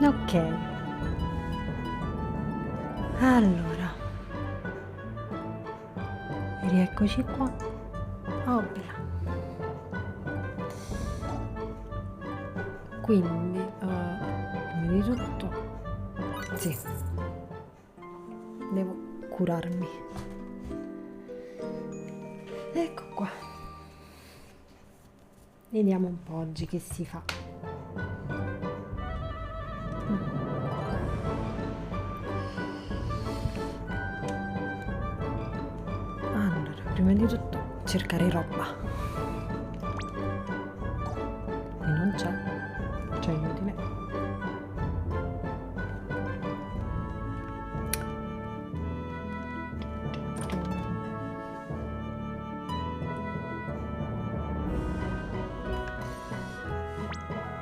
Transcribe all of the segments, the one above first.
Ok. Allora. Rieccoci qua. Opla. Quindi, prima di tutto, sì, devo curarmi. Ecco qua. Vediamo un po' oggi che si fa. Allora, prima di tutto cercare roba. Qui non c'è, cioè inutile.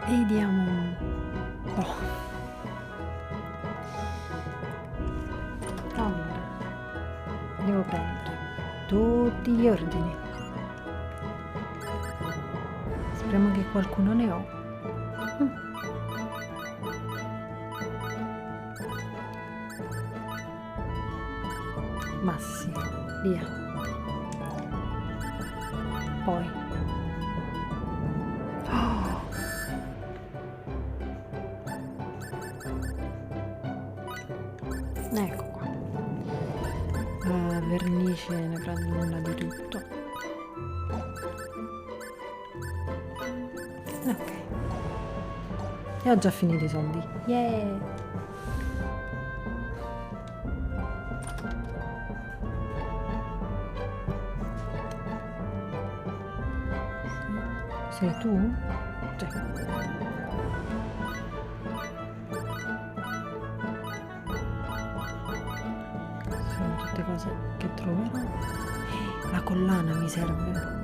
Vediamo un po'. Allora, devo prendere tutti gli ordini. Speriamo che qualcuno ne ho. Ma sì, via. Poi. Oh. Ecco qua. Vernice, ne prendo una di tutto. Ok. E ho già finito i soldi. Yeah! Sei tu? Sì. Sono tutte cose che troverò. La collana mi serve.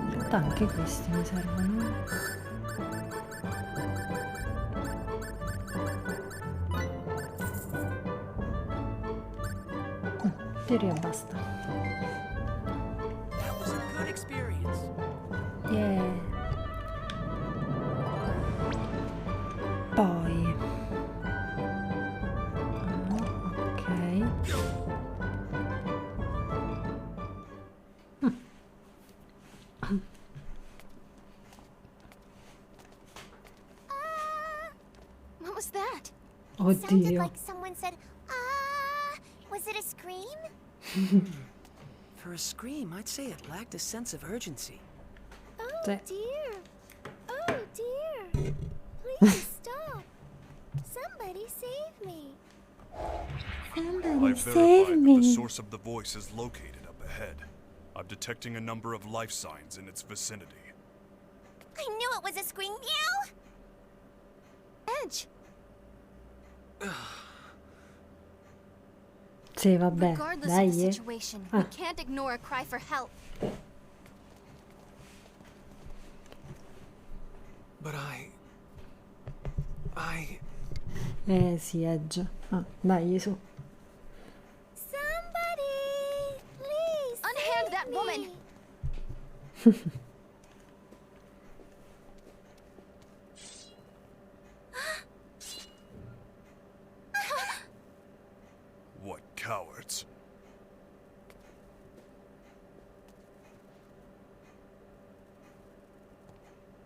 In realtà anche questi mi servono. Teoria basta. Yeah. Poi ok. What was that? Oddio. Sounded like someone said, "Ah!" Was it a scream? For a scream, I'd say it lacked a sense of urgency. Oh Sì. dear. Oh dear. Please stop. Somebody save me. Somebody I've save verified that the me. source of the voice is located up ahead. I'm detecting a number of life signs in its vicinity. I knew it was a scream. Meow. Edge. Sì, vabbè, Regardless dai. of the situation, we Ah. can't ignore a cry for help. But I... Sì, Edge. Ah, dai, su. Somebody, please. Unhand that save woman. me. What cowards.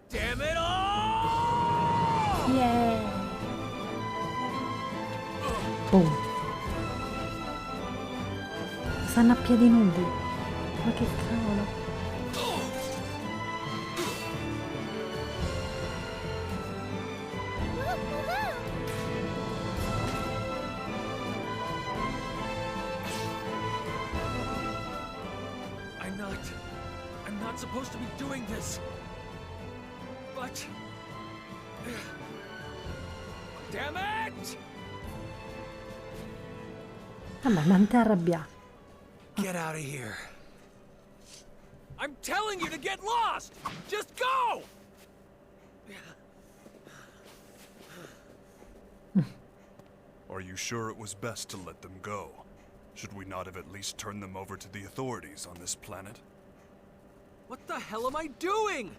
Damn it all! Yeah. Boom. Stanno a piedi nudi. Ma che cavolo. I'm not supposed to be doing this. But... Damn it! Vabbè, non ti arrabbiare. Get out of here. I'm telling you to get lost! Just go! Are you sure it was best to let them go? Should we not have at least turned them over to the authorities on this planet? What the hell am I doing?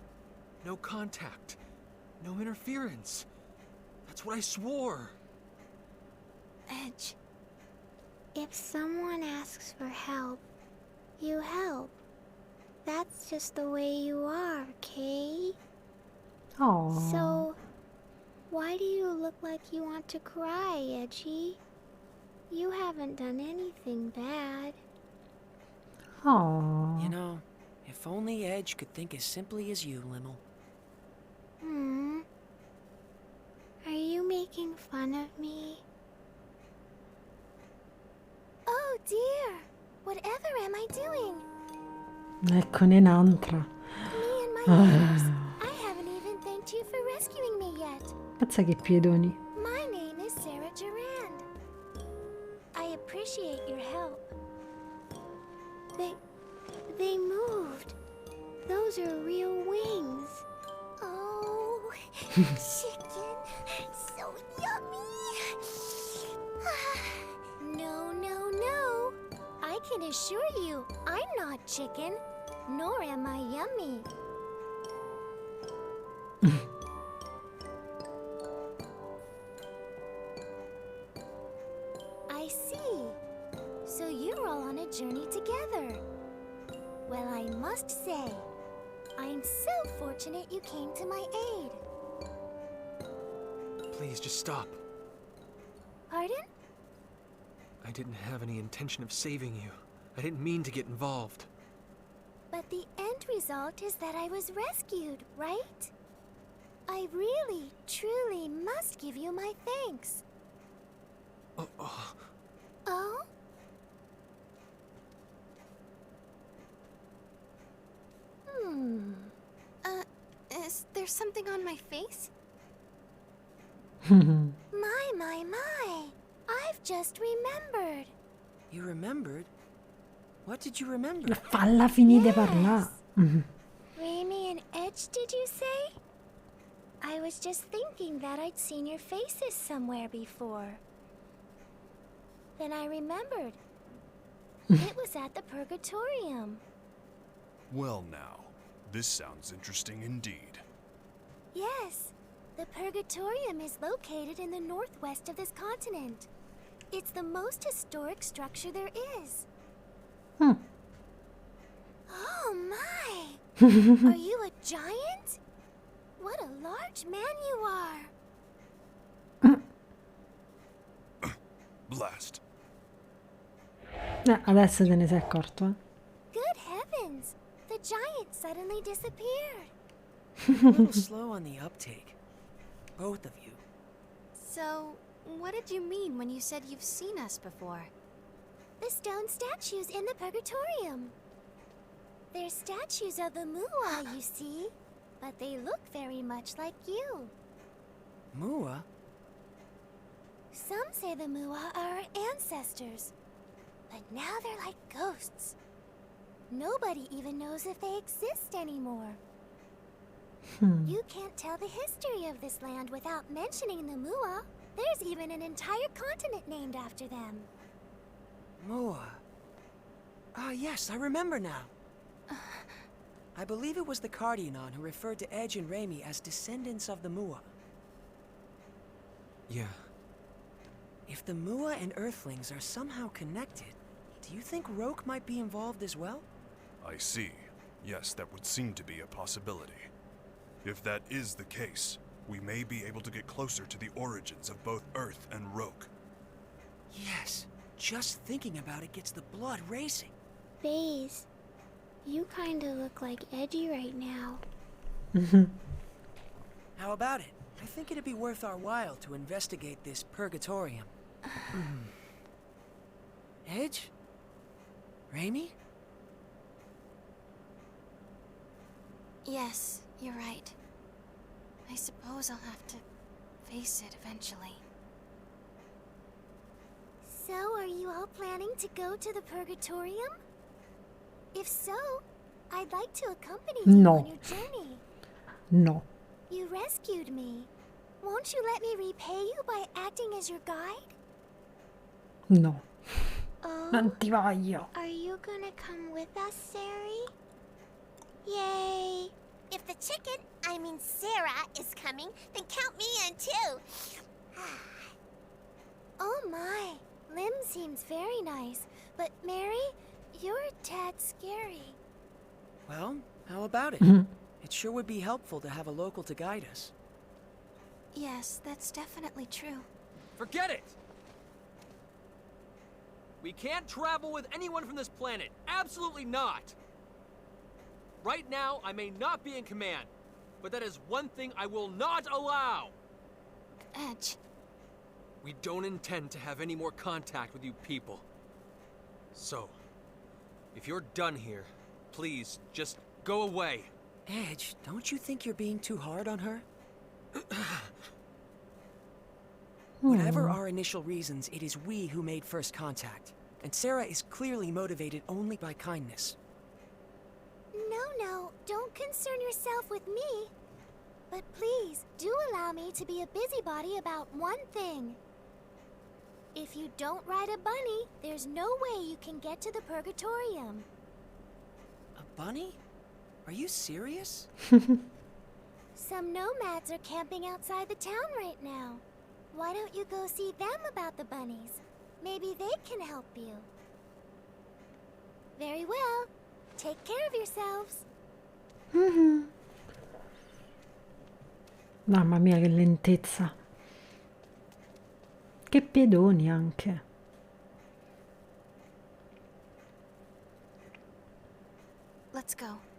No contact. No interference. That's what I swore. Edge, if someone asks for help, you help. That's just the way you are, Kay? Oh. So, why do you look like you want to cry, Edgy? You haven't done anything bad. Oh. You know, if only Edge could think as simply as you, Limmel. Are you making fun of me? Oh dear! Whatever am I doing? Eccone un'altra. Me and my neighbors. I haven't even thanked you for rescuing me yet. Mazza che piedoni. My name is Sarah Durand. I appreciate your help. They moved. Those are real wings. Oh, chicken. So yummy. No, no, no. I can assure you, I'm not chicken, nor am I yummy. I see. So you're all on a journey together. Well, I must say, I'm so fortunate you came to my aid. Please, just stop. Pardon? I didn't have any intention of saving you. I didn't mean to get involved. But the end result is that I was rescued, right? I really, truly must give you my thanks. Oh? Is there something on my face? My. I've just remembered. You remembered? What did you remember? Falla finire parlare. Raimi and Edge, did you say? I was just thinking that I'd seen your faces somewhere before. Then I remembered. It was at the Purgatorium. Well now, this sounds interesting indeed. Yes, the Purgatorium is located in the northwest of this continent. It's the most historic structure there is. Oh my! Are you a giant? What a large man you are! Blast. Adesso te ne sei accorto, eh? Good heavens! The giant suddenly disappeared. A little slow on the uptake. Both of you. So, what did you mean when you said you've seen us before? The stone statues in the Purgatorium. They're statues of the Mua, you see. But they look very much like you. Mua? Some say the Mua are our ancestors. But now they're like ghosts. Nobody even knows if they exist anymore. You can't tell the history of this land without mentioning the Mua. There's even an entire continent named after them. Mua. Ah, yes, I remember now. I believe it was the Cardionon who referred to Edge and Raimi as descendants of the Mua. Yeah. If the Mua and Earthlings are somehow connected, do you think Roke might be involved as well? I see. Yes, that would seem to be a possibility. If that is the case, we may be able to get closer to the origins of both Earth and Roke. Yes, just thinking about it gets the blood racing. Baze, you kinda look like Edgy right now. How about it? I think it'd be worth our while to investigate this Purgatorium. Edge? Raimi? Yes, you're right. I suppose I'll have to face it eventually. So, are you all planning to go to the Purgatorium? If so, I'd like to accompany you No. on your journey. No. You rescued me. Won't you let me repay you by acting as your guide? No. Oh, Non ti voglio. are you gonna come with us, Sari? Yay! If the Chicken, I mean Sarah, is coming, then count me in too. Oh my, Lim seems very nice, but Mary, you're a tad scary. Well, how about it? It sure would be helpful to have a local to guide us. Yes, that's definitely true. Forget it! We can't travel with anyone from this planet. Absolutely not! Right now, I may not be in command, but that is one thing I will not allow! Edge. We don't intend to have any more contact with you people. So, if you're done here, please, just go away. Edge, don't you think you're being too hard on her? Whatever our initial reasons, it is we who made first contact. And Sarah is clearly motivated only by kindness. No, don't concern yourself with me. But please, do allow me to be a busybody about one thing. If you don't ride a bunny, there's no way you can get to the Purgatorium. A bunny? Are you serious? Some nomads are camping outside the town right now. Why don't you go see them about the bunnies? Maybe they can help you. Very well. Take care of yourselves. Mamma mia, che lentezza. Che piedoni anche. Let's go.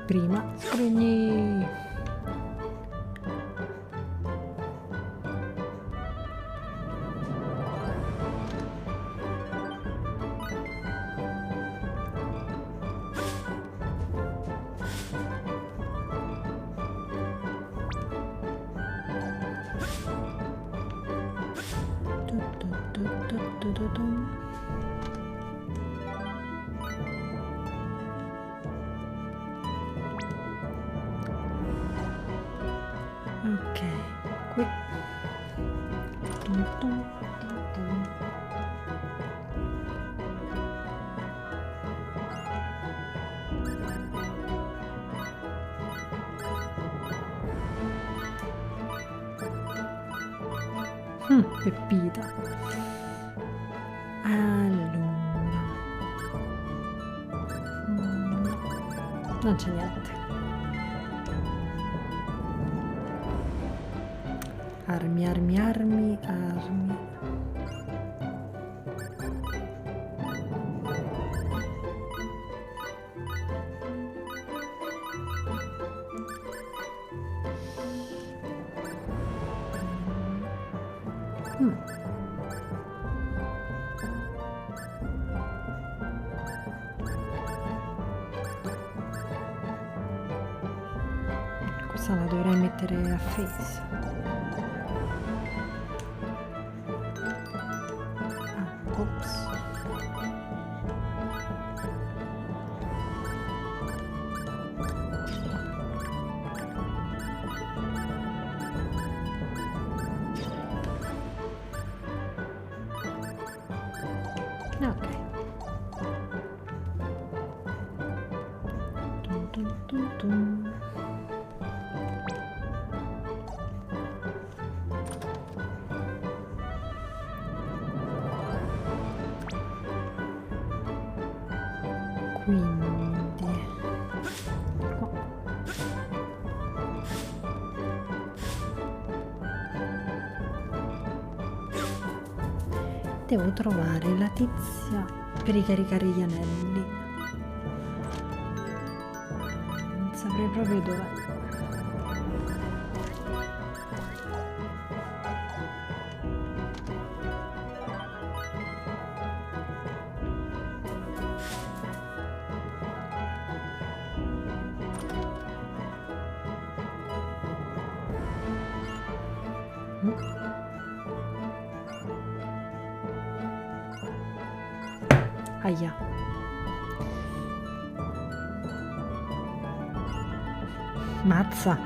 Prima scrogni. Ok, qui. Peppita. Allora. Non c'è niente. Armi, armi, armi, armi. Questa la dovrei mettere a face. Ops. Ok. Tum, tum, tum, tum. Quindi qua. Devo trovare la tizia per ricaricare gli anelli. Non saprei proprio dov'è. Aia. Mazza.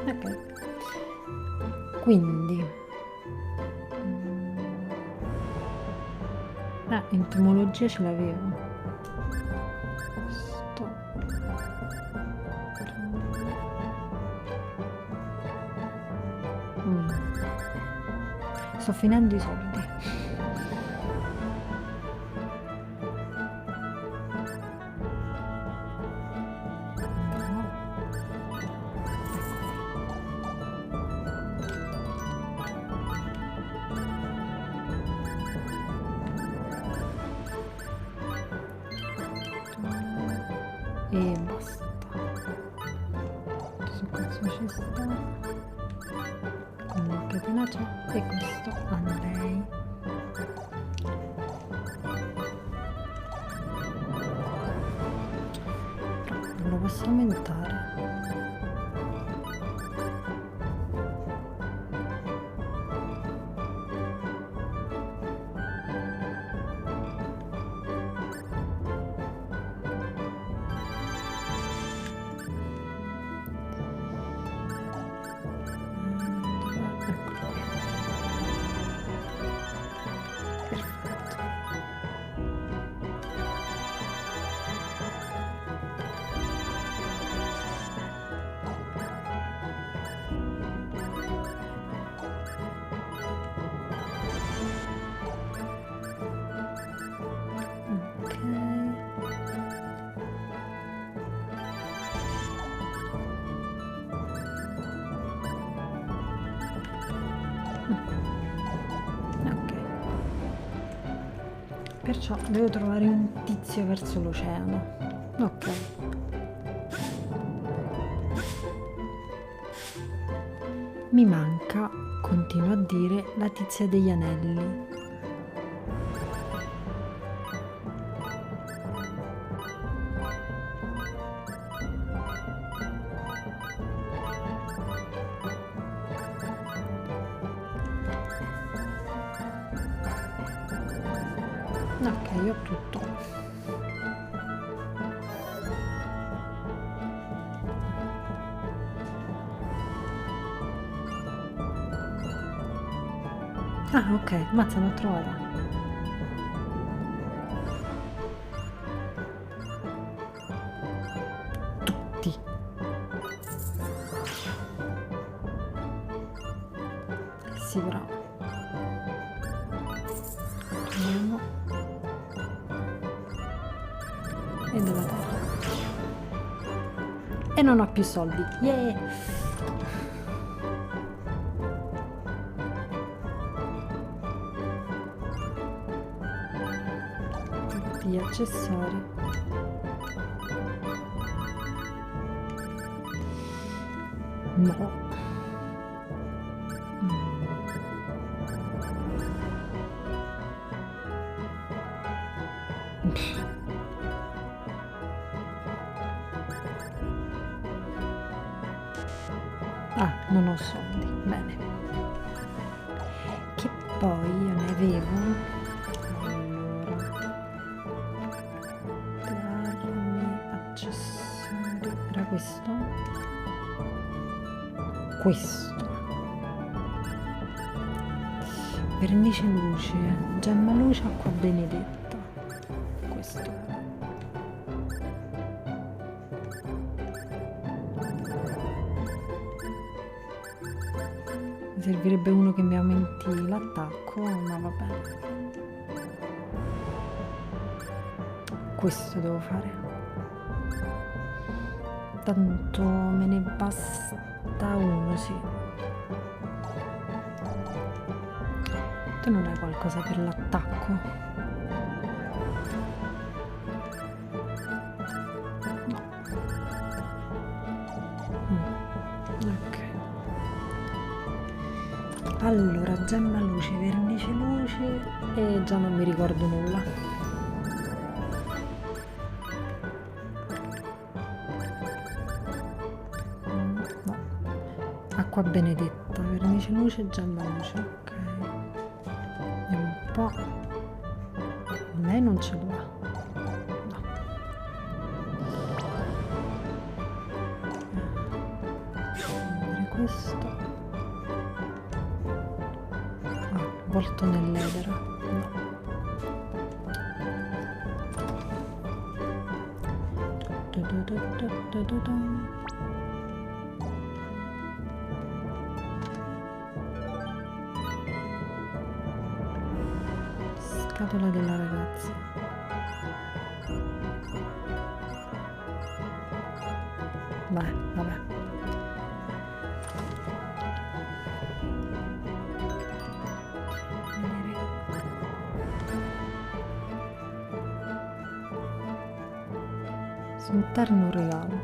Ok. Quindi entomologia ce l'avevo. Sto finendo i soldi. E basta. Su questo ci sta. Una catena c'è. E questo andrei. Non lo posso aumentare. Perciò devo trovare un tizio verso l'oceano. Ok. Mi manca, continuo a dire, la tizia degli anelli. Ok, io ho tutto. Ah, ok, mazza, l'ho trovata. Tutti. Sì, bravo. Andiamo. E della terra. E non ho più soldi. Yeah! Tutti gli accessori. No. Ah, non ho soldi, bene. Che poi io ne avevo. Allora, armi, accessori. Era questo? Questo. Vernice luce, gemma luce, acqua benedetta. Questo. Mi servirebbe uno che mi aumenti l'attacco, ma va bene. Questo devo fare. Tanto me ne basta uno, sì. Tu non hai qualcosa per l'attacco? No. Ok. Allora, gemma luce, vernice luce e già non mi ricordo nulla. acqua benedetta, vernice luce, gemma luce, ok. Vediamo un po'. Lei non ce l'ha. No. Vedere questo. Ah, volto nell'edera. No. Scatola della ragazza. Beh, vabbè. Interno regalo.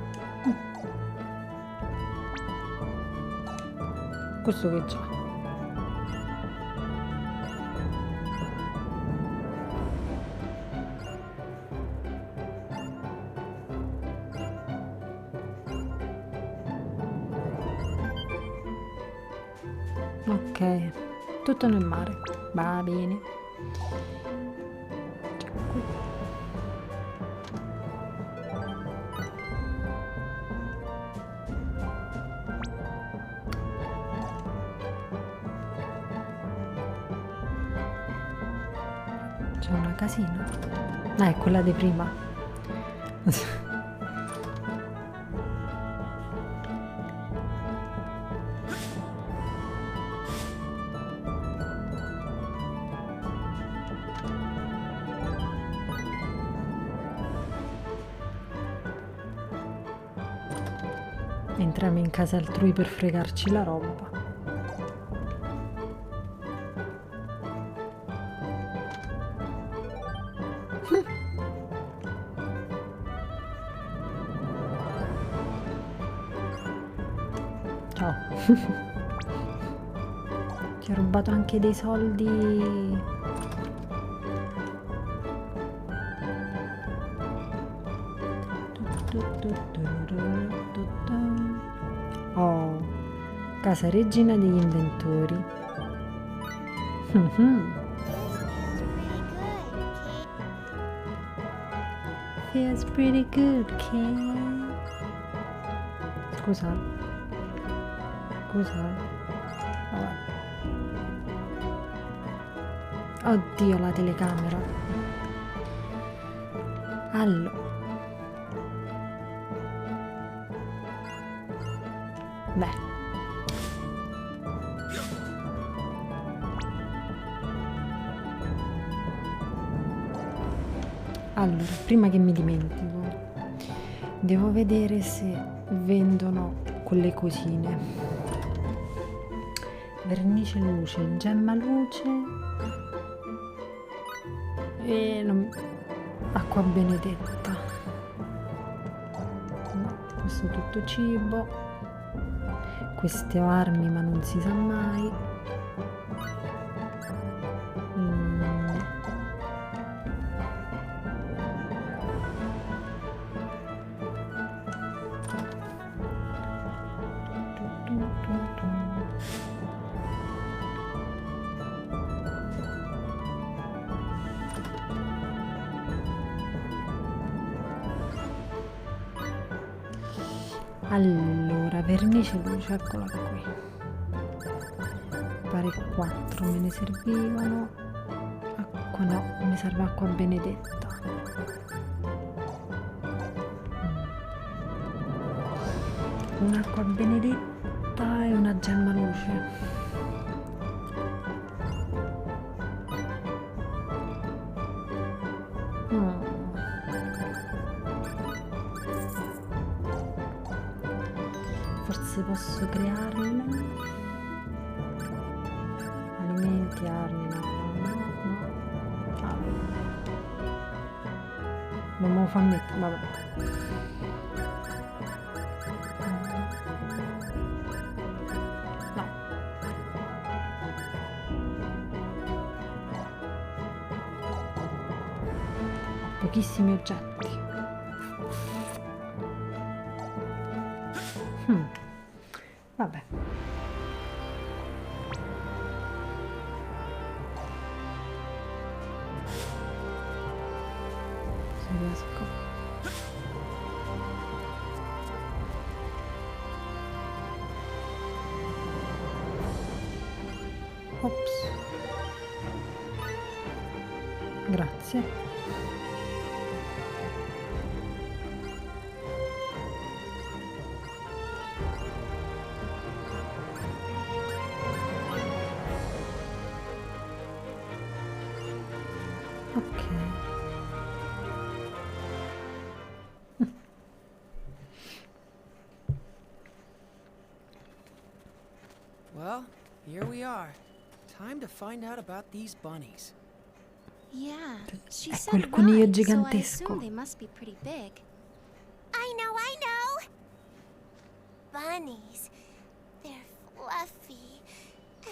Questo che c'ha? Ok, tutto nel mare. Va bene. C'è una casina. Ah, è quella di prima. Entriamo in casa altrui per fregarci la roba. Ciao. Ti ho rubato anche dei soldi. Oh, casa regina degli inventori. Feels pretty good, kid. Scusa. Scusa. Vabbè. Oddio, la telecamera. Allora. Beh. Allora, prima che mi dimentico, devo vedere se vendono quelle cosine. Vernice luce, gemma luce e acqua benedetta. No, questo è tutto cibo. Queste armi, ma non si sa mai. Allora, vernice luce, eccola qui. Pare 4 me ne servivano. Acqua no, mi serve acqua benedetta. Un'acqua benedetta e una gemma luce. Forse posso crearle. Alimenti, armi, no. Ah. Non me lo fa mettere, vabbè. No. Pochissimi oggetti. Vabbè. riesco. Ops. Grazie. Ok. Well, here we are. Time to find out about these bunnies. Yeah, she Ecco said il coniglio ride, so I gigantesco. assume they must be pretty big. I know, I know! Bunnies. They're fluffy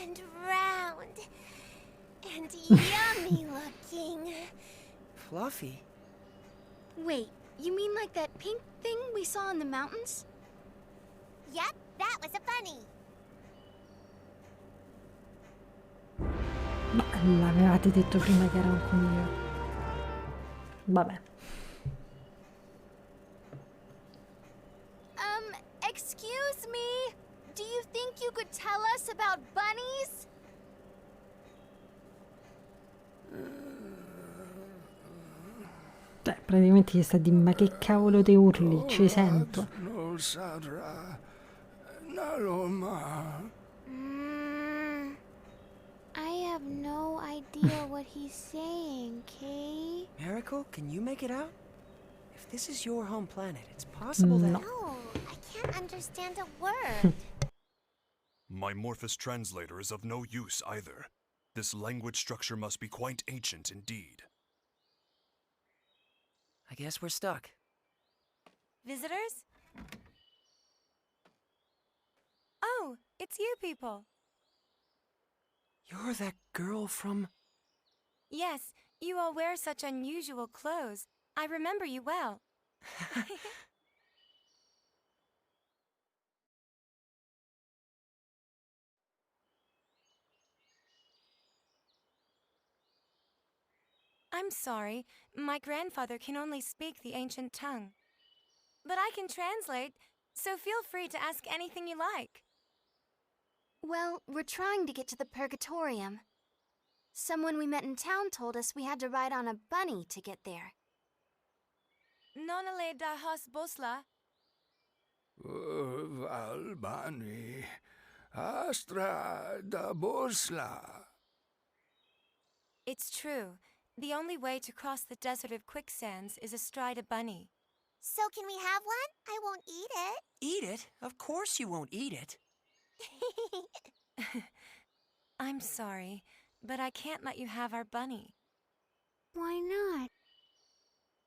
and round and yummy looking. Fluffy? Wait, you mean like that pink thing we saw in the mountains? Yep, that was a bunny. Ma l'avevate detto prima che era un coniglio. Vabbè. Excuse me? Do you think you could tell us about bunnies? Praticamente gli sta di ma che cavolo te urli, ci sento. I have no idea what he's saying, Kay. Miracle, can you make it out? If this is your home planet, it's possible that... No. No, I can't understand a word. My Morphous translator is of no use either. This language structure must be quite ancient indeed. I guess we're stuck. Visitors? Oh, it's you people. You're that girl from... Yes, you all wear such unusual clothes. I remember you well. I'm sorry, my grandfather can only speak the ancient tongue. But I can translate, so feel free to ask anything you like. Well, we're trying to get to the Purgatorium. Someone we met in town told us we had to ride on a bunny to get there. Nonale da hos bosla. Albani, Astra da Bosla. It's true. The only way to cross the desert of quicksands is astride a bunny. So can we have one? I won't eat it. Eat it? Of course you won't eat it. I'm sorry, but I can't let you have our bunny. Why not?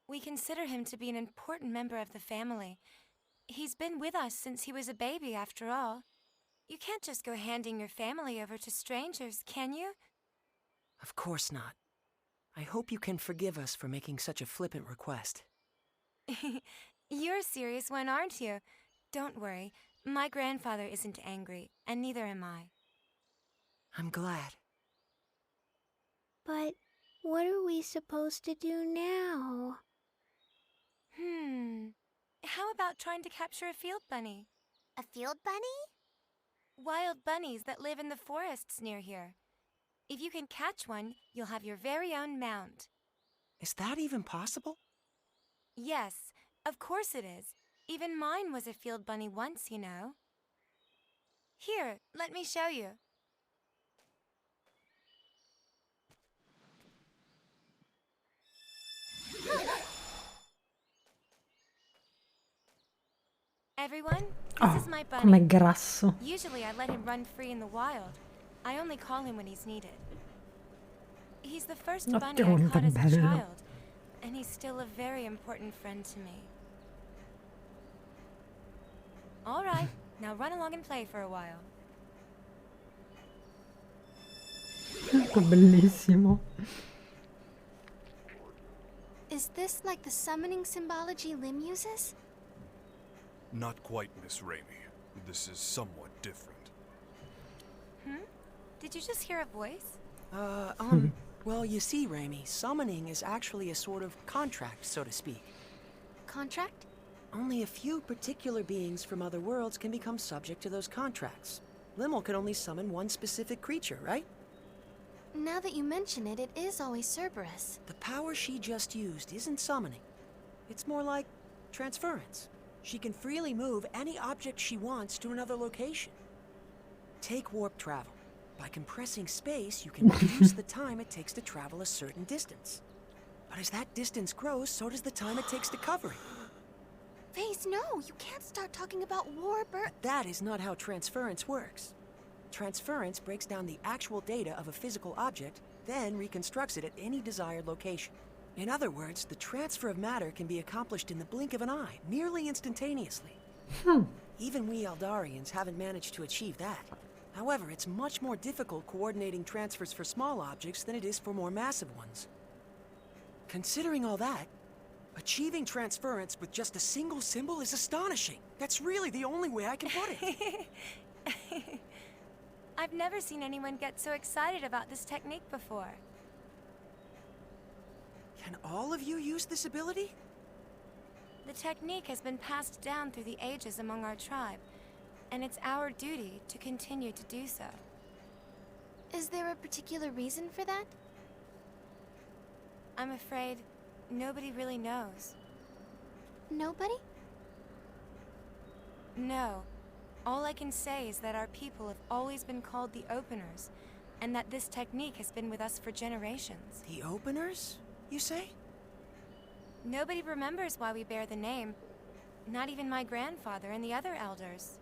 We consider him to be an important member of the family. He's been with us since he was a baby, after all. You can't just go handing your family over to strangers, can you? Of course not. I hope you can forgive us for making such a flippant request. You're a serious one, aren't you? Don't worry. My grandfather isn't angry, and neither am I. I'm glad. But what are we supposed to do now? How about trying to capture a field bunny? A field bunny? Wild bunnies that live in the forests near here. If you can catch one, you'll have your very own mount. Is that even possible? Yes, of course it is. Even mine was a field bunny once, you know. Here, let me show you. Everyone, this is my bunny. Com'è grasso. Usually I let him run free in the wild. I only call him when he's needed. He's the first bunny I Oddio, caught as a bello. child, and he's still a very important friend to me. All right, now run along and play for a while. Che bellissimo. Is this like the summoning symbology Lim uses? Not quite, Miss Raimi. This is somewhat different. Did you just hear a voice? Well, you see, Raimi, summoning is actually a sort of contract, so to speak. Contract? Only a few particular beings from other worlds can become subject to those contracts. Limmel can only summon one specific creature, right? Now that you mention it, it is always Cerberus. The power she just used isn't summoning. It's more like transference. She can freely move any object she wants to another location. Take warp travel. By compressing space, you can reduce the time it takes to travel a certain distance. But as that distance grows, so does the time it takes to cover it. Face, no! You can't start talking about warp or... That is not how transference works. Transference breaks down the actual data of a physical object, then reconstructs it at any desired location. In other words, the transfer of matter can be accomplished in the blink of an eye, nearly instantaneously. Even we Eldarians haven't managed to achieve that. However, it's much more difficult coordinating transfers for small objects than it is for more massive ones. Considering all that, achieving transference with just a single symbol is astonishing. That's really the only way I can put it. I've never seen anyone get so excited about this technique before. Can all of you use this ability? The technique has been passed down through the ages among our tribe, and it's our duty to continue to do so. Is there a particular reason for that? I'm afraid nobody really knows. Nobody? No. All I can say is that our people have always been called the Openers, and that this technique has been with us for generations. The Openers, you say? Nobody remembers why we bear the name. Not even my grandfather and the other elders.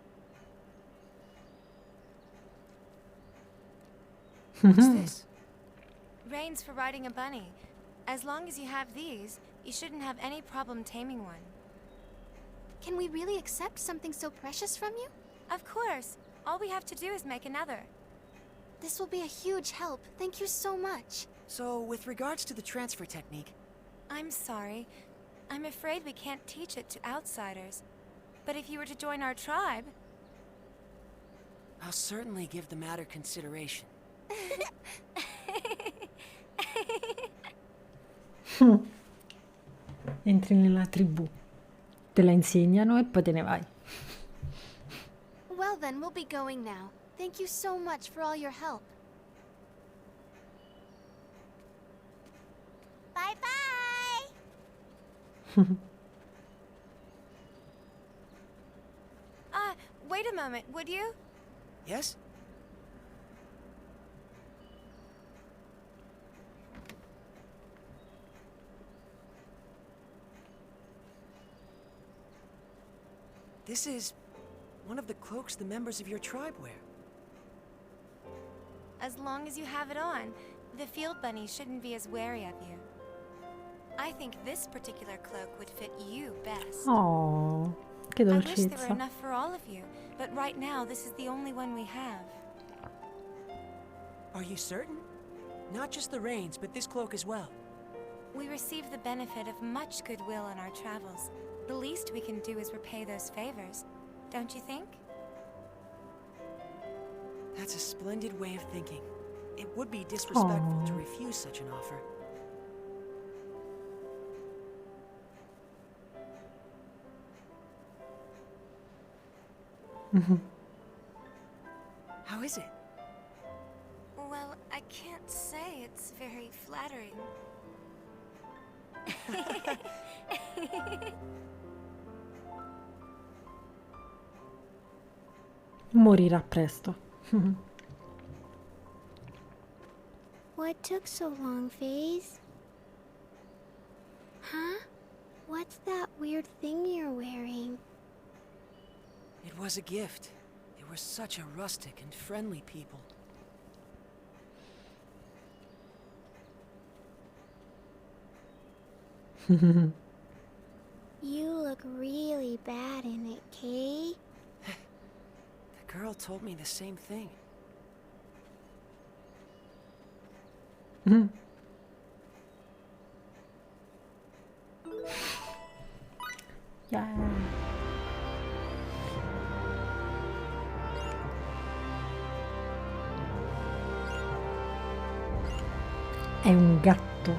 What's this? Reins for riding a bunny. As long as you have these, you shouldn't have any problem taming one. Can we really accept something so precious from you? Of course. All we have to do is make another. This will be a huge help. Thank you so much. So, with regards to the transfer technique... I'm sorry. I'm afraid we can't teach it to outsiders. But if you were to join our tribe... I'll certainly give the matter consideration. Entri nella tribù, te la insegnano e poi te ne vai. Well then, we'll be going now. Thank you so much for all your help. Bye-bye! Wait a moment, would you? Yes? This is one of the cloaks the members of your tribe wear. As long as you have it on, the field bunny shouldn't be as wary of you. I think this particular cloak would fit you best. Oh, che I wish there were dolcezza. enough for all of you, but right now this is the only one we have. Are you certain? Not just the reins, but this cloak as well. We receive the benefit of much goodwill on our travels. The least we can do is repay those favors, don't you think? That's a splendid way of thinking. It would be disrespectful to refuse such an offer. How is it? Well, I can't say it's very flattering. Morirà presto. What took so long, Faze? Huh? What's that weird thing you're wearing? It was a gift. They were such a rustic and friendly people. You look really bad in it, Kay. The girl told me the same thing. Yeah. È un gatto.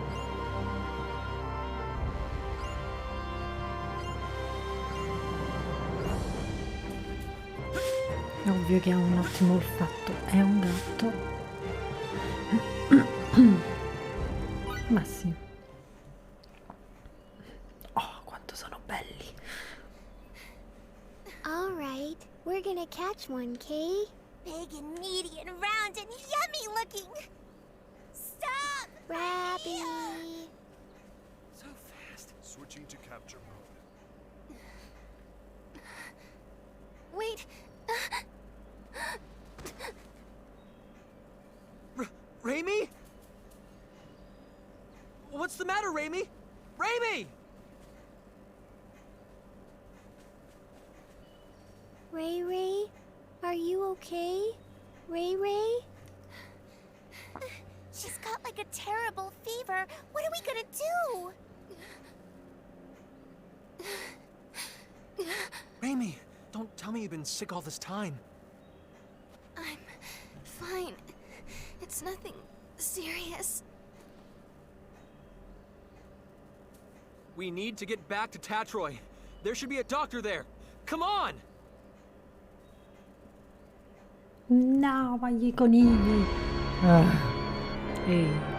È ovvio che ha un ottimo olfatto. È un gatto. Ma sì. Oh, quanto sono belli. All right, we're gonna catch one, Kay. Big and meaty and round and yummy looking. Stop! Rabbit. So fast. Switching to capture mode. Wait. Raimi? What's the matter, Raimi? Raimi! Ray Ray, are you okay? Ray Ray? She's got like a terrible fever. What are we gonna do? Raimi, don't tell me you've been sick all this time. I'm fine. It's nothing serious. We need to get back to Tatroy. There should be a doctor there. Come on! No, ma gli conigli. Ehi.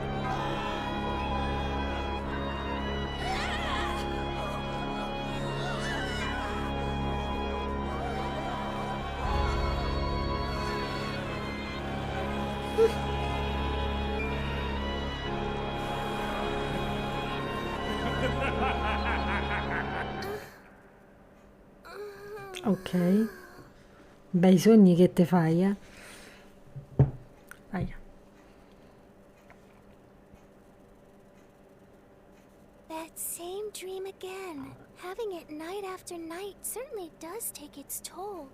Ok. Bei sogni che te fai, eh? Vai. That same dream again. Having it night after night certainly does take its toll.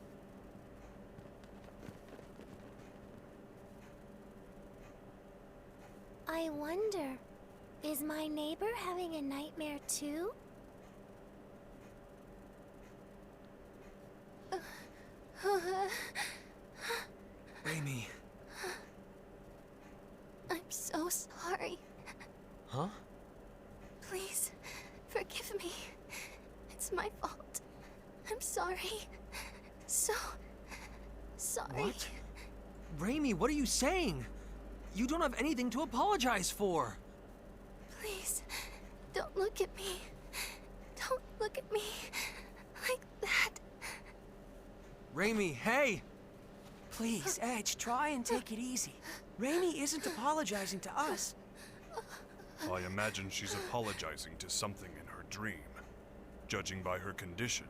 I wonder, is my neighbor having a nightmare too? Raimi. I'm so sorry. Huh? Please, forgive me. It's my fault. I'm sorry. So sorry. What? Raimi, what are you saying? You don't have anything to apologize for. Please, don't look at me. Don't look at me like that. Raimi, hey! Please, Edge, try and take it easy. Raimi isn't apologizing to us. I imagine she's apologizing to something in her dream. Judging by her condition,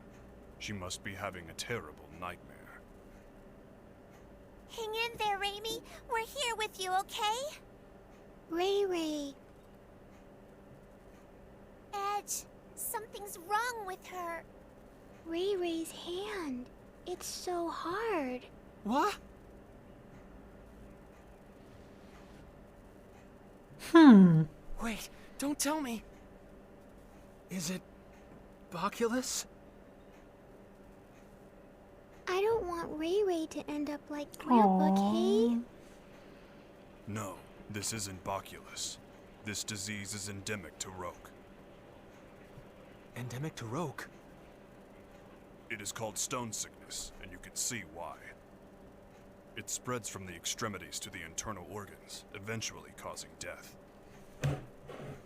she must be having a terrible nightmare. Hang in there, Raimi. We're here with you, okay? Ray Ray. Edge, something's wrong with her. Ray Ray's hand. It's so hard. What? Wait, don't tell me. Is it Boculus? I don't want Ray Ray to end up like Grandpa, Kay. No, this isn't Boculus. This disease is endemic to Roke. Endemic to Roke? It is called stone sickness, and you can see why. It spreads from the extremities to the internal organs, eventually causing death.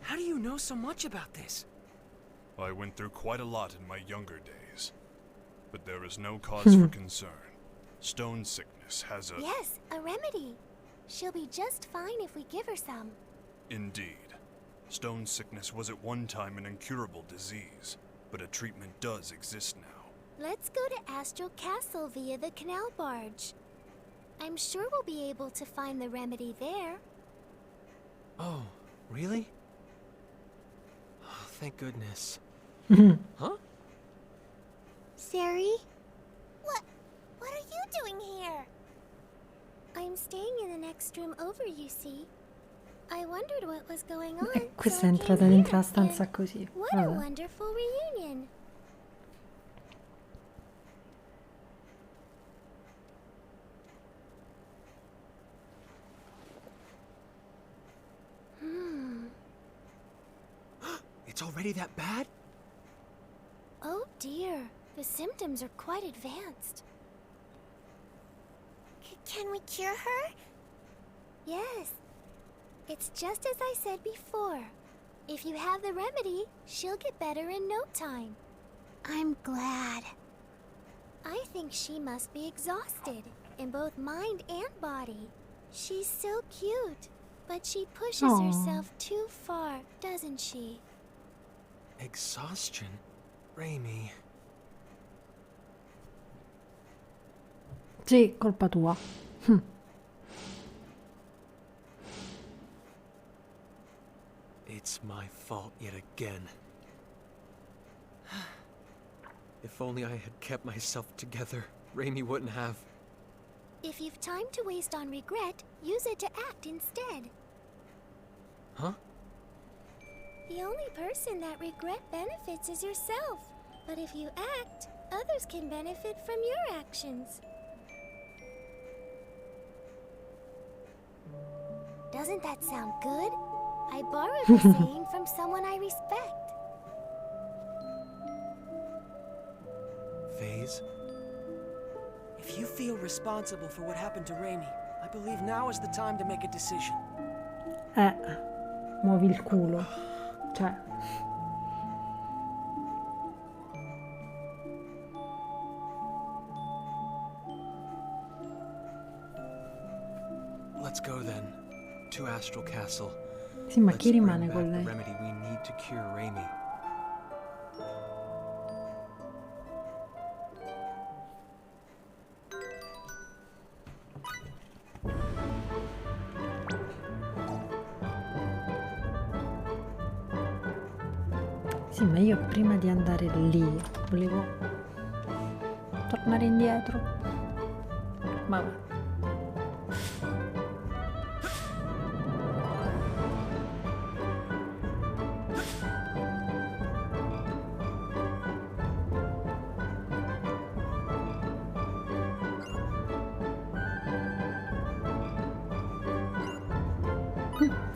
How do you know so much about this? I went through quite a lot in my younger days. But there is no cause for concern. Stone sickness has a... Yes, a remedy. She'll be just fine if we give her some. Indeed. Stone sickness was at one time an incurable disease, but a treatment does exist now. Let's go to Astral Castle via the canal barge. I'm sure we'll be able to find the remedy there. Oh, really? Oh, thank goodness. Huh? Sari? What are you doing here? I'm staying in the next room over, you see. I wondered what was going on. Questa so è I entrata came dentro la here, stanza and così. What a Vabbè. wonderful reunion. already that bad? Oh dear, the symptoms are quite advanced. Can we cure her? Yes. It's just as I said before. If you have the remedy, she'll get better in no time. I'm glad. I think she must be exhausted, in both mind and body. She's so cute, but she pushes Aw. herself too far, doesn't she? Exhaustion? Raimi. Sì, colpa tua. It's my fault yet again. If only I had kept myself together, Raimi wouldn't have. If you've time to waste on regret, use it to act instead. Huh? The only person that regret benefits is yourself. But if you act, others can benefit from your actions. Doesn't that sound good? I borrowed the saying from someone I respect. Phase? If you feel responsible for what happened to Raimi, I believe now is the time to make a decision. Muovi il culo. Cioè. Let's go then. To Astral Castle. Sì, ma Let's chi bring rimane back con the lei? remedy we need to cure Raimi. Sì, ma io prima di andare lì volevo tornare indietro. Vabbè.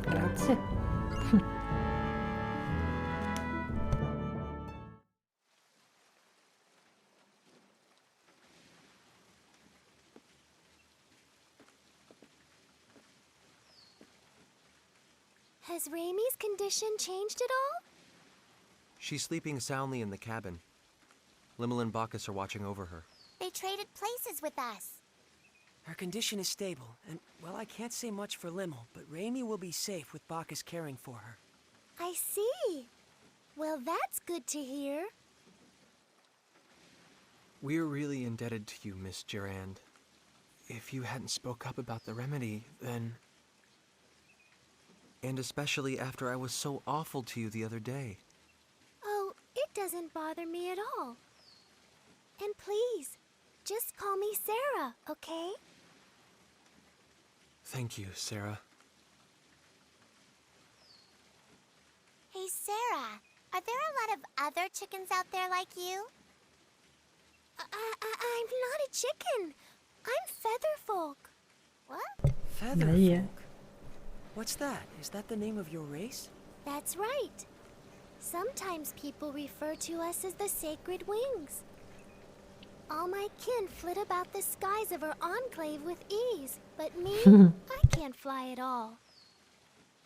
Grazie. Has Raimi's condition changed at all? She's sleeping soundly in the cabin. Limmel and Bacchus are watching over her. They traded places with us. Her condition is stable, and, well, I can't say much for Limmel, but Raimi will be safe with Bacchus caring for her. I see. Well, that's good to hear. We're really indebted to you, Miss Durand. If you hadn't spoke up about the remedy, then... And especially after I was so awful to you the other day. Oh, it doesn't bother me at all. And please, just call me Sarah, okay? Thank you, Sarah. Hey, Sarah, are there a lot of other chickens out there like you? I'm not a chicken. I'm Featherfolk. What? Featherfolk? What's that? Is that the name of your race? That's right. Sometimes people refer to us as the Sacred Wings. All my kin flit about the skies of our enclave with ease, but me, I can't fly at all.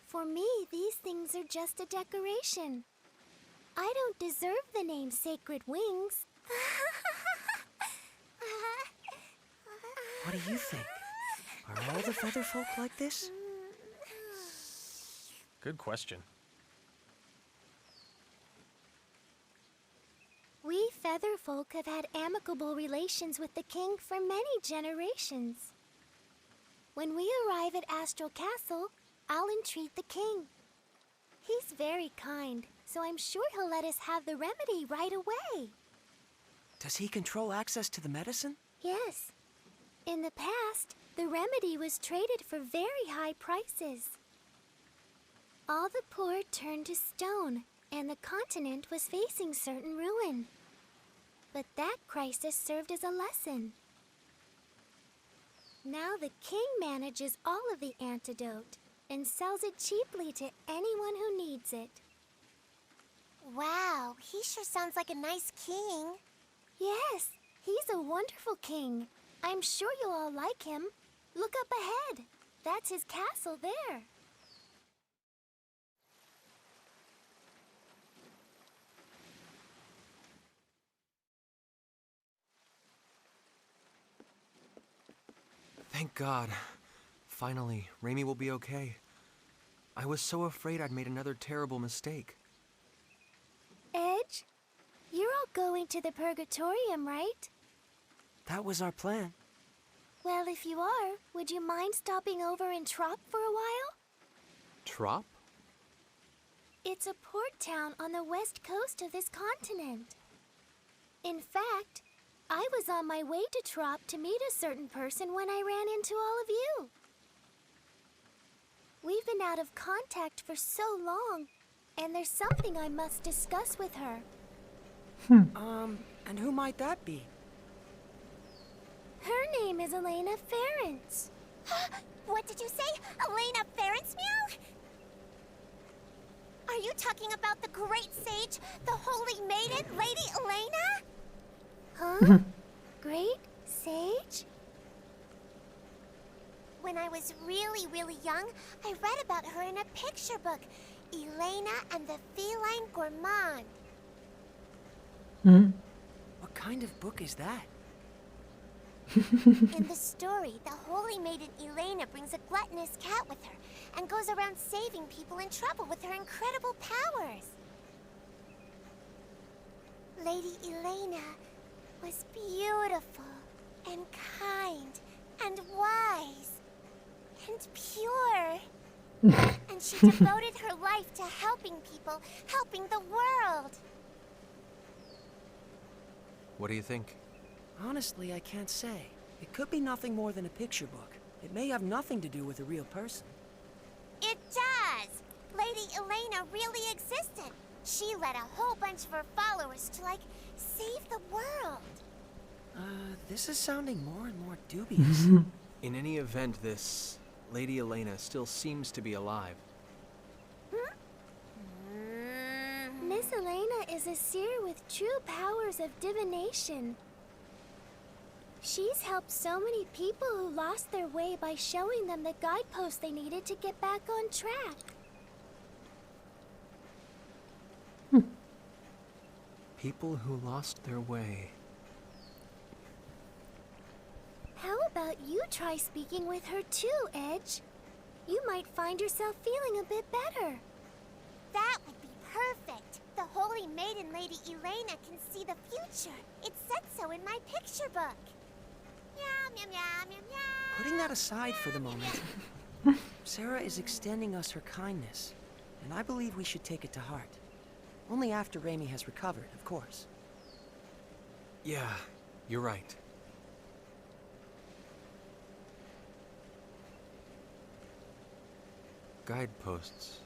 For me, these things are just a decoration. I don't deserve the name Sacred Wings. What do you think? Are all the Featherfolk like this? Good question. We Featherfolk have had amicable relations with the king for many generations. When we arrive at Astral Castle, I'll entreat the king. He's very kind, so I'm sure he'll let us have the remedy right away. Does he control access to the medicine? Yes. In the past, the remedy was traded for very high prices. All the poor turned to stone, and the continent was facing certain ruin. But that crisis served as a lesson. Now the king manages all of the antidote and sells it cheaply to anyone who needs it. Wow, he sure sounds like a nice king. Yes, he's a wonderful king. I'm sure you'll all like him. Look up ahead. That's his castle there. Thank God. Finally, Raimi will be okay. I was so afraid I'd made another terrible mistake. Edge, you're all going to the Purgatorium, right? That was our plan. Well, if you are, would you mind stopping over in Trop for a while? Trop? It's a port town on the west coast of this continent. In fact, I was on my way to Trop to meet a certain person when I ran into all of you. We've been out of contact for so long, and there's something I must discuss with her. And who might that be? Her name is Elena Ference. What did you say? Elena Ference, meow? Are you talking about the great sage, the holy maiden, Lady Elena? Huh? Great sage? When I was really, really young, I read about her in a picture book, Elena and the Feline Gourmand. What kind of book is that? In the story, the holy maiden Elena brings a gluttonous cat with her and goes around saving people in trouble with her incredible powers. Lady Elena was beautiful and kind and wise and pure. And she devoted her life to helping people, helping the world. What do you think? Honestly, I can't say. It could be nothing more than a picture book. It may have nothing to do with a real person. It does! Lady Elena really existed. She led a whole bunch of her followers to, save the world. This is sounding more and more dubious. In any event, this Lady Elena still seems to be alive. Miss Elena is a seer with true powers of divination. She's helped so many people who lost their way by showing them the guideposts they needed to get back on track. People who lost their way. How about you try speaking with her too, Edge? You might find yourself feeling a bit better. That would be perfect. The Holy Maiden Lady Elena can see the future. It said so in my picture book. Meow, meow, meow, meow, meow. Putting that aside for the moment, Sarah is extending us her kindness, and I believe we should take it to heart. Only after Raimi has recovered, of course. Yeah, you're right. Guideposts.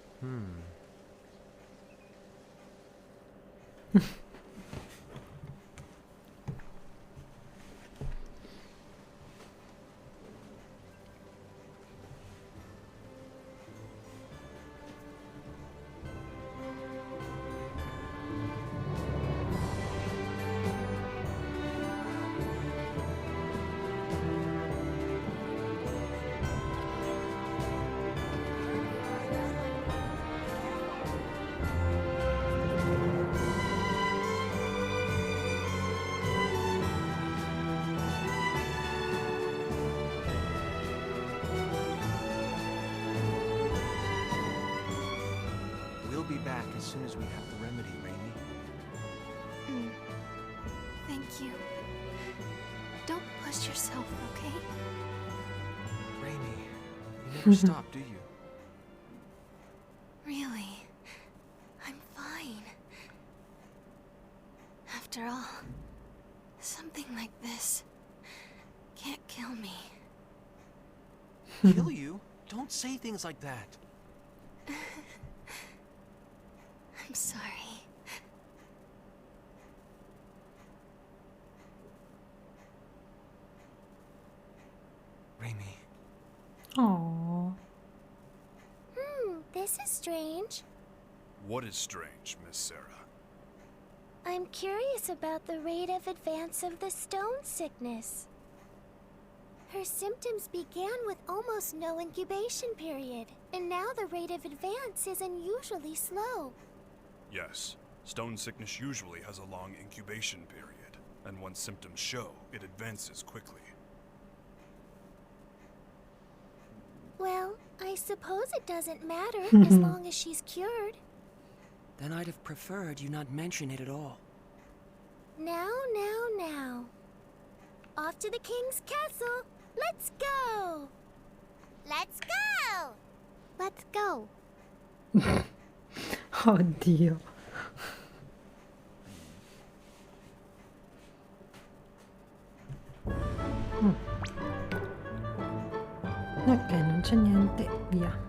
We'll be back as soon as we have the remedy, Raimi. Thank you. Don't push yourself, okay? Raimi, you never stop, do you? Really? I'm fine. After all, something like this can't kill me. Kill you? Don't say things like that. I'm sorry. Raimi. Aww. This is strange. What is strange, Miss Sarah? I'm curious about the rate of advance of the stone sickness. Her symptoms began with almost no incubation period, and now the rate of advance is unusually slow. Yes, stone sickness usually has a long incubation period, and once symptoms show, it advances quickly. Well, I suppose it doesn't matter as long as she's cured. Then I'd have preferred you not mention it at all. Now. Off to the king's castle. Let's go! Let's go! Let's go. Oddio. Ok, non c'è niente, via.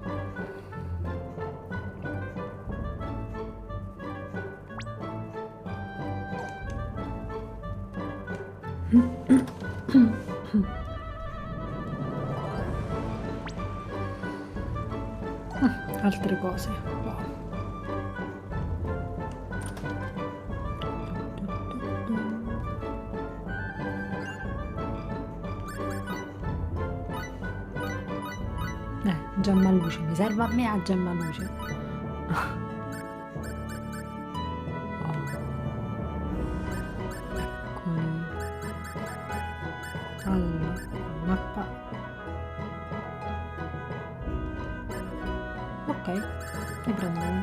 Altre cose. Wow. Gemma luce, mi serve a me a gemma luce. Eccoli. Allora, mappa. Ok, ne prendo uno.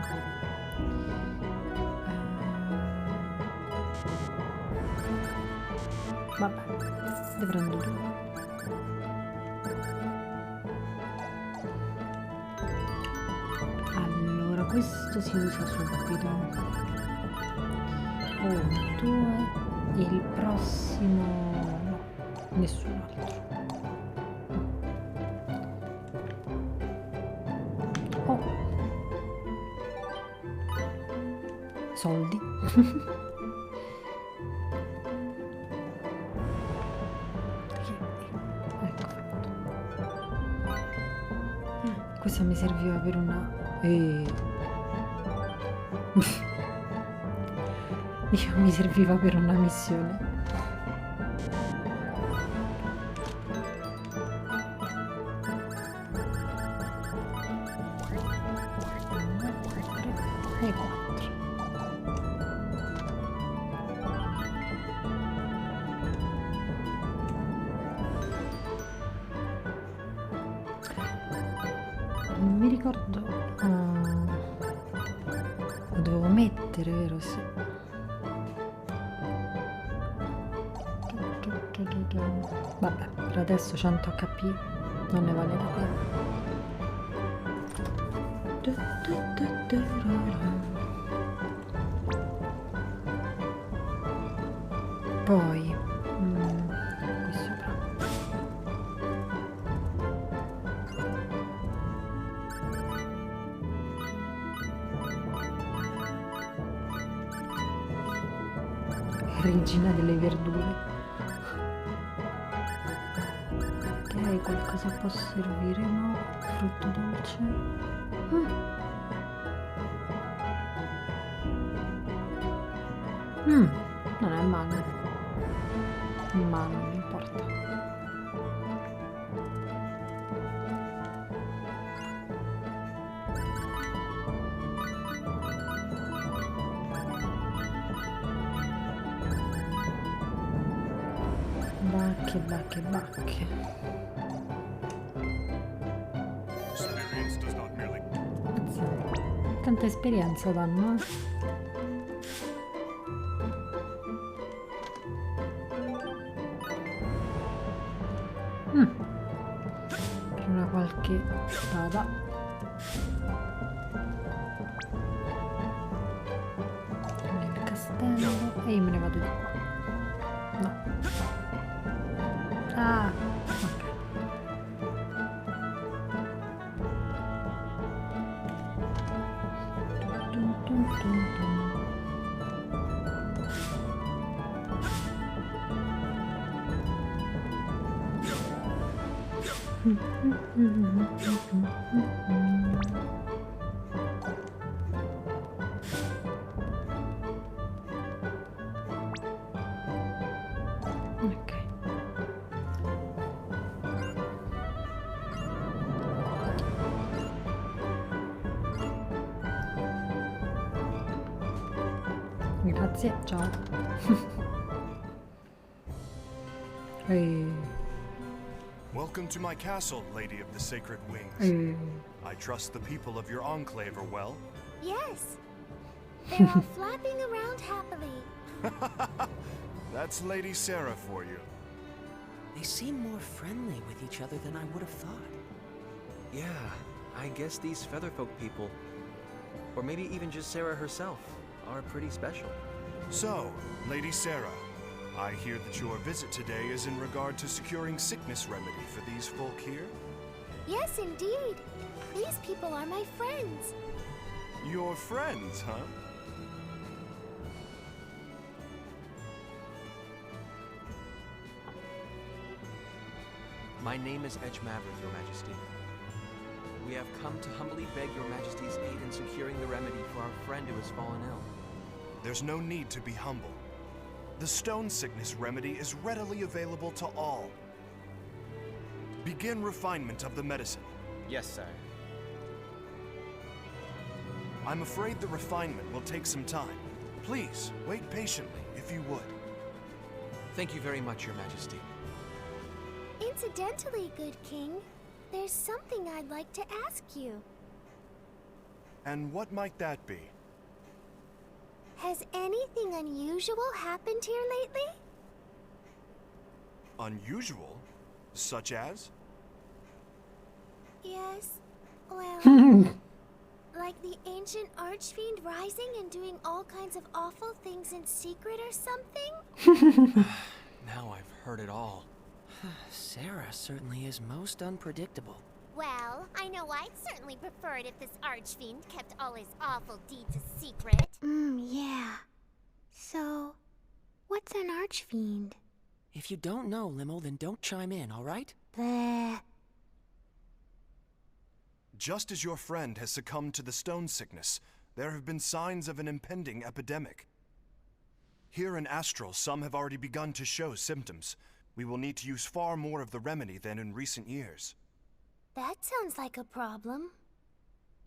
Vabbè, ne prendo due. Questo si usa subito. 1, 2 e il prossimo no, nessun altro. Oh, soldi. Ecco fatto. Questa mi serviva per una diciamo mi serviva per una missione. E 4. Non mi ricordo. Lo dovevo mettere, vero? Sì. Vabbè, per adesso 100 HP non ne vale la pena. Poi qui sopra. Regina delle verdure. Ok, qualcosa può servire, no? Frutto dolce. Non è male. Ma non mi importa. Bacche. Tanta esperienza danno, per una qualche spada. Nel castello e io me ne vado di qua. No. Ah, ok. Ok. Grazie, ciao. Welcome to my castle, Lady of the Sacred Wings. I trust the people of your enclave are well. Yes. They're all flapping around happily. That's Lady Sarah for you. They seem more friendly with each other than I would have thought. Yeah, I guess these Featherfolk people, or maybe even just Sarah herself, are pretty special. So, Lady Sarah, I hear that your visit today is in regard to securing sickness remedy for these folk here? Yes, indeed. These people are my friends. Your friends, huh? My name is Edge Maverick, Your Majesty. We have come to humbly beg Your Majesty's aid in securing the remedy for our friend who has fallen ill. There's no need to be humble. The stone sickness remedy is readily available to all. Begin refinement of the medicine. Yes, sir. I'm afraid the refinement will take some time. Please, wait patiently, if you would. Thank you very much, Your Majesty. Incidentally, good king, there's something I'd like to ask you. And what might that be? Has anything unusual happened here lately? Unusual? Such as? Yes, well, like the ancient archfiend rising and doing all kinds of awful things in secret or something? Now I've heard it all. Sarah certainly is most unpredictable. Well, I know I'd certainly prefer it if this archfiend kept all his awful deeds a secret. Yeah. So, what's an archfiend? If you don't know, Limo, then don't chime in, all right? Bleh. Just as your friend has succumbed to the stone sickness, there have been signs of an impending epidemic. Here in Astral, some have already begun to show symptoms. We will need to use far more of the remedy than in recent years. That sounds like a problem.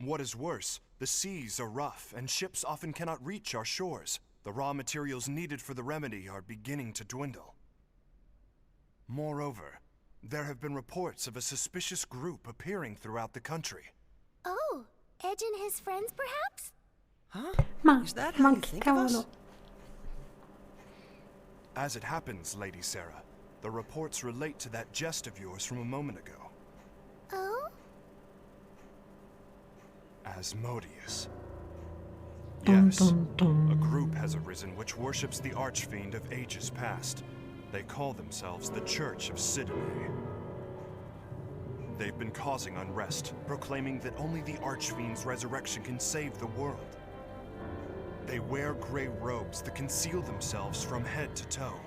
What is worse, the seas are rough, and ships often cannot reach our shores. The raw materials needed for the remedy are beginning to dwindle. Moreover, there have been reports of a suspicious group appearing throughout the country. Oh, Edge and his friends, perhaps? Huh? Ma, Is that how you che think of us? cavolo? As it happens, Lady Sarah, the reports relate to that jest of yours from a moment ago. Oh? Asmodeus. Dun, Yes, dun, dun. a group has arisen which worships the archfiend of ages past. They call themselves the Church of Sidene. They've been causing unrest, proclaiming that only the archfiend's resurrection can save the world. They wear gray robes that conceal themselves from head to toe.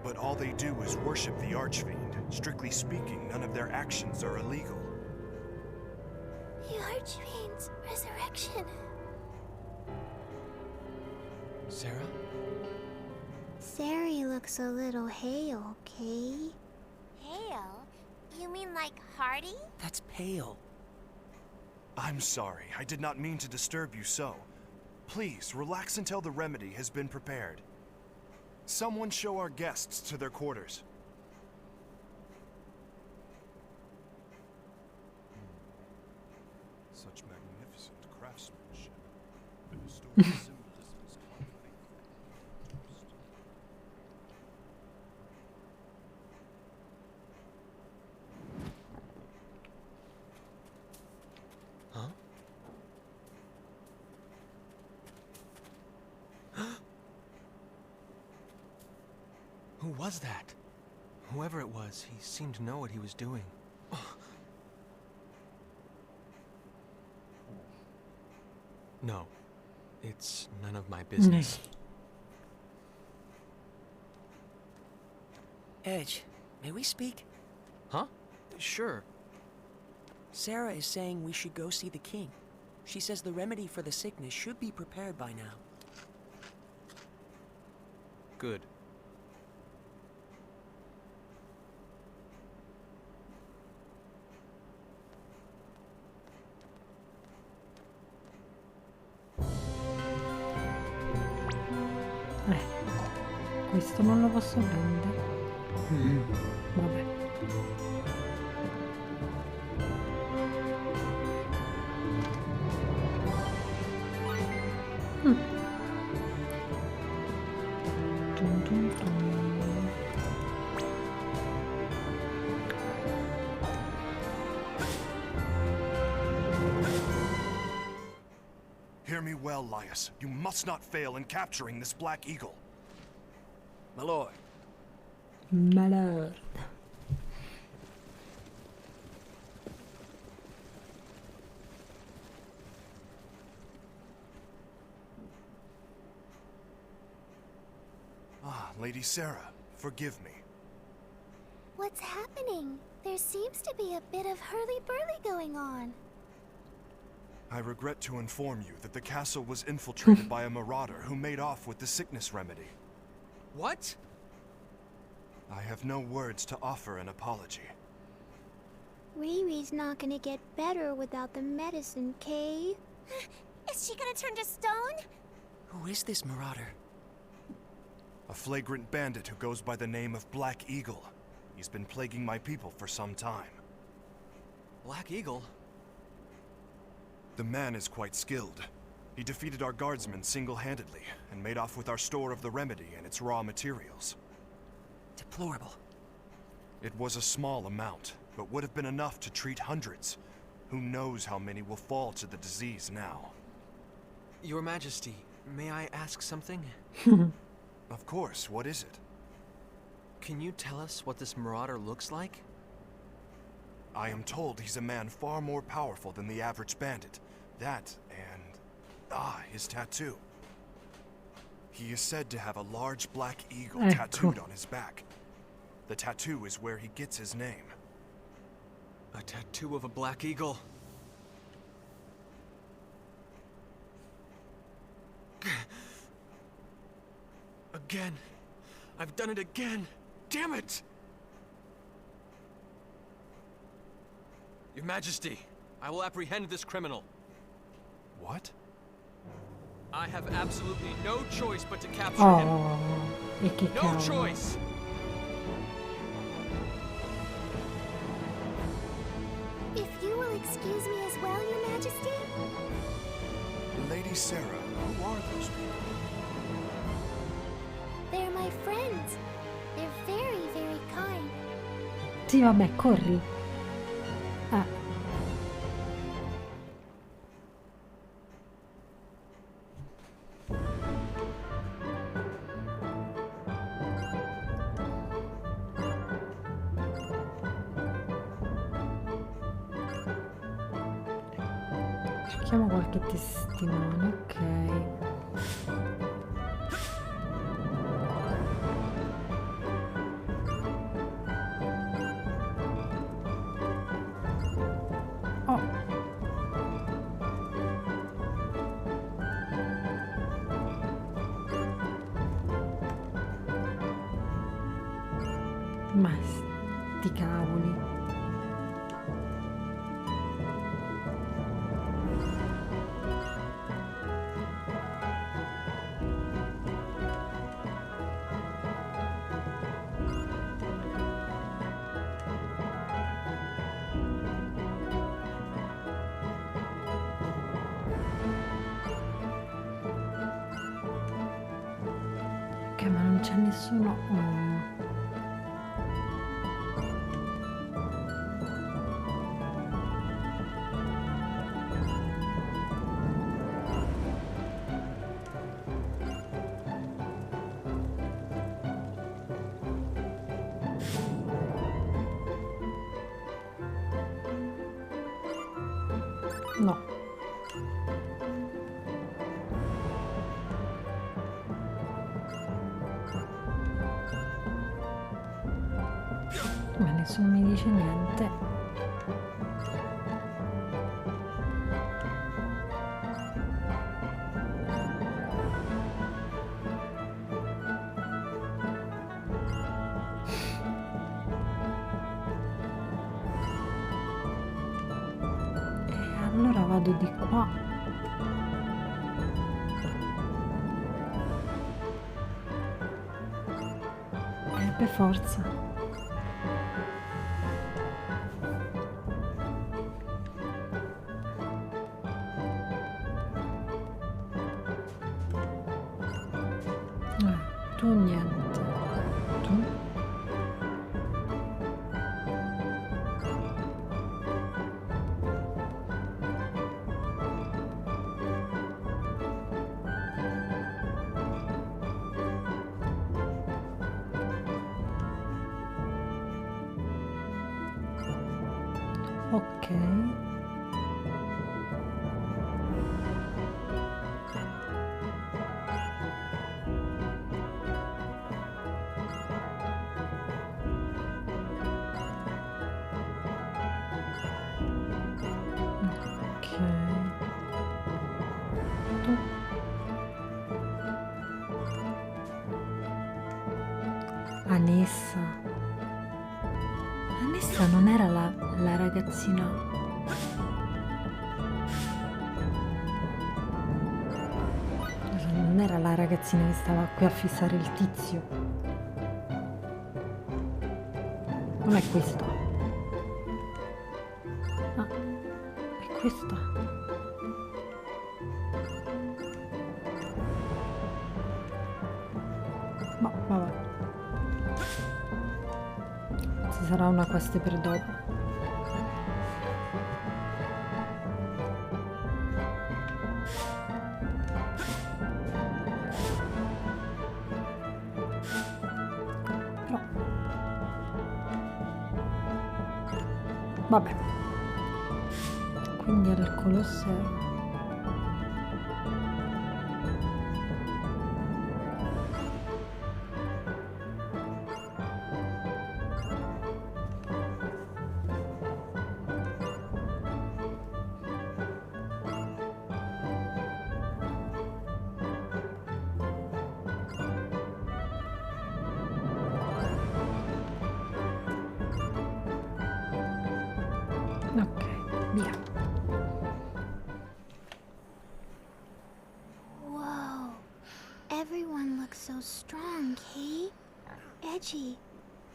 But all they do is worship the archfiend. Strictly speaking, none of their actions are illegal. The archfiend's resurrection. Sarah? Sari looks a little hale, okay? Hale? You mean like Hardy? That's pale. I'm sorry, I did not mean to disturb you so. Please, relax until the remedy has been prepared. Someone show our guests to their quarters. Such magnificent craftsmanship. The historic symbolisms caught faith. Huh? Who was that? Whoever it was, he seemed to know what he was doing. No, it's none of my business. Edge, may we speak? Huh? Sure. Sarah is saying we should go see the king. She says the remedy for the sickness should be prepared by now. good. Questo non lo posso prendere. Vabbè. Tum, tum, tum. Hear me well, Laius. You must not fail in capturing this Black Eagle. My lord. Malheur. Ah, Lady Sarah, forgive me. What's happening? There seems to be a bit of hurly-burly going on. I regret to inform you that the castle was infiltrated by a marauder who made off with the sickness remedy. What? I have no words to offer an apology. Riri's not gonna get better without the medicine, Kay. Is she gonna turn to stone? Who is this marauder? A flagrant bandit who goes by the name of Black Eagle. He's been plaguing my people for some time. Black Eagle? The man is quite skilled. He defeated our guardsmen single-handedly and made off with our store of the remedy and its raw materials. Deplorable. It was a small amount, but would have been enough to treat hundreds. Who knows how many will fall to the disease now? Your Majesty, may I ask something? Of course, what is it? Can you tell us what this marauder looks like? I am told he's a man far more powerful than the average bandit. That, and... his tattoo. He is said to have a large black eagle tattooed on his back. The tattoo is where he gets his name. A tattoo of a black eagle. Again. I've done it again. Damn it! Your Majesty, I will apprehend this criminal. What? I have absolutely no choice but to capture him. E che No cavolo. choice! If you will excuse me as well, Your Majesty? Lady Sarah, who are those people? They're my friends. They're very, very kind. Sì, vabbè, corri. Cerchiamo qualche testimone, ok. Oh. Ma sti cavoli. Ok, ma non c'è nessuno. No. Ma nessuno mi dice niente. Allora vado di qua. Per forza. Tu niente. Tu? Ok. Anessa. Anessa non era la ragazzina. Non era la ragazzina che stava qui a fissare il tizio. Non è questa. Ah, è questa. Ma vabbè. Ci sarà una quest per dopo. Però vabbè. Quindi al Colosseo. Ok, via. Whoa. Everyone looks so strong, Kate. Edgy,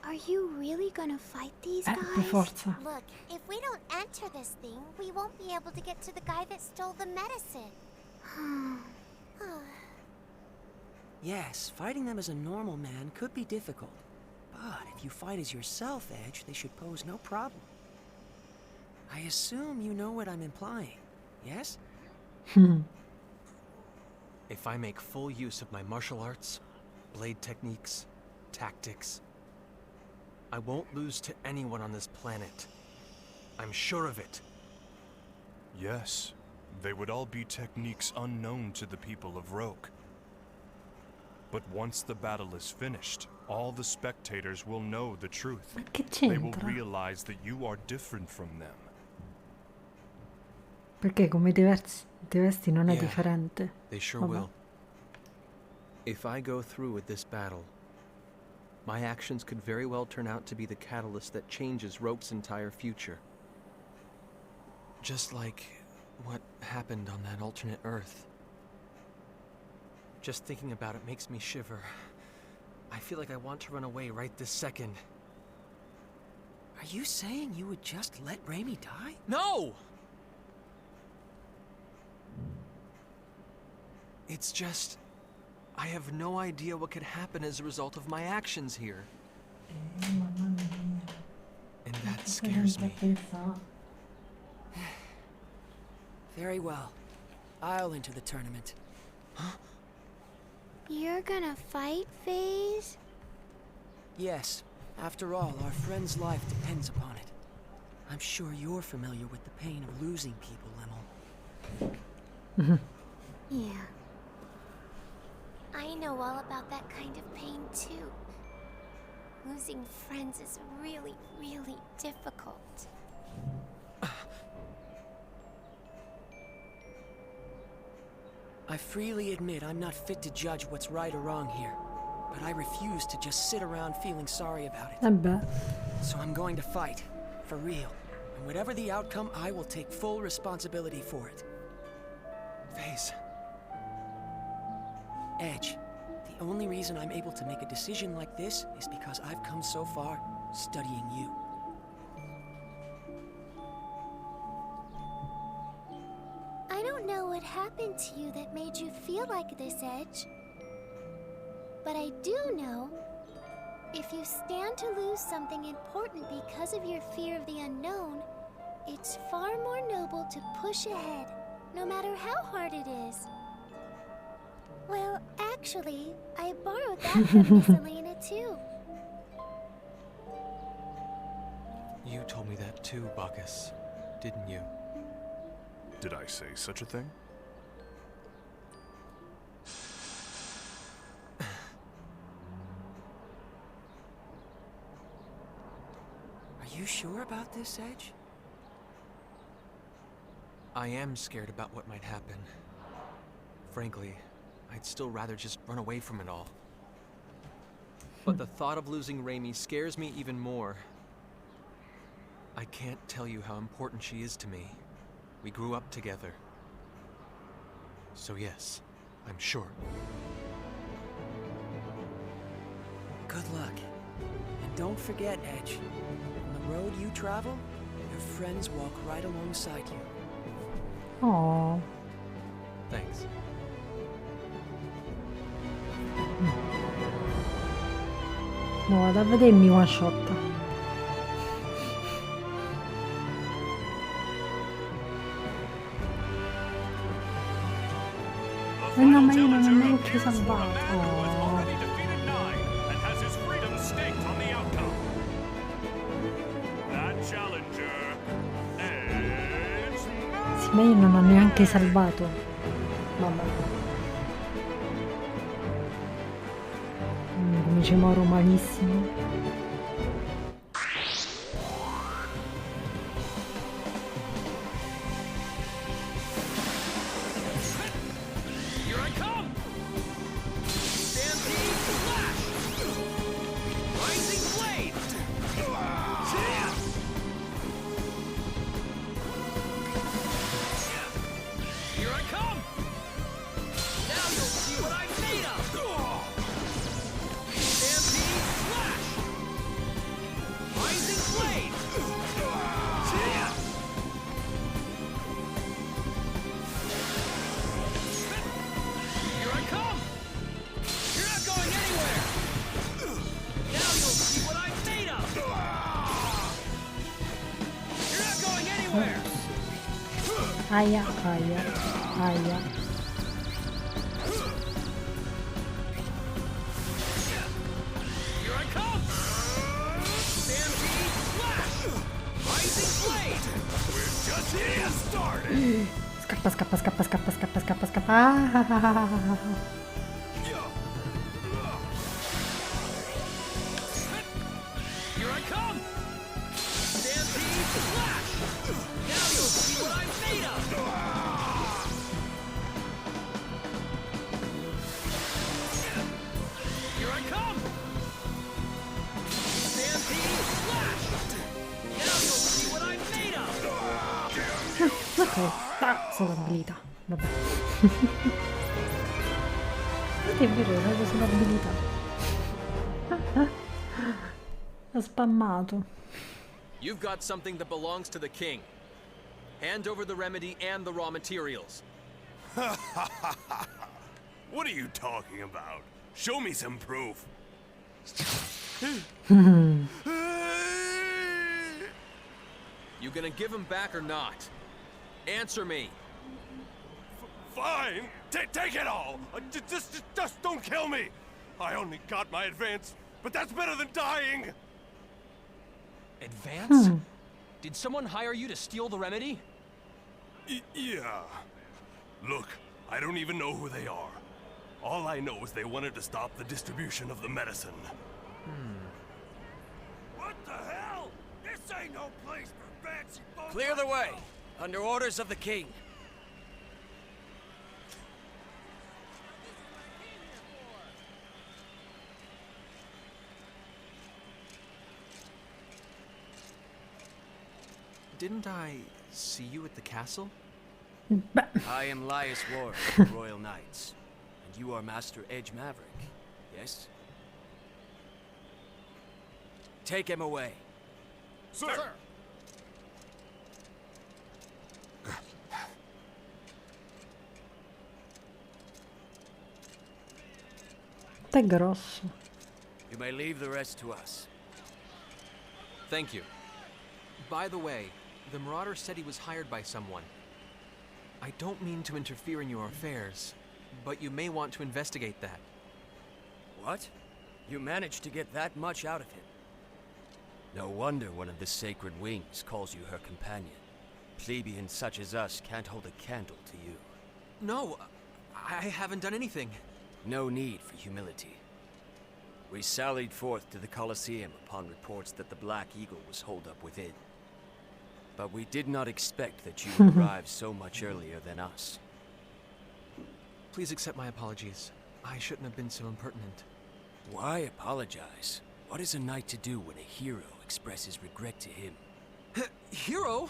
are you really gonna fight these Per guys? forza. Look, if we don't enter this thing, we won't be able to get to the guy that stole the medicine. Yes, fighting them as a normal man could be difficult. But if you fight as yourself, Edge, they should pose no problem. I assume you know what I'm implying, yes? If I make full use of my martial arts, blade techniques, tactics, I won't lose to anyone on this planet. I'm sure of it. Yes, they would all be techniques unknown to the people of Roke. But once the battle is finished, all the spectators will know the truth. Ma che They will c'entra? realize that you are different from them. Perché come ti vesti non è Yeah. differente. They sure Vabbè. will. If I go through with this battle, my actions could very well turn out to be the catalyst that changes Roke's entire future. Just like what happened on that alternate Earth. Just thinking about it makes me shiver. I feel like I want to run away right this second. Are you saying you would just let Raimi die? No! It's just... I have no idea what could happen as a result of my actions here. Mamma mia. And that scares me. Very well. I'll enter the tournament. You're gonna fight, FaZe? Yes. After all, our friend's life depends upon it. I'm sure you're familiar with the pain of losing people, Lemel. Yeah. I know all about that kind of pain too. Losing friends is really, really difficult. I freely admit I'm not fit to judge what's right or wrong here, but I refuse to just sit around feeling sorry about it. Vabbè. So I'm going to fight, for real, And whatever the outcome, I will take full responsibility for it. Vase. Edge, the only reason I'm able to make a decision like this is because I've come so far studying you. I don't know what happened to you that made you feel like this, Edge. But I do know, if you stand to lose something important because of your fear of the unknown, it's far more noble to push ahead, no matter how hard it is. Well, actually, I borrowed that from Miss Elena too. You told me that too, Bacchus, didn't you? Did I say such a thing? Are you sure about this, Edge? I am scared about what might happen. Frankly, I'd still rather just run away from it all. But the thought of losing Raimi scares me even more. I can't tell you how important she is to me. We grew up together. So yes, I'm sure. Good luck. And don't forget, Edge, on the road you travel, your friends walk right alongside you. Oh. Thanks. No, vado a vedermi one shot. No, ma io non ho neanche salvato. Sì, ma io non ho neanche salvato. Vabbè. Come ci moro malissimo. Aia, aia, aia. Scappa, scappa, scappa, scappa, scappa, scappa, scappa. Ah. Ok, sono abilità, vabbè. È vero, è solo abilità. Ha spammato. You've got something that belongs to the king. Hand over the remedy and the raw materials. What are you talking about? Show me some proof. You gonna give him back or not? Answer me. Fine. Take it all. Just don't kill me. I only got my advance, but that's better than dying. Advance? Did someone hire you to steal the remedy? Yeah. Look, I don't even know who they are. All I know is they wanted to stop the distribution of the medicine. What the hell? This ain't no place for fancy folks. Clear the way, under orders of the king. Didn't I see you at the castle? Beh, I am Lias Ward of the Royal Knights, and you are Master Edge Maverick, yes? Take him away. Sir! è grosso. You may leave the rest to us. Thank you. By the way, the Marauder said he was hired by someone. I don't mean to interfere in your affairs, but you may want to investigate that. What? You managed to get that much out of him? No wonder one of the Sacred Wings calls you her companion. Plebeians such as us can't hold a candle to you. No, I haven't done anything. No need for humility. We sallied forth to the Colosseum upon reports that the Black Eagle was holed up within. But we did not expect that you would arrive so much earlier than us. Please accept my apologies. I shouldn't have been so impertinent. Why apologize? What is a knight to do when a hero expresses regret to him? Hero?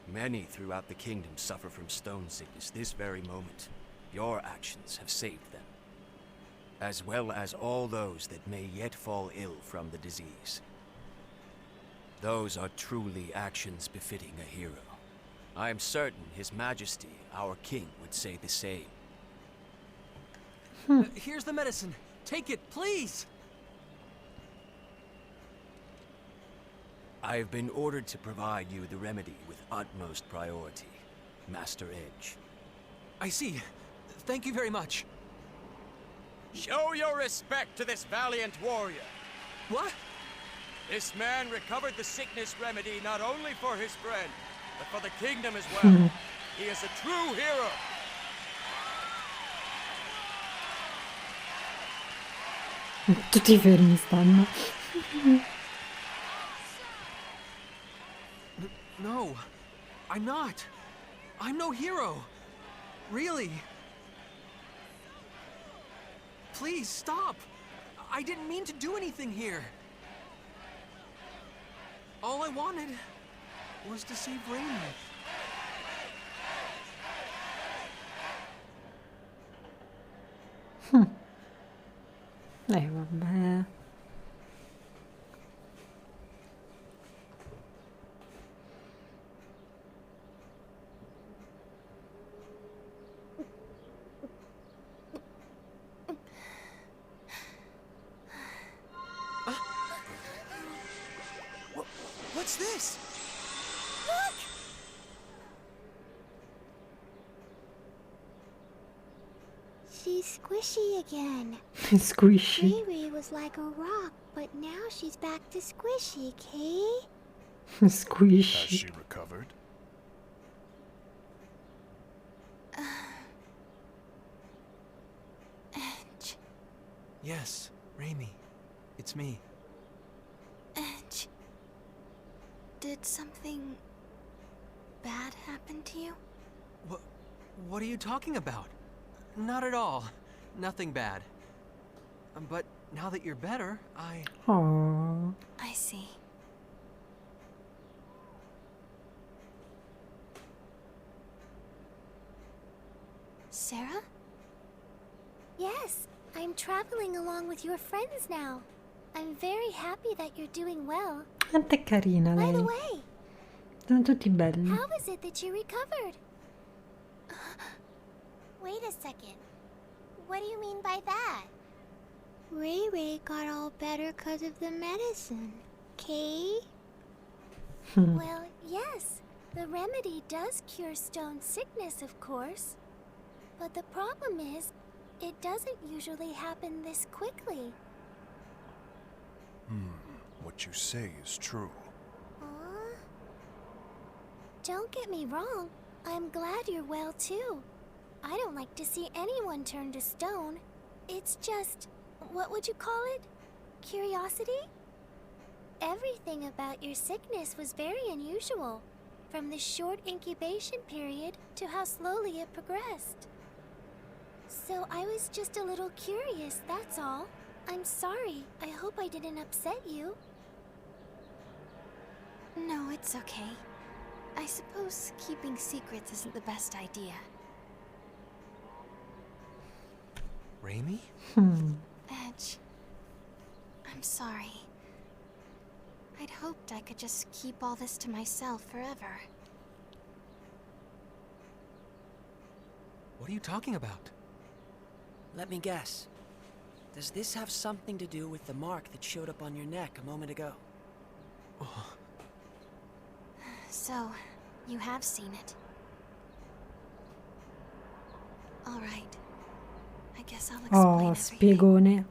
Many throughout the kingdom suffer from stone sickness this very moment. Your actions have saved them, as well as all those that may yet fall ill from the disease. Those are truly actions befitting a hero. I am certain His Majesty, our king, would say the same. Here's the medicine. Take it, please! I have been ordered to provide you the remedy with utmost priority, Master Edge. I see. Thank you very much. Show your respect to this valiant warrior. What? This man recovered the sickness remedy not only for his friend, but for the kingdom as well. He is a true hero. Tutti fermi stanno. No, I'm not. I'm no hero. Really. Please stop. I didn't mean to do anything here. All I wanted was to save Rainy. Vabbè. What's this? Look! She's squishy again. Squishy. Riri was like a rock, but now she's back to squishy, Kay? Has Squishy. she recovered? Edge. Yes, Raimi. It's me. Edge. Did something bad happen to you? What are you talking about? Not at all. Nothing bad. But now that you're better, Oh. I see. Sarah? Yes, I'm traveling along with your friends now. I'm very happy that you're doing well. Quanto è carina By lei. the way, Sono tutti belli. how is it that you recovered? Wait a second. What do you mean by that? Ray got all better because of the medicine, Kay? Well, yes, the remedy does cure stone sickness, of course. But the problem is, it doesn't usually happen this quickly. What you say is true. Don't get me wrong, I'm glad you're well too. I don't like to see anyone turn to stone. It's just, what would you call it? Curiosity? Everything about your sickness was very unusual, from the short incubation period to how slowly it progressed. So I was just a little curious, that's all. I'm sorry. I hope I didn't upset you. No, it's okay. I suppose keeping secrets isn't the best idea. Raimi? Edge, I'm sorry. I'd hoped I could just keep all this to myself forever. What are you talking about? Let me guess. Does this have something to do with the mark that showed up on your neck a moment ago? Oh. So, you have seen it. All right. I guess I'll explain everything.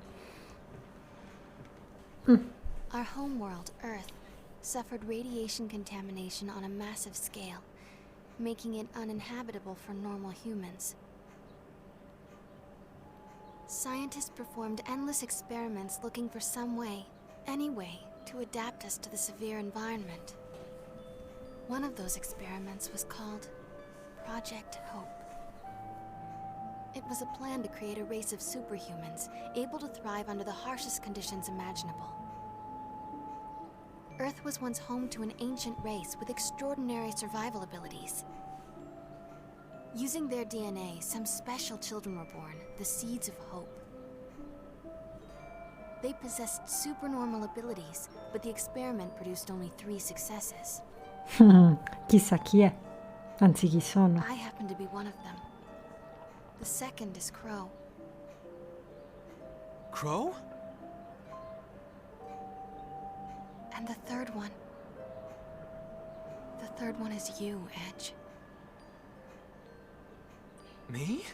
Spiegone. Our homeworld, Earth, suffered radiation contamination on a massive scale, making it uninhabitable for normal humans. Scientists performed endless experiments looking for some way, any way, to adapt us to the severe environment. One of those experiments was called Project Hope. It was a plan to create a race of superhumans, able to thrive under the harshest conditions imaginable. Earth was once home to an ancient race with extraordinary survival abilities. Using their DNA, some special children were born, the seeds of hope. They possessed supernormal abilities, but the experiment produced only 3 successes. Chissà chi è, anzi chi sono. I happen to be one of them. The second is Crow. Crow? And the third one. The third one is you, Edge. Me?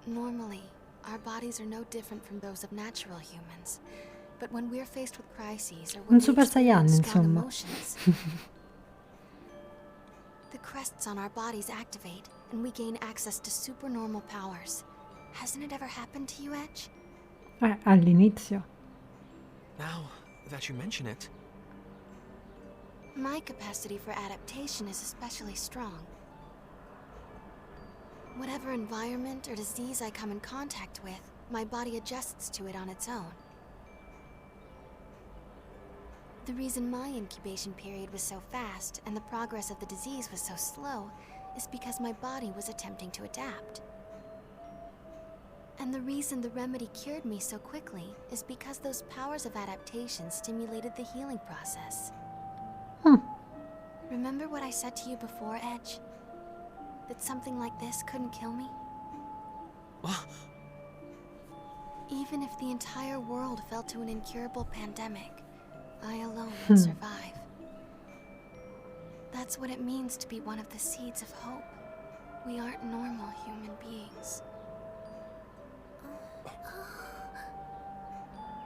Normally, our bodies are no different from those of natural humans. But when we're faced with crises or when Un we Super Saiyan, experience strong insomma. emotions, the crests on our bodies activate and we gain access to supernormal powers. Hasn't it ever happened to you, Edge? All'inizio. Now that you mention it. My capacity for adaptation is especially strong. Whatever environment or disease I come in contact with, my body adjusts to it on its own. The reason my incubation period was so fast and the progress of the disease was so slow is because my body was attempting to adapt. And the reason the remedy cured me so quickly is because those powers of adaptation stimulated the healing process. Remember what I said to you before, Edge? That something like this couldn't kill me? Even if the entire world fell to an incurable pandemic, I alone would survive. That's what it means to be one of the seeds of hope. We aren't normal human beings.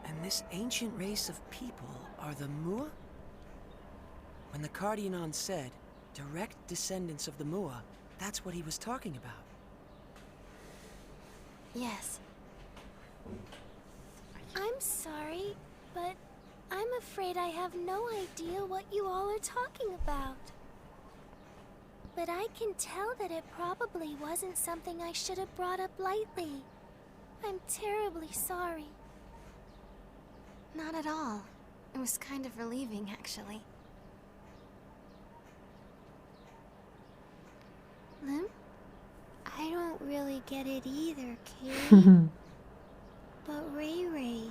And this ancient race of people are the Mua? When the Cardionon said, direct descendants of the Mua, that's what he was talking about. Yes. I'm sorry, but I'm afraid I have no idea what you all are talking about. But I can tell that it probably wasn't something I should have brought up lightly. I'm terribly sorry. Not at all. It was kind of relieving, actually. Lim? I don't really get it either, Kay. But Ray Ray,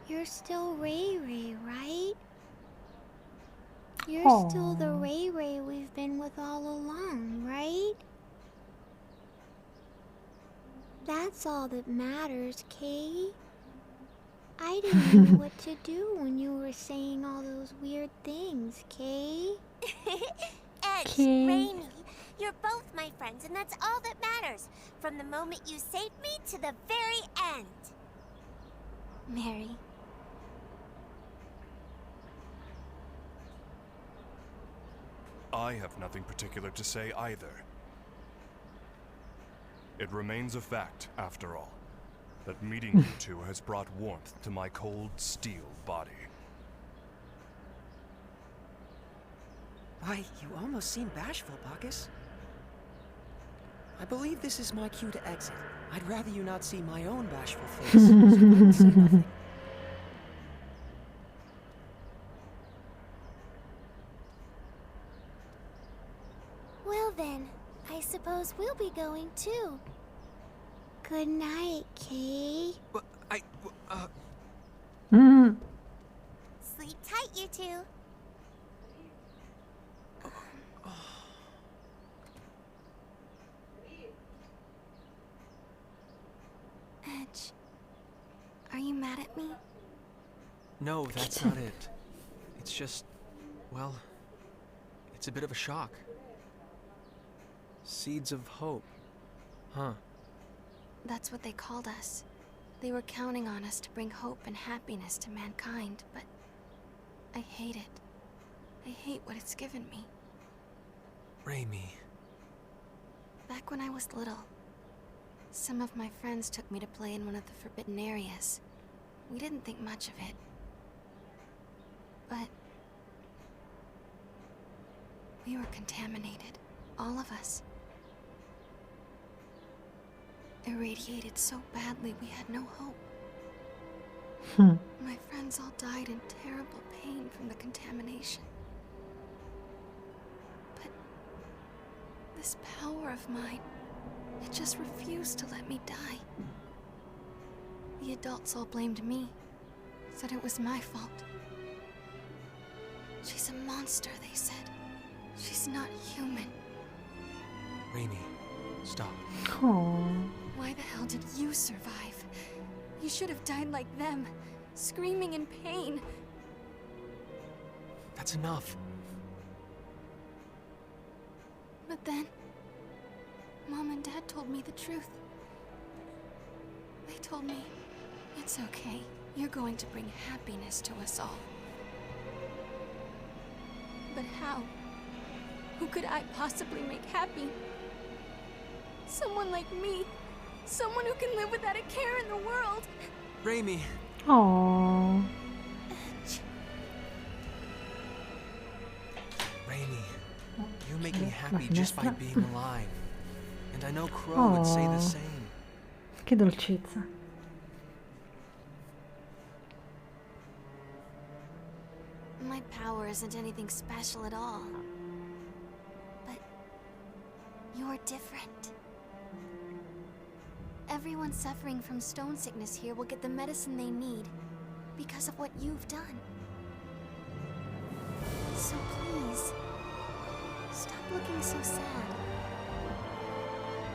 you're still Ray Ray, right? You're still the Ray Ray we've been with all along, right? That's all that matters, Kay. I didn't know what to do when you were saying all those weird things, Kay. Edge, Raimi, you're both my friends, and that's all that matters. From the moment you saved me to the very end. Mary. I have nothing particular to say either. It remains a fact, after all, that meeting you two has brought warmth to my cold steel body. Why, you almost seem bashful, Bacchus. I believe this is my cue to exit. I'd rather you not see my own bashful face, so I won't say nothing. then, I suppose we'll be going too. Good night, Kay. But Sleep tight, you two. Edge, are you mad at me? no, that's not it. It's just, well, it's a bit of a shock. Seeds of hope. Huh. That's what they called us. They were counting on us to bring hope and happiness to mankind, but I hate it. I hate what it's given me. Raimi. Back when I was little, some of my friends took me to play in one of the forbidden areas. We didn't think much of it. But we were contaminated, all of us. Irradiated so badly we had no hope. My friends all died in terrible pain from the contamination. But this power of mine, it just refused to let me die. The adults all blamed me, said it was my fault. She's a monster, they said. She's not human. Raimi, stop. Oh. Why the hell did you survive? You should have died like them, screaming in pain. That's enough. But then, Mom and Dad told me the truth. They told me, it's okay. You're going to bring happiness to us all. But how? Who could I possibly make happy? Someone like me. Someone who can live without a care in the world. Raimi. Oh. Raimi, you make me happy just by being alive. And I know Crow would say the same. Che dolcezza. My power isn't anything special at all. But you're different. Everyone suffering from stone sickness here will get the medicine they need because of what you've done. So please, stop looking so sad.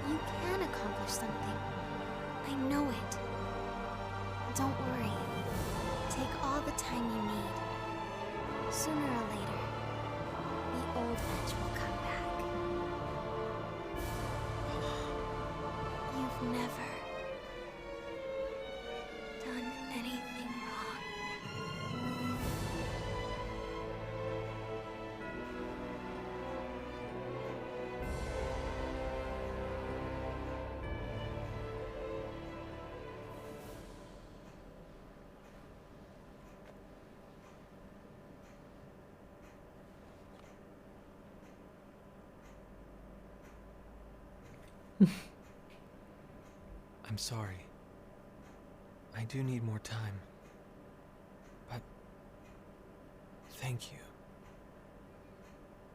You can accomplish something. I know it. Don't worry. Take all the time you need. Sooner or later, the old Edge will come back. You've never done anything wrong. I'm sorry. I do need more time. But thank you.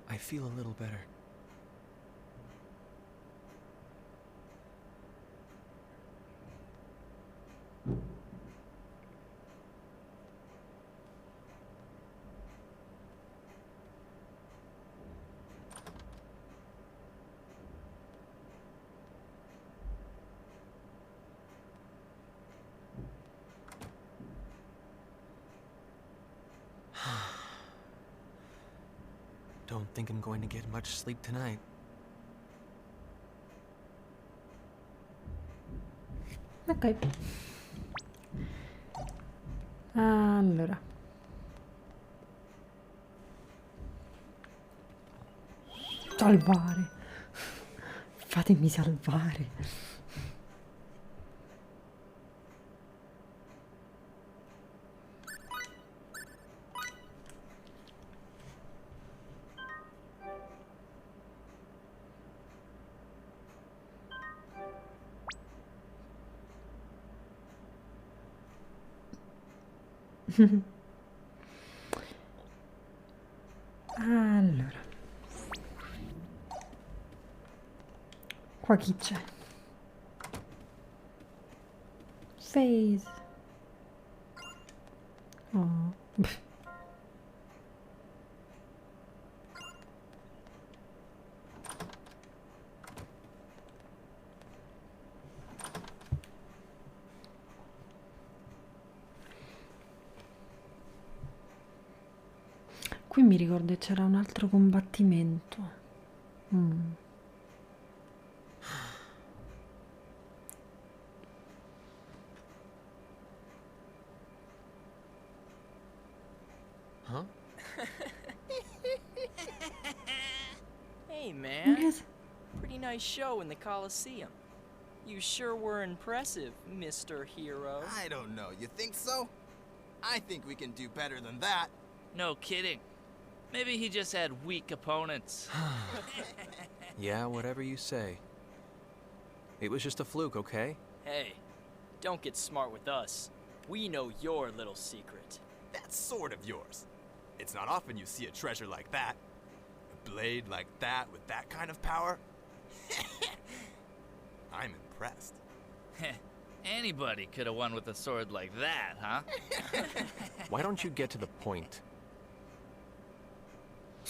I feel a little better. Don't think I'm going to get much sleep tonight. Ok. Allora. Salvare. Fatemi salvare. Allora, Qua chi c'è? Face. Oh. Qui mi ricordo che c'era un altro combattimento. Huh? Hey, man. Yes. Pretty nice show in the Coliseum. You sure were impressive, Mr. Hero. I don't know. You think so? I think we can do better than that. No kidding. Maybe he just had weak opponents. Yeah, whatever you say. It was just a fluke, okay? Hey, don't get smart with us. We know your little secret. That's sort of yours. It's not often you see a treasure like that. A blade like that with that kind of power. I'm impressed. Anybody could have won with a sword like that, huh? Why don't you get to the point?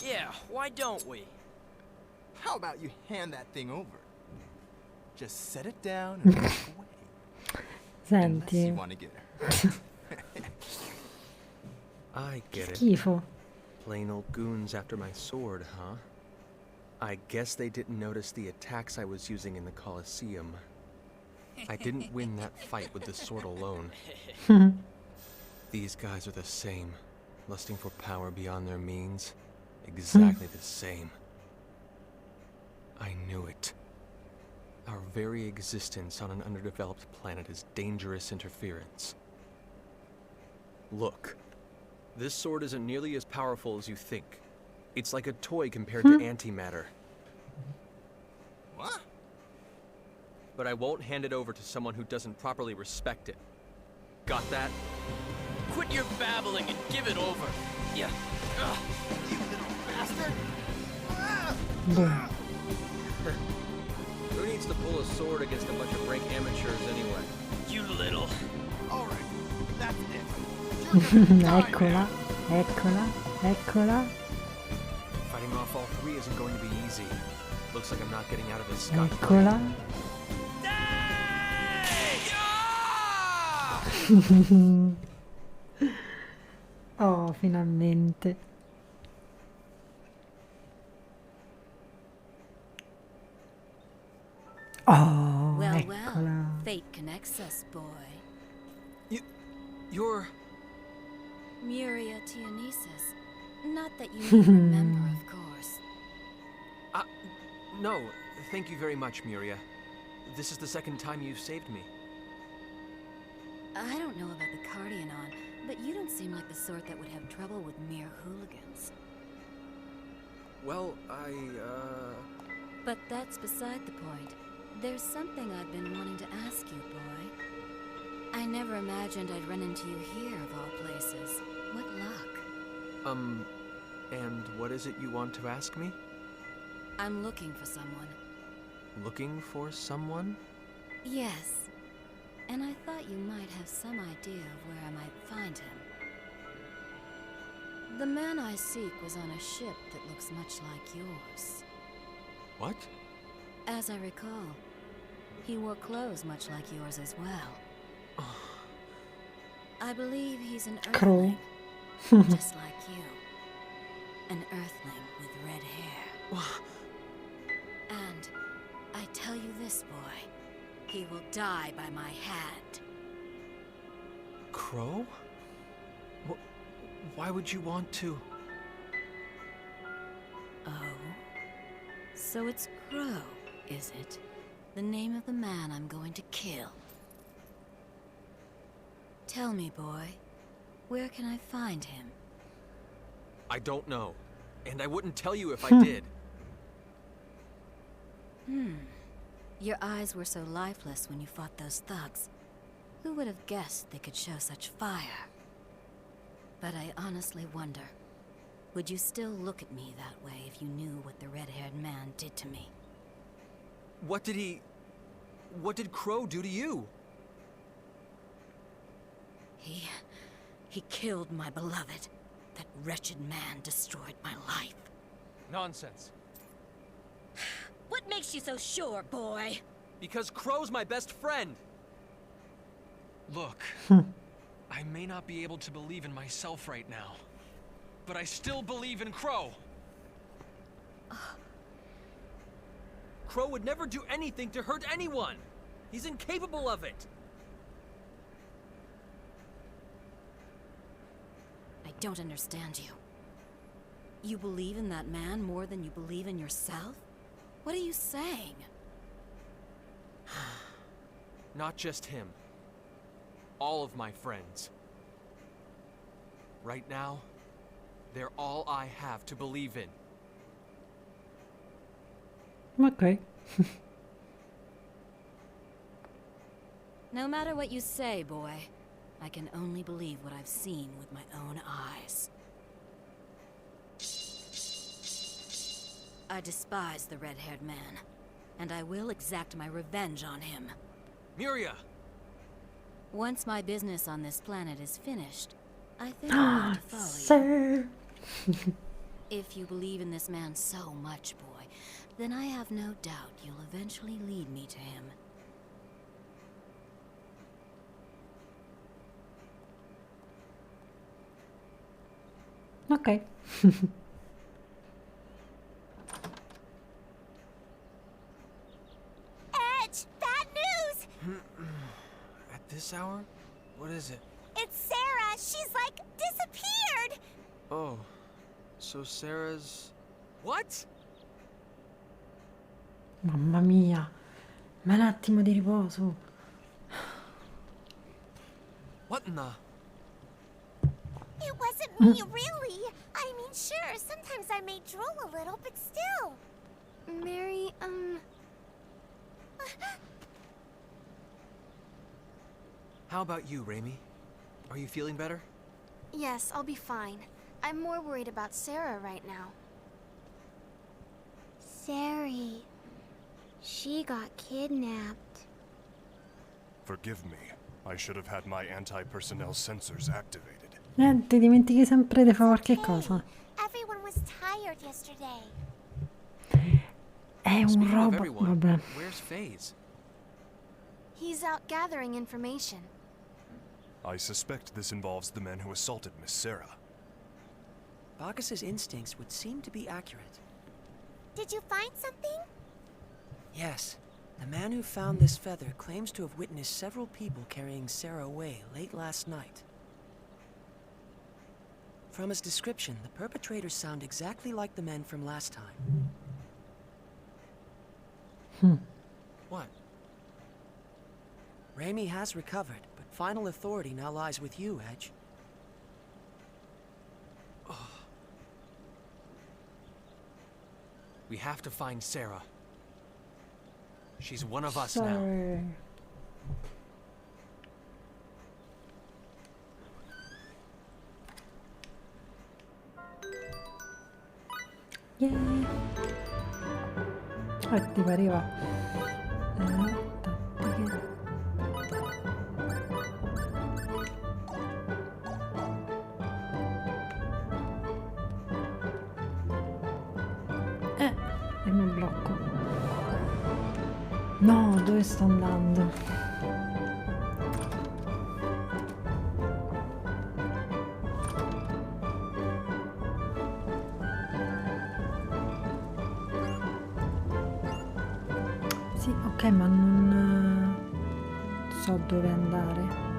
Yeah, why don't we? How about you hand that thing over? Just set it down and walk away. Unless you Senti, want to get her. I get it. schifo. Plain old goons after my sword, huh? I guess they didn't notice the attacks I was using in the Coliseum. I didn't win that fight with the sword alone. These guys are the same, lusting for power beyond their means. Exactly the same. I knew it. Our very existence on an underdeveloped planet is dangerous interference. Look, this sword isn't nearly as powerful as you think. It's like a toy compared to antimatter. What? But I won't hand it over to someone who doesn't properly respect it. Got that? Quit your babbling and give it over. Yeah. You little bastard! Boom. Who needs to pull a sword against a bunch of rank amateurs anyway? You little. All right, that's it. You're gonna die Eccola, now. eccola, eccola, Fighting off all three isn't going to be easy. Looks like I'm not getting out of this scot-free. eccola. Oh, finalmente. Oh, Well, eccola. fate connects us, boy. You're... Muria Tianesis. Not that you need remember, of course. No, thank you very much, Muria. This is the second time you've saved me. I don't know about the Cardianon, but you don't seem like the sort that would have trouble with mere hooligans. Well, But that's beside the point. There's something I've been wanting to ask you, boy. I never imagined I'd run into you here, of all places. What luck. And what is it you want to ask me? I'm looking for someone. Looking for someone? Yes. And I thought you might have some idea of where I might find him. The man I seek was on a ship that looks much like yours. What? As I recall, he wore clothes much like yours as well. I believe he's an Crow. earthling, just like you. An earthling with red hair. And I tell you this, boy, he will die by my hand. Crow? Why would you want to? Oh? So it's Crow, is it? The name of the man I'm going to kill. Tell me, boy, where can I find him? I don't know. And I wouldn't tell you if I did. Your eyes were so lifeless when you fought those thugs. Who would have guessed they could show such fire? But I honestly wonder, would you still look at me that way if you knew what the red-haired man did to me? What did Crow do to you? He killed my beloved. That wretched man destroyed my life. Nonsense. What makes you so sure, boy? Because Crow's my best friend. Look, I may not be able to believe in myself right now, but I still believe in Crow. Crow would never do anything to hurt anyone. He's incapable of it. I don't understand you. You believe in that man more than you believe in yourself? What are you saying? Not just him. All of my friends. Right now, they're all I have to believe in. Okay. No matter what you say, boy, I can only believe what I've seen with my own eyes. I despise the red-haired man, and I will exact my revenge on him. Miria! Once my business on this planet is finished, I think I'll have to follow sir. you. If you believe in this man so much, boy, then I have no doubt you'll eventually lead me to him. Okay. Edge! Bad news! At this hour? What is it? It's Sarah! She's like disappeared! Oh, so Sarah's... What? Mamma mia. Ma un attimo di riposo. What in the... It wasn't me, really. I mean, sure, sometimes I may drool a little, but still. Mary, How about you, Raimi? Are you feeling better? Yes, I'll be fine. I'm more worried about Sarah right now. Sari. She got kidnapped. Forgive me. I should have had my anti-personnel sensors activated. Ti dimentichi sempre di fare qualche cosa. Everyone was tired yesterday. È un Speaking of robot. everyone, Vabbè. where's FaZe? He's out gathering information. I suspect this involves the men who assaulted Miss Sarah. Bacchus's instincts would seem to be accurate. Did you find something? Yes. The man who found this feather claims to have witnessed several people carrying Sarah away late last night. From his description, the perpetrators sound exactly like the men from last time. What? Raimi has recovered, but final authority now lies with you, Edge. We have to find Sarah. She's one of us now. Sorry. Yay. Ti pareva. E mi blocco. No, dove sto andando? Sì, ok, ma non so dove andare.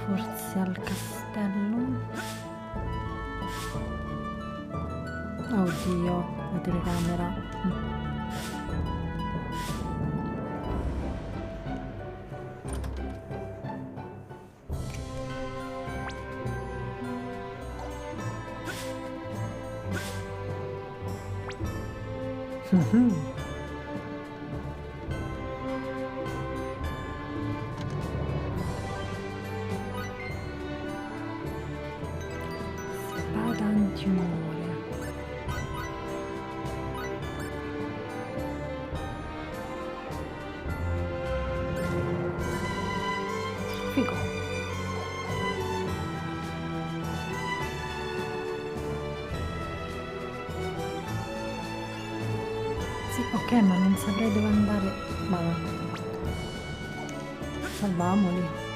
Forse al castello. Oddio, la telecamera. Spada antiumore. Figo. Sì, ok, ma non saprei dove andare. Vabbè. Salvamoli.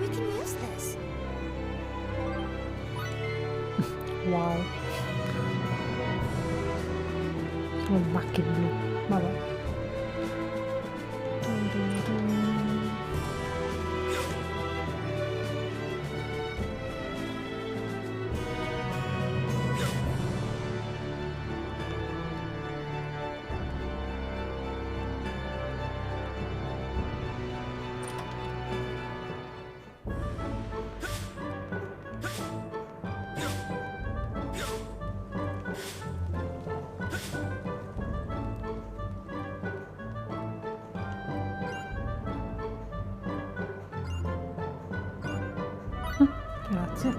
We can use this. Wow. Sono bacche blu. Vabbè. Grazie.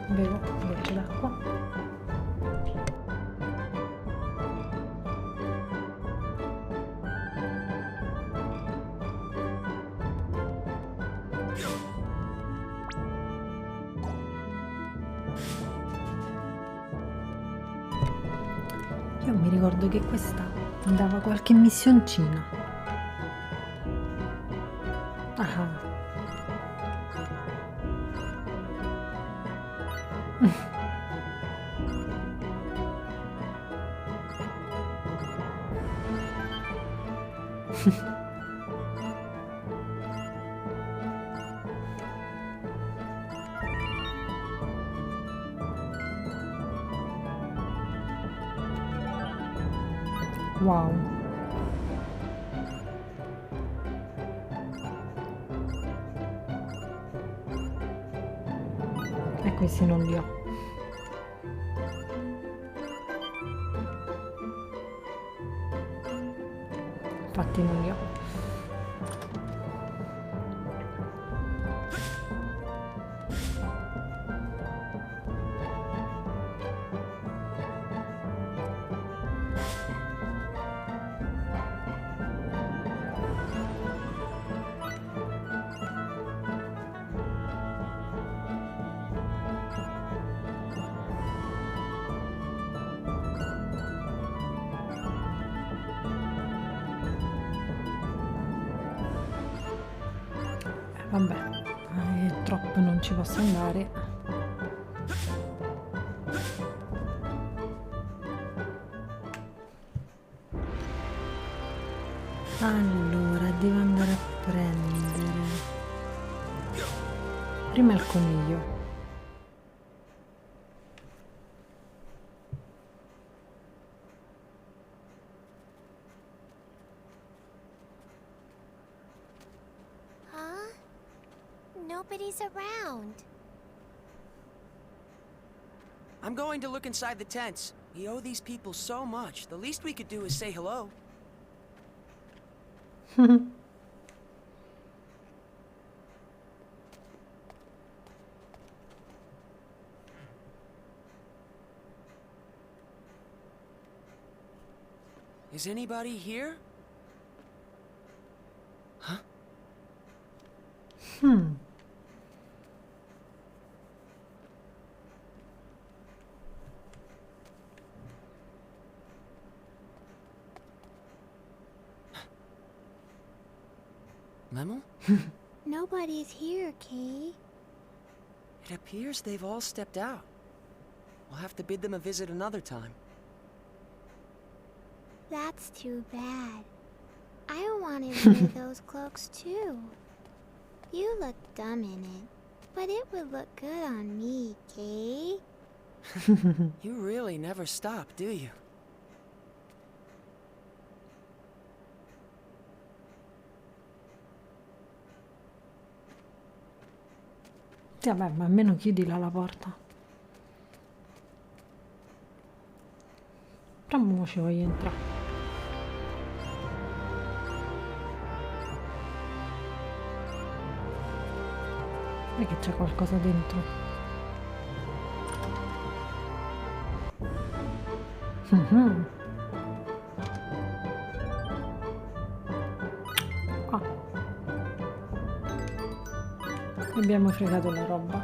Bevo un goccio d'acqua. Io mi ricordo che questa mi dava qualche missioncina. Ah. Wow. E questi non li ho. Infatti non li ho. Vabbè, troppo non ci posso andare. Allora, devo andare a prendere prima il coniglio. Nobody's around. I'm going to look inside the tents. We owe these people so much. The least we could do is say hello. Is anybody here? Huh? Lemel? Nobody's here, Kay. It appears they've all stepped out. We'll have to bid them a visit another time. That's too bad. I wanted one of those cloaks too. You look dumb in it. But it would look good on me, Kay. You really never stop, do you? Sì, vabbè, ma almeno chiudila la porta. Però mo ci voglio entrare. Non è che c'è qualcosa dentro. Ah. Abbiamo fregato la roba.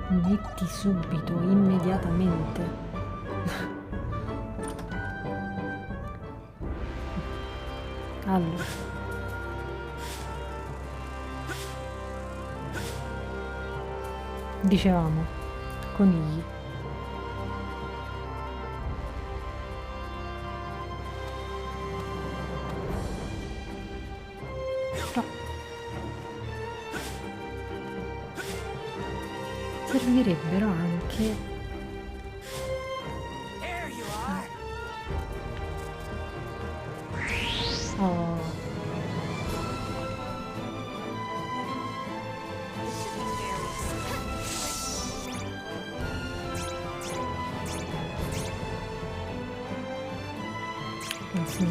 Metti subito, immediatamente. Allora. Dicevamo, conigli. Servirebbero anche oh. Sì.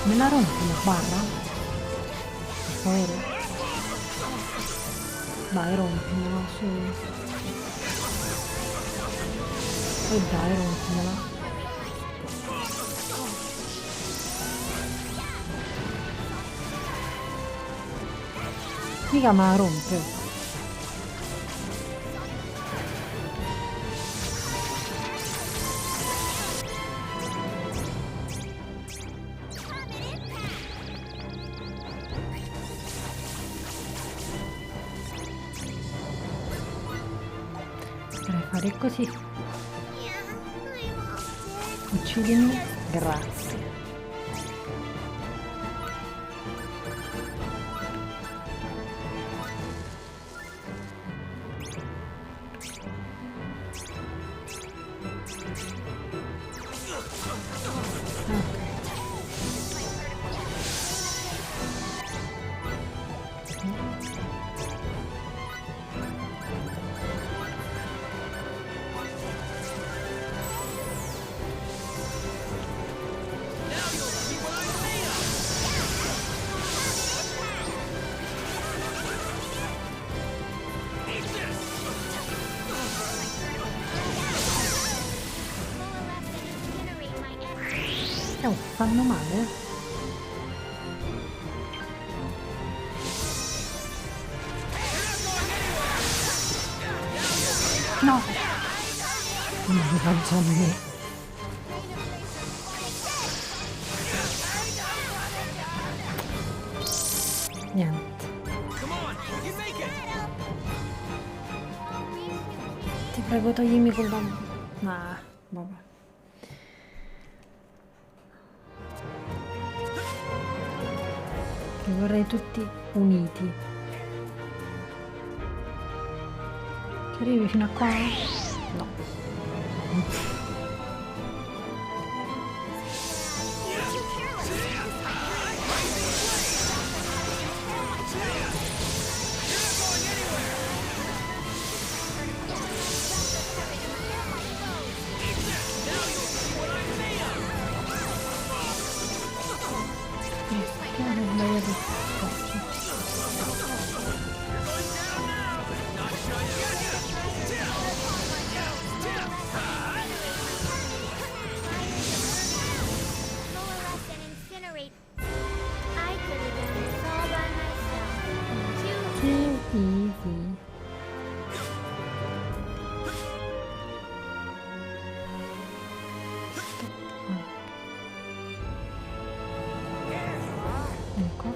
Me la rompi la barra? Per favore? Dai, rompimela, su. E dai, rompimela. Mica me la rompe. Potrei fare così. Uccidimi, grazie. Oh, fanno male? No! Non mi faccio a me. Niente. Ti prego, toglimi quella... Ah, vabbè. Li vorrei tutti uniti. Ci arrivi fino a qua? No. Ecco,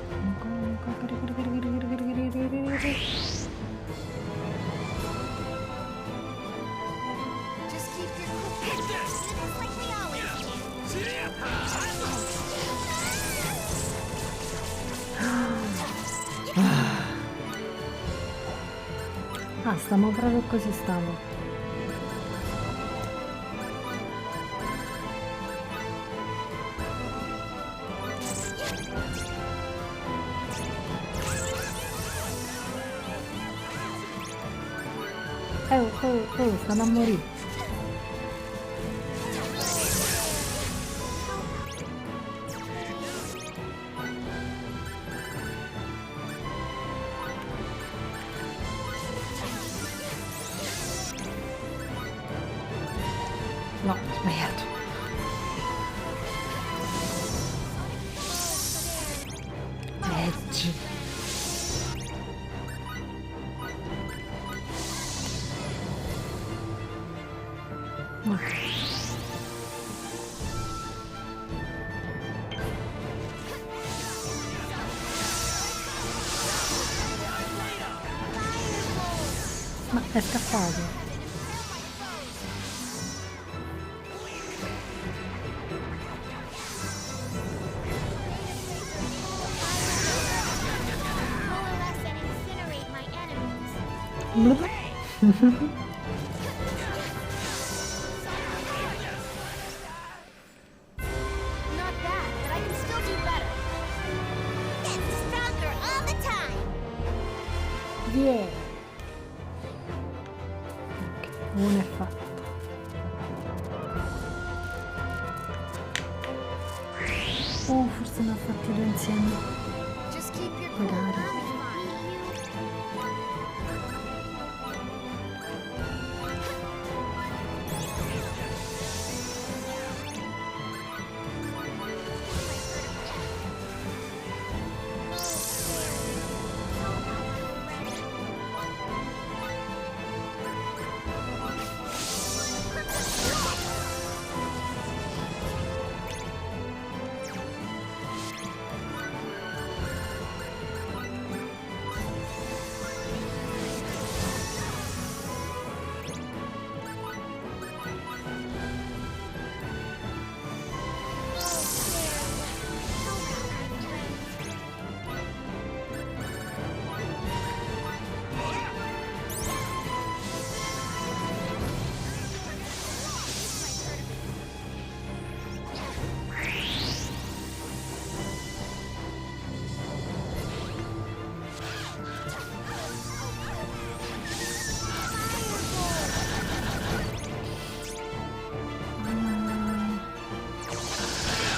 stiamo proprio così, stiamo. Stanno a morire. No, sbagliato. Leggi. No. Ma è scappato. Yeah. Uno è fatto. Oh, forse ne ho fatti due insieme. Magari.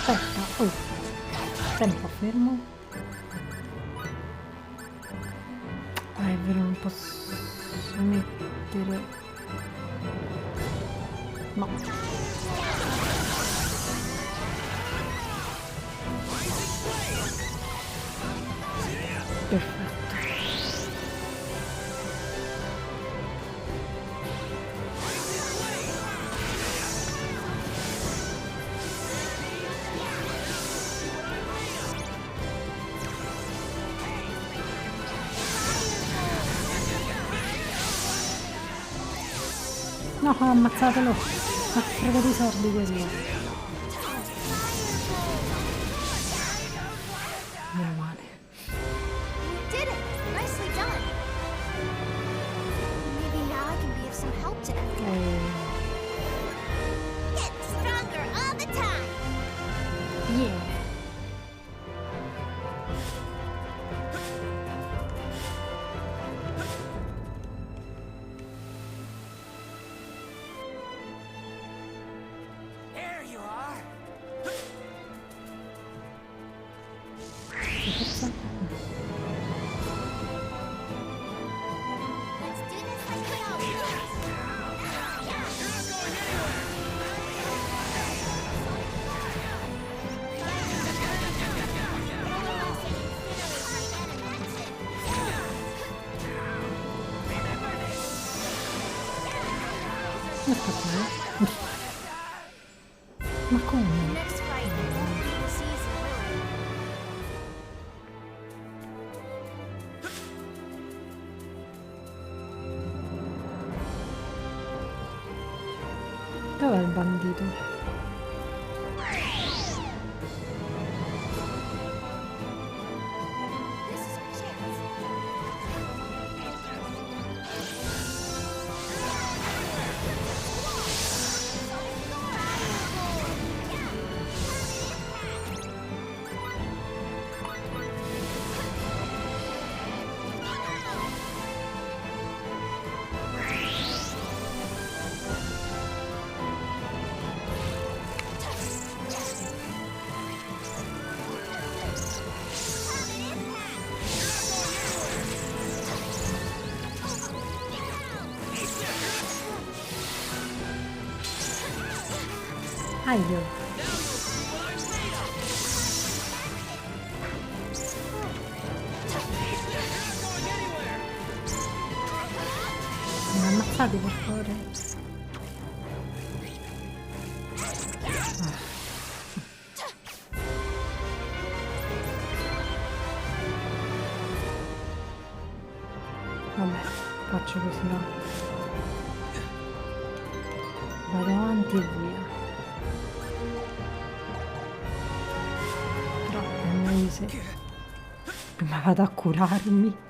Aspetta, oh, tempo fermo. Ah, è vero, non posso mettere... No. Perfetto. No, ammazzatelo! Ha fregato i soldi quello! Meno male. You did it! Nicely done! Maybe now I can be of some help to everyone. Get stronger all the time! Yeah! Ma come? Dov'è il bandito? Aio. Mi ammazzate per favore. Vabbè, faccio così, va. Vado avanti e via. Però è meglio se prima vado a curarmi.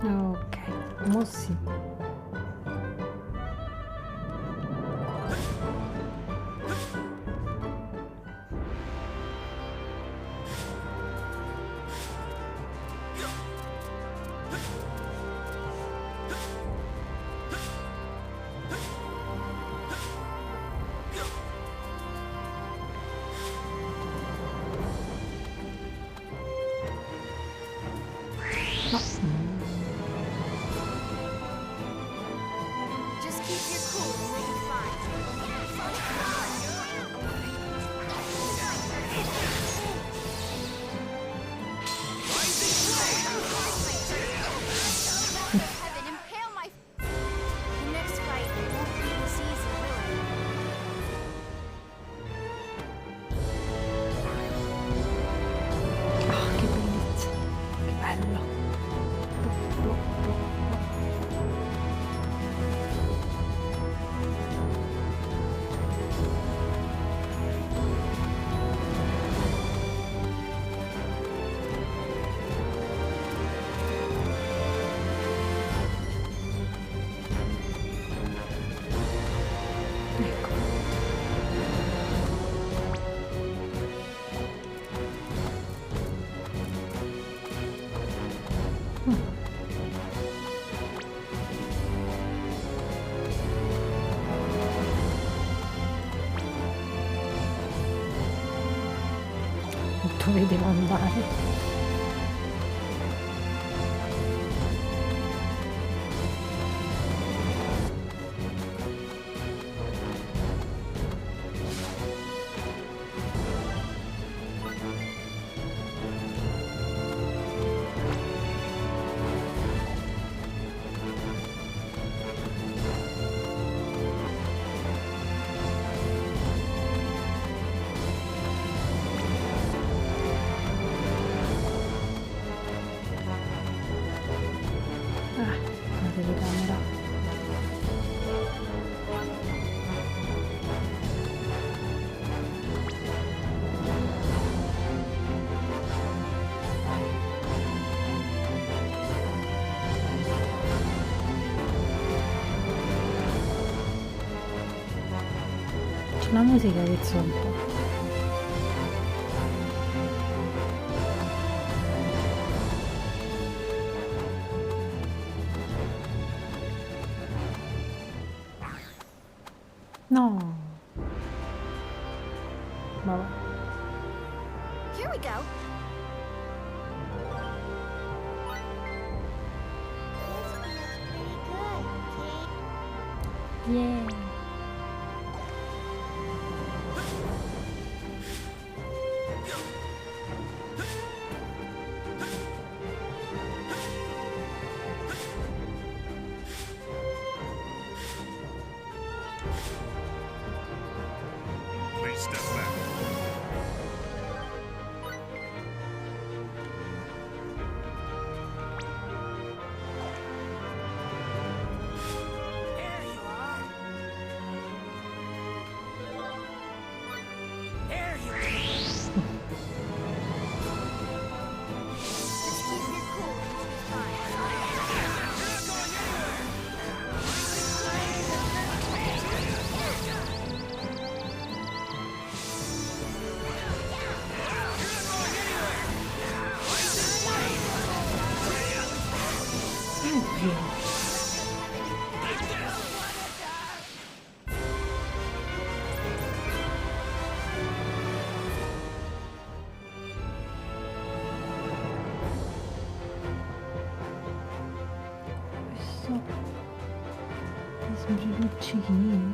Ok, mo sì. Just keep your cool and we'll be fine. Heaven, impale my... The next fight won't be this easy, will it? Oh, che bellezza, che bello. Dove devo andare? La telecamera. C'è la musica che so un po'. No. Vabbè. Here we go. Yeah. Please step back. giro. Sembra luccichini.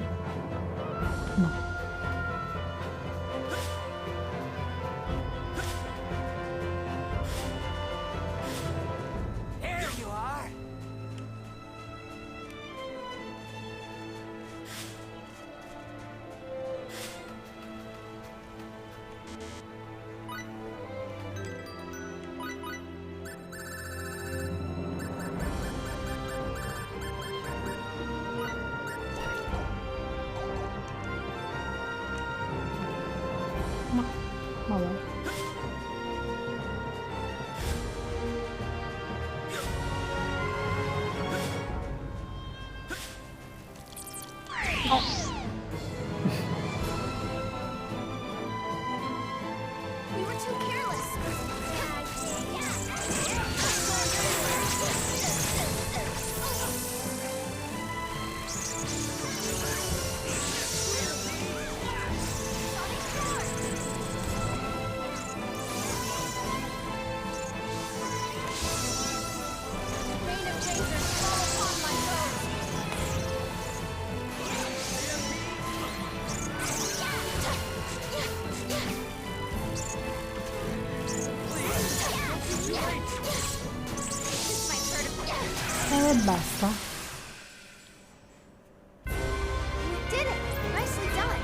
No. There you are. Vabbè. We were too careless. Rain of razors fall upon my foes. This might hurt a bit. E basta. We did it! Nicely done!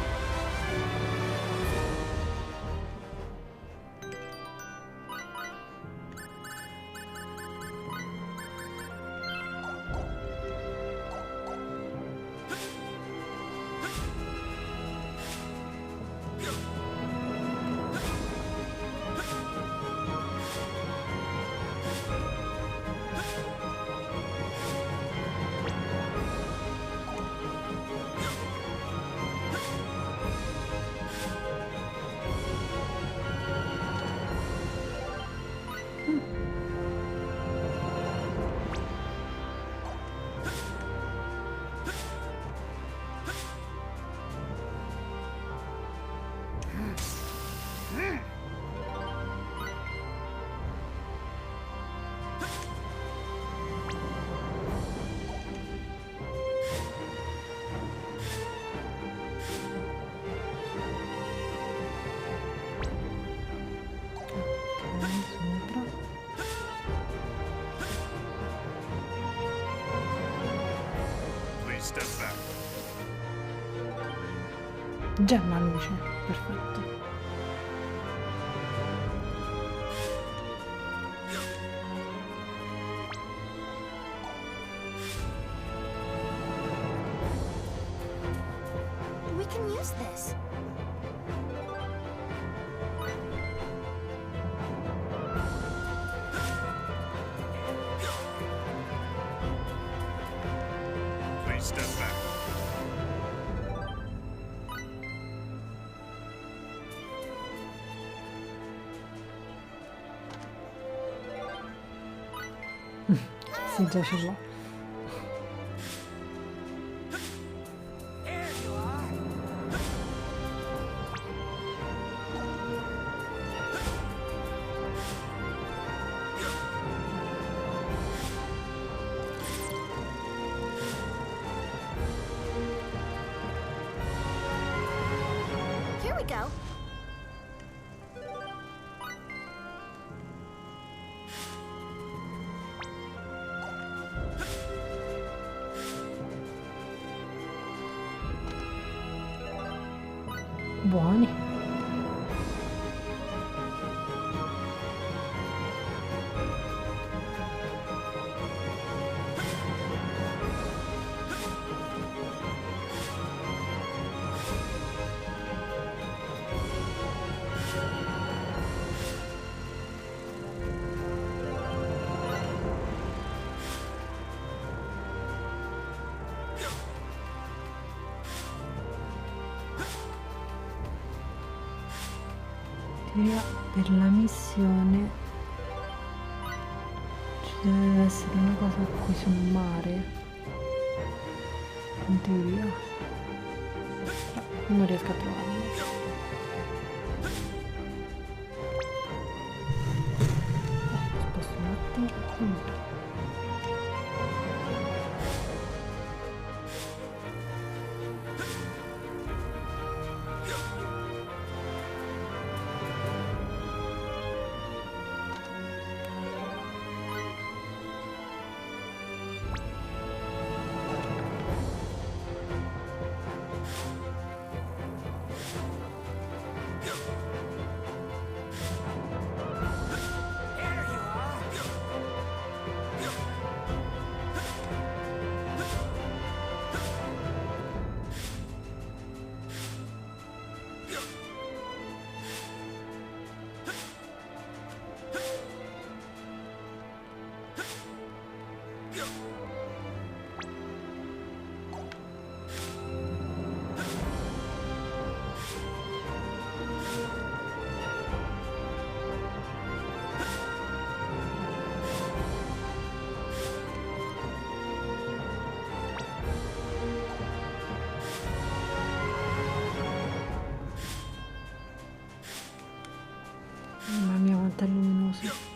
Please step back. Già una luce, perfetto. We can use this. Please step back. Sì, già ce l'ho. Here we go. Buoni. Per la missione ci Deve essere una cosa qui sul mare, in teoria. Non riesco a trovarlo. Sposto un attimo. Mamma mia, quanto è luminoso.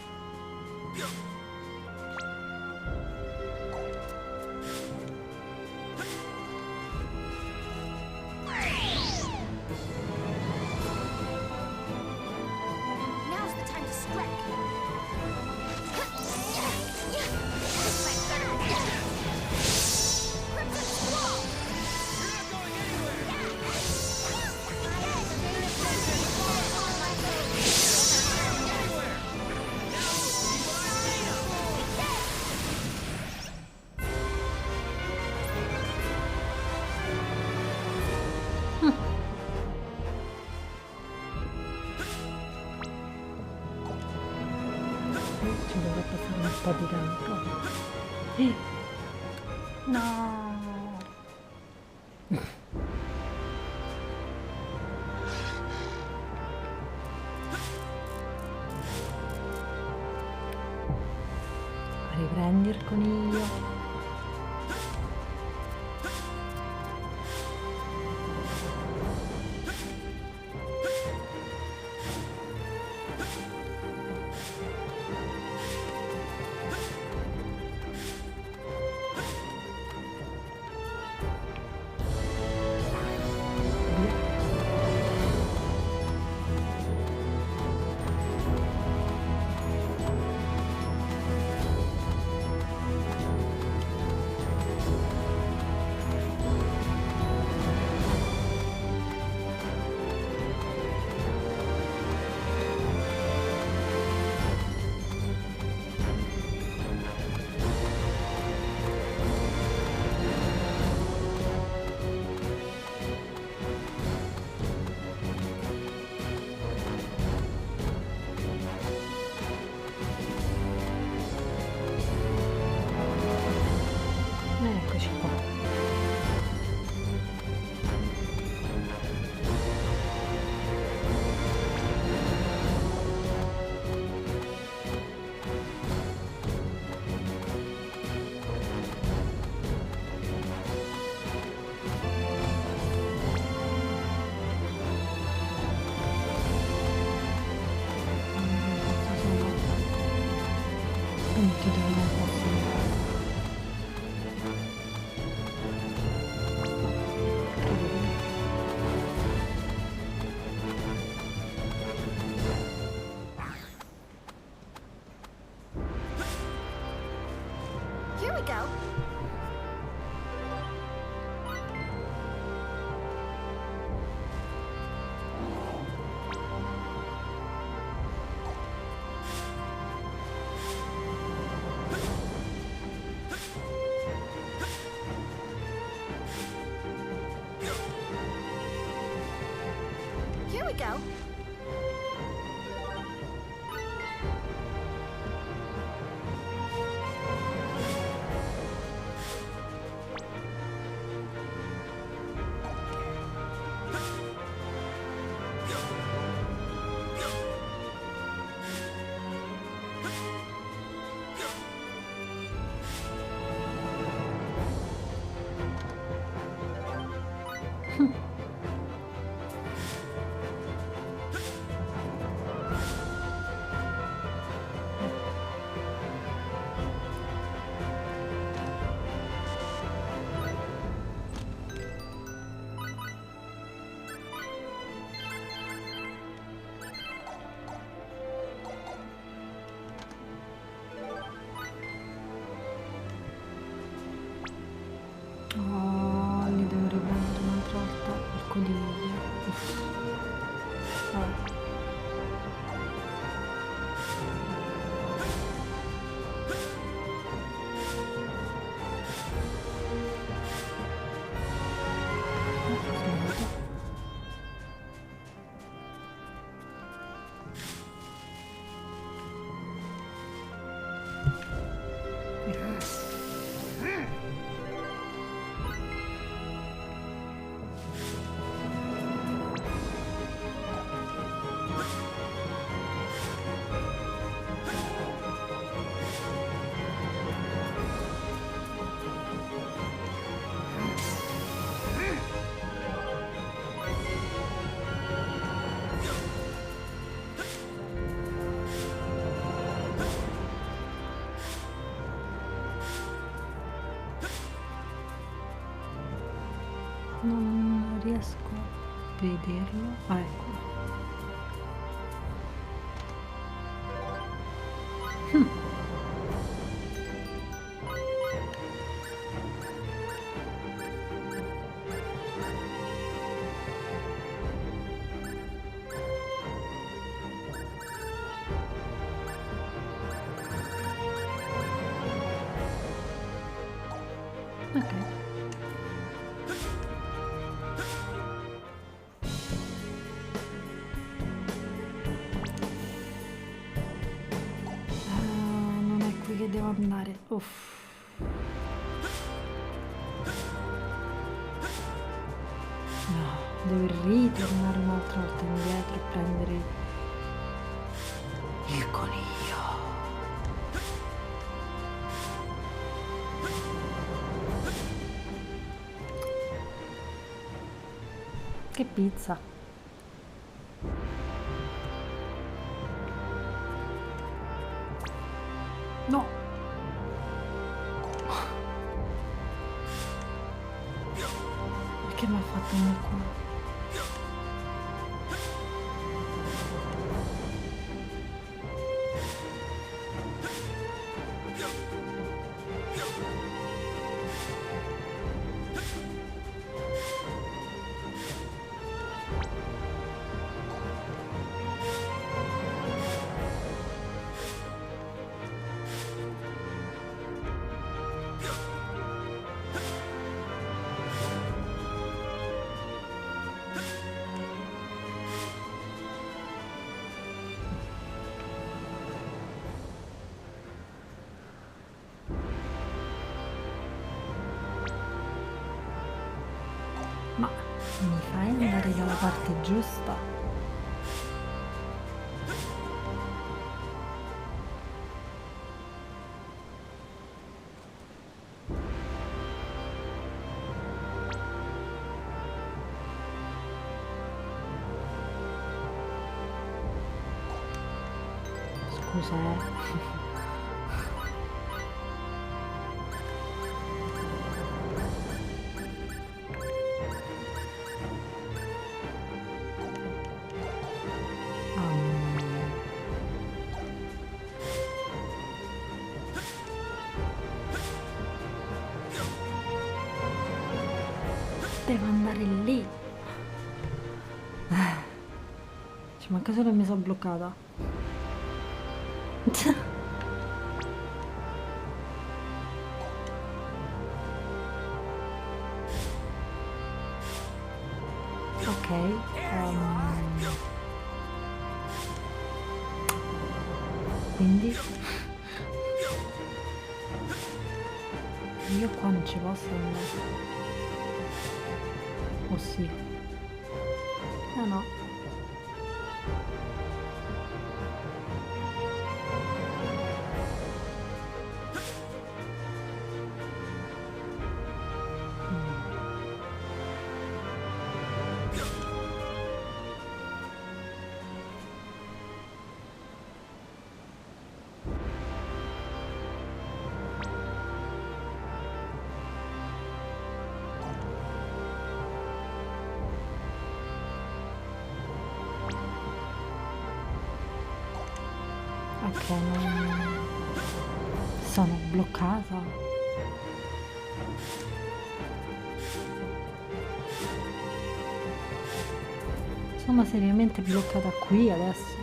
Now's the time to strike. Ci dovrà passare un po' di tempo. No! Riprendi il coniglio. Eccoci qua. Punti dove non posso andare. Here we go. Here we go. Oh, li devo riprendere un'altra volta il coniglio. Uff. Vabbè. Non riesco a vederlo. Ah, eccolo. Ok. Non è qui che devo andare. Uff. No, devo ritornare un'altra volta indietro e prendere il coniglio. Che pizza. No. Perché mi ha fatto venire qua? Ma mi fai andare dalla parte giusta? Scusa, devo andare lì. Ci manca solo che mi sono bloccata. Ok. Quindi io qua non ci posso andare. Oh sì. Ah no. perché non sono bloccata. Sono seriamente bloccata qui adesso.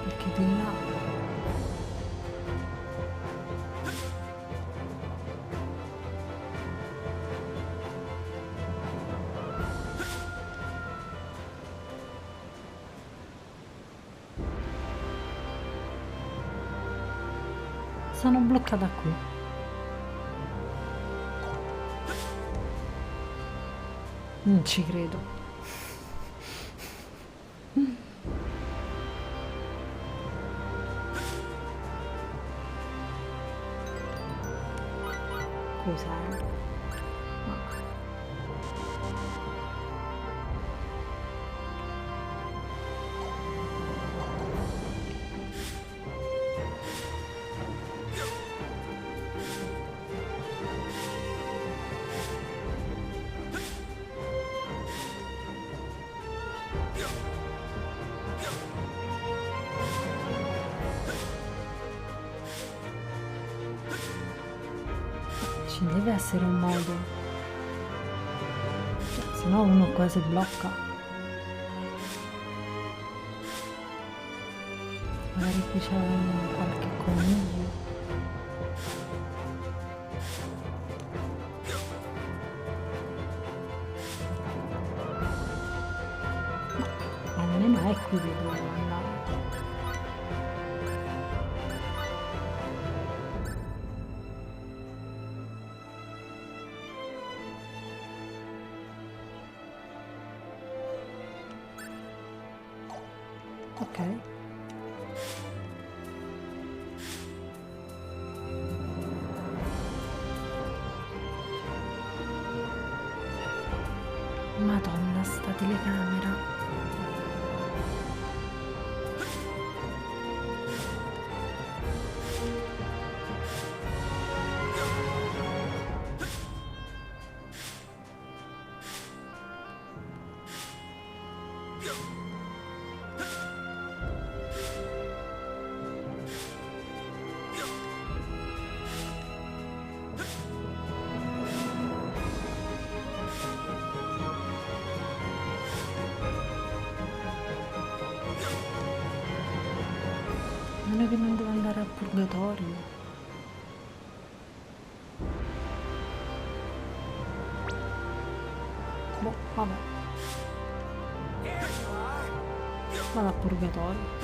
Perché di là sono bloccata qui. Non ci credo. Cos'è? Ci deve essere un modo, se no uno qua si blocca. Magari qui c'è qualche coniglio. Ma almeno è qui dove devo andare. Ok. Madonna, sta telecamera. Non è che non devo andare al purgatorio. Boh, vabbè. Vado al purgatorio.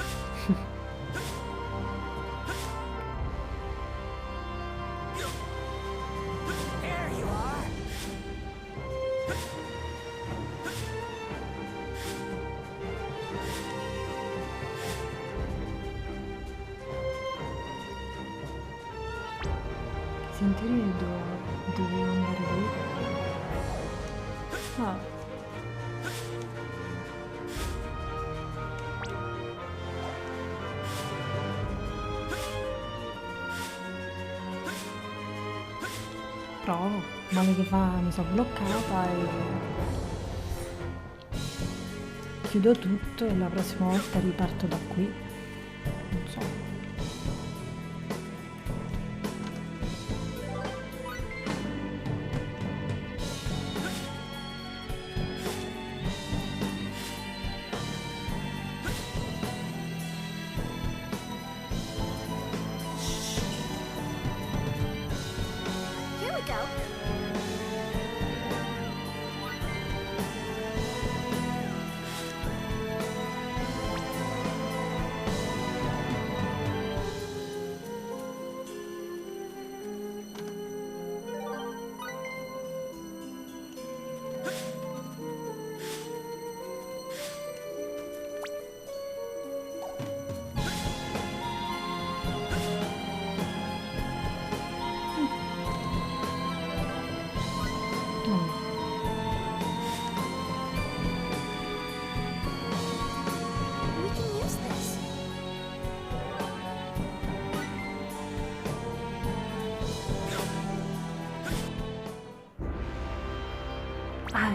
In teoria dovevo andare lì. Ah. Provo, male che fa mi sono bloccata e chiudo tutto e la prossima volta riparto da qui. Non so.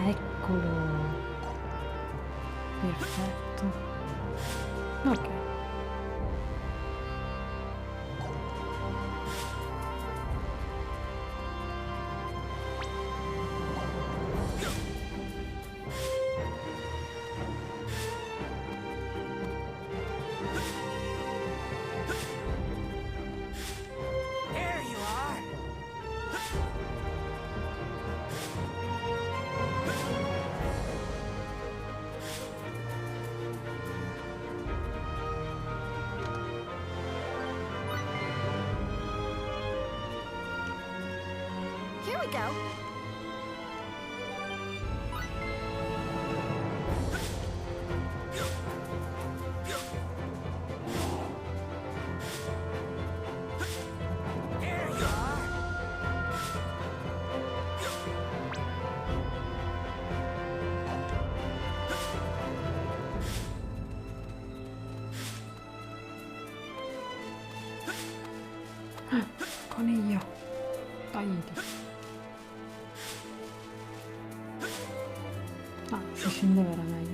Ah, eccolo. Perfetto. Ok. Here we go. Coniglio. Tagliti. Ah, si scendeva era meglio.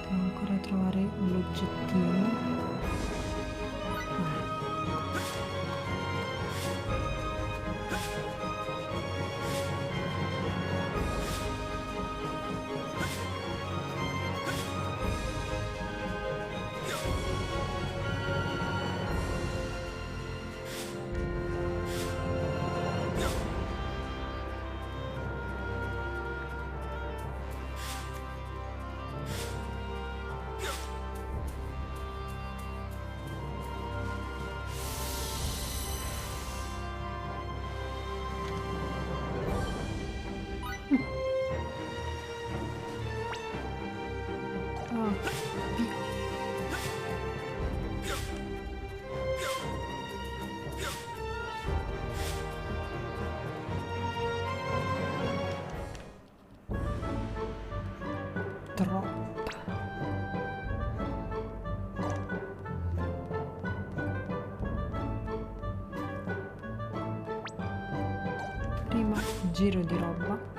Devo ancora trovare l'oggettino. Prima giro di roba.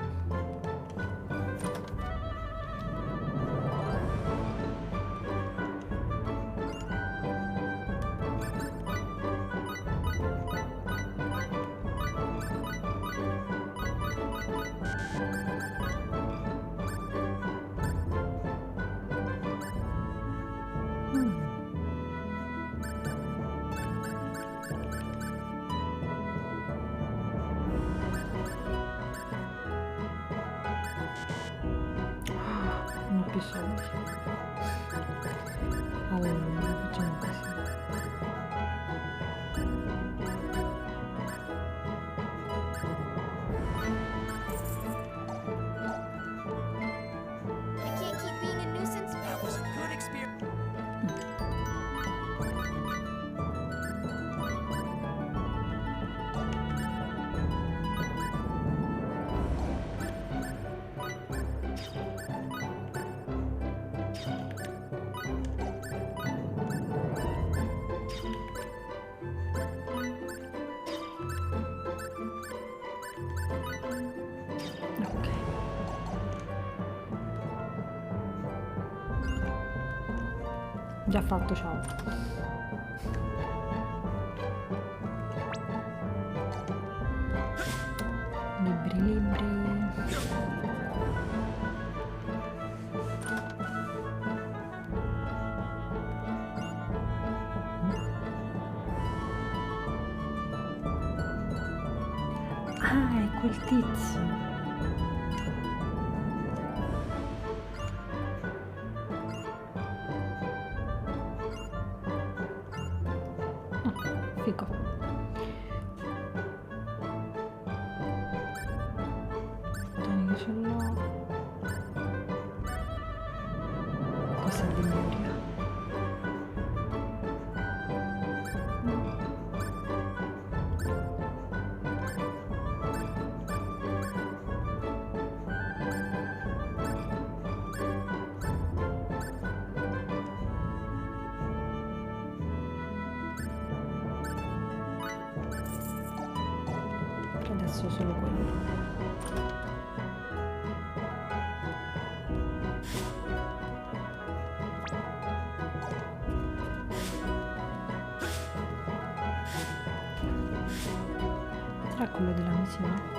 Non ho più soldi. Allora, facciamo così. I can't keep being a nuisance. That was a good experience. Ok. Già fatto, ciao. Libri, libri. Ah, è quel tizio. Fico. Tony ce l'ho. Cosa di memoria? Adesso solo quello. Sarà quello della missione?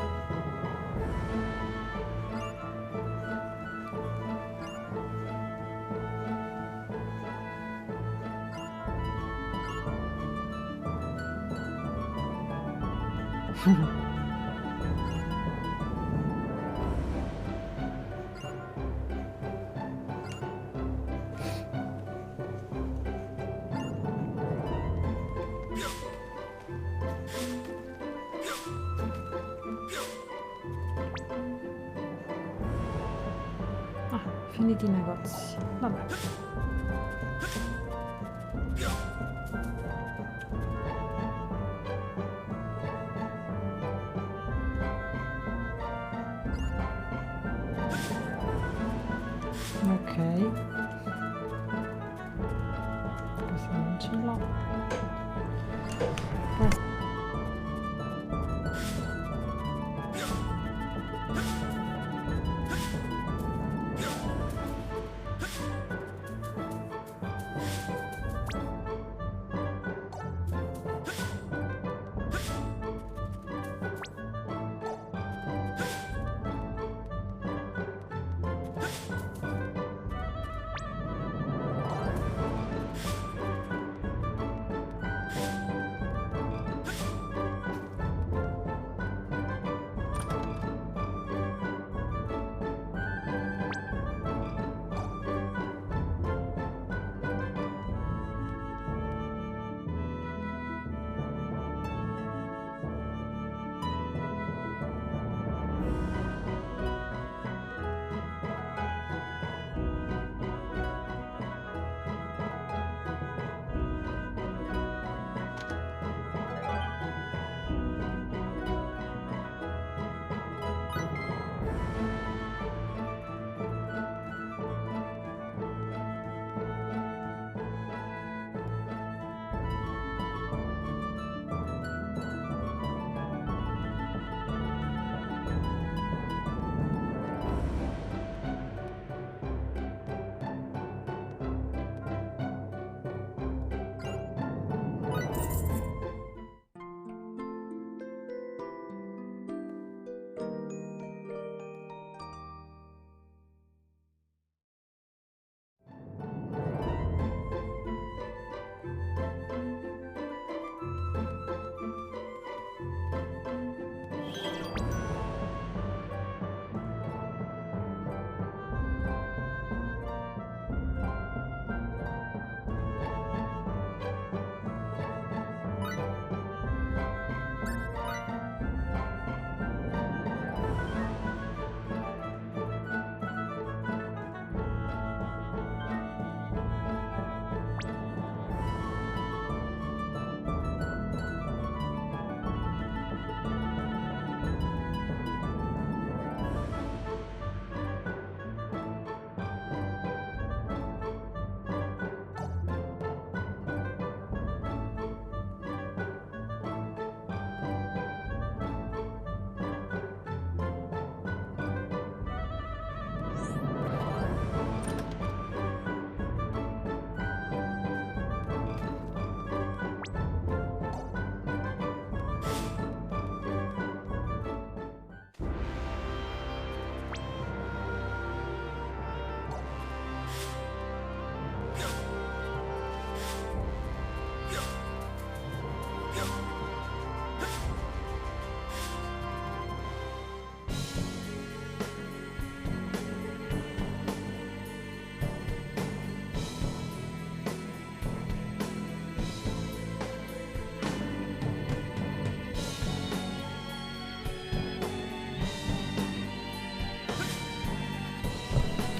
Finiti i negozi, vabbè. Ok. Questo non ce l'ho.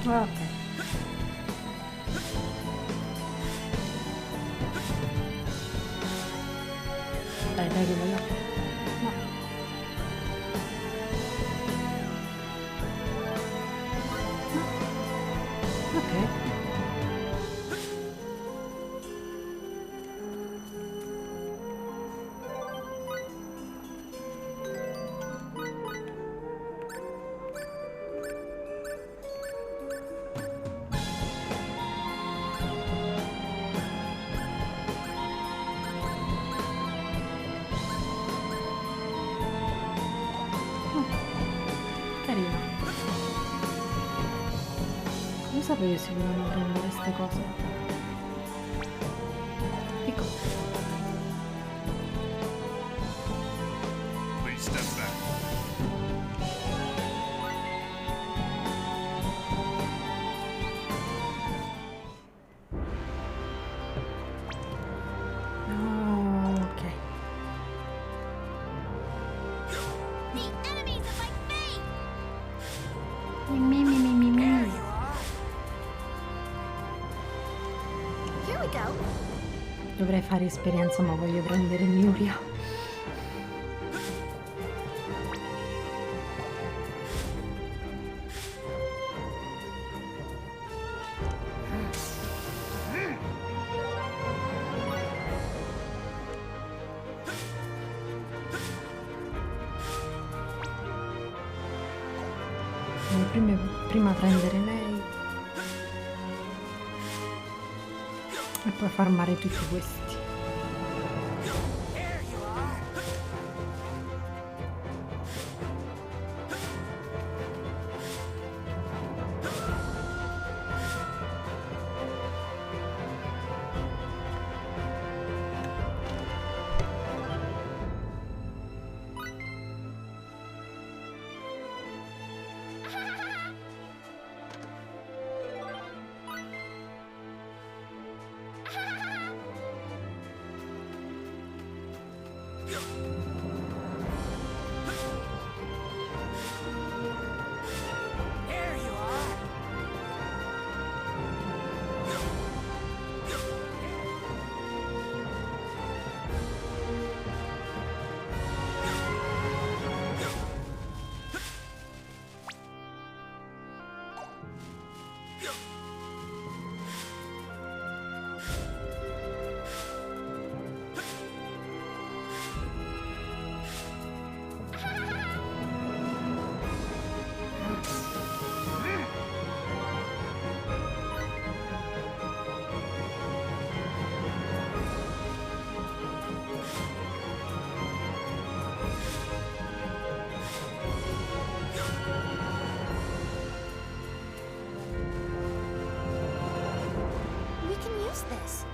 Ok. Dai, che voglio. No. Ok. Carino. Non sapevo che si potevano prendere queste cose. Ecco. Please step back. Oh, ok. The enemies of my faith! Mi. Here we go. Dovrei fare esperienza, ma voglio prendere Miuria. Prima prendere lei e poi farmare tutti questi. We can use this.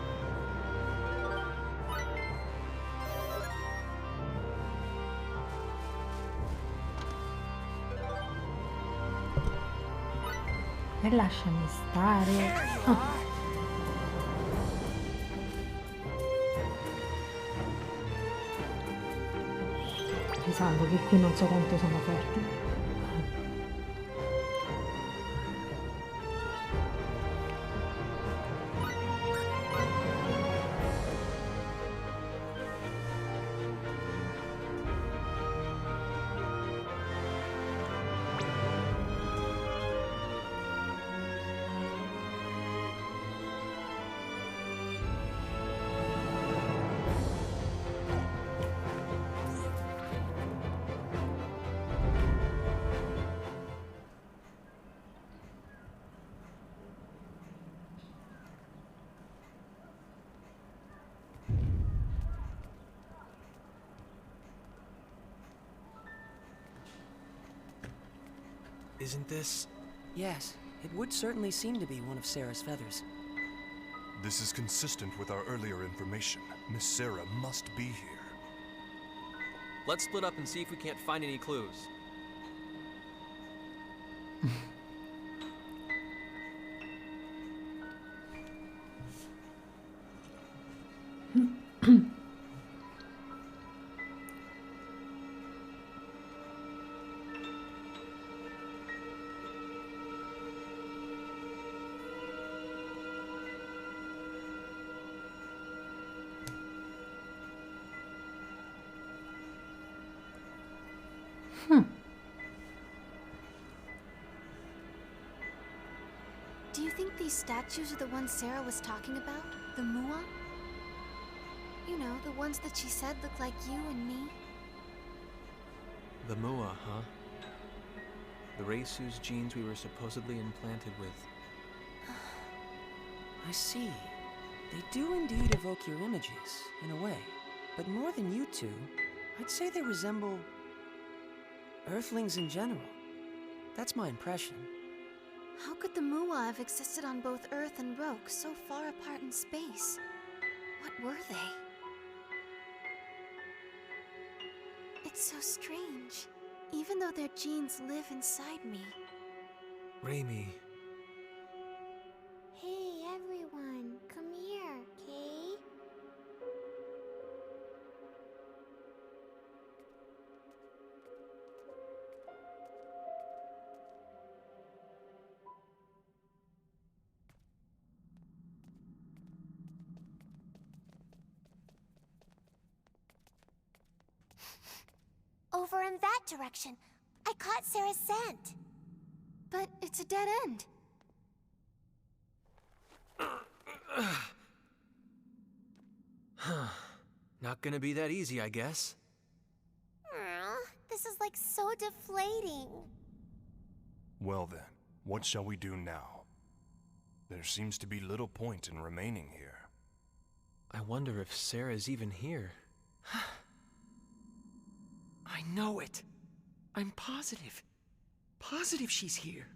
E lasciami stare. Ah. Risalvo che qui non so quanto sono forti. Isn't this? Yes, it would certainly seem to be one of Sarah's feathers. This is consistent with our earlier information. Miss Sarah must be here. Let's split up and see if we can't find any clues. Do you think these statues are the ones Sarah was talking about? The Mua? You know, the ones that she said look like you and me? The Mua, huh? The race whose genes we were supposedly implanted with. I see. They do indeed evoke your images, in a way. But more than you two, I'd say they resemble Earthlings in general. That's my impression. How could the Mua have existed on both Earth and Roke, so far apart in space? What were they? It's so strange. Even though their genes live inside me. Raimi. Hey everyone, come here, okay? Over in that direction. I caught Sarah's scent. But it's a dead end. Not gonna be that easy, I guess. This is like so deflating. Well then, what shall we do now? There seems to be little point in remaining here. I wonder if Sarah's even here. I know it. I'm positive. Positive she's here.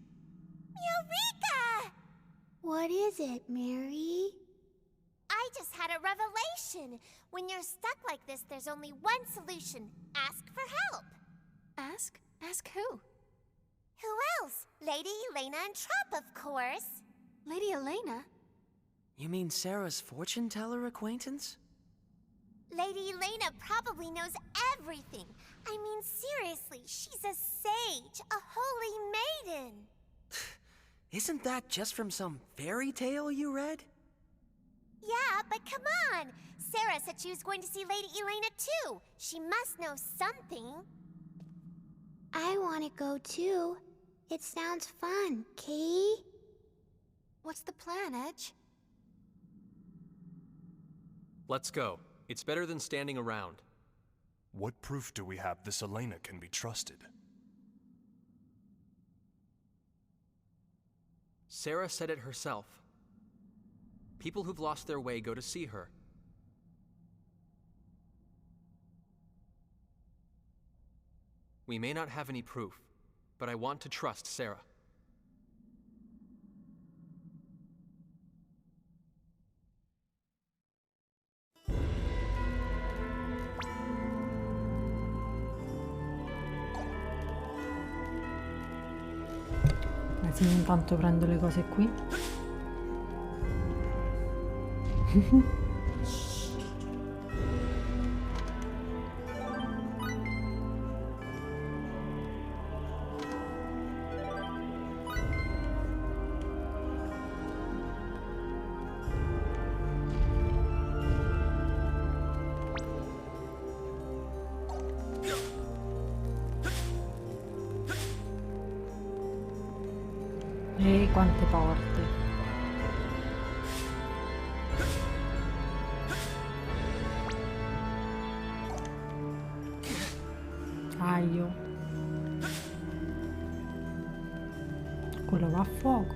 Eureka! What is it, Mary? I just had a revelation. When you're stuck like this, there's only one solution. Ask for help. Ask? Ask who? Who else? Lady Elena and Trump, of course. Lady Elena? You mean Sarah's fortune teller acquaintance? Lady Elena probably knows everything. I mean, seriously, she's a sage, a holy maiden. Isn't that just from some fairy tale you read? Yeah, but come on. Sarah said she was going to see Lady Elena too. She must know something. I want to go too. It sounds fun, Kay? What's the plan, Edge? Let's go. It's better than standing around. What proof do we have this Elena can be trusted? Sarah said it herself. People who've lost their way go to see her. We may not have any proof, but I want to trust Sarah. Se intanto prendo le cose qui. E quante porte. Aio. Quello va a fuoco.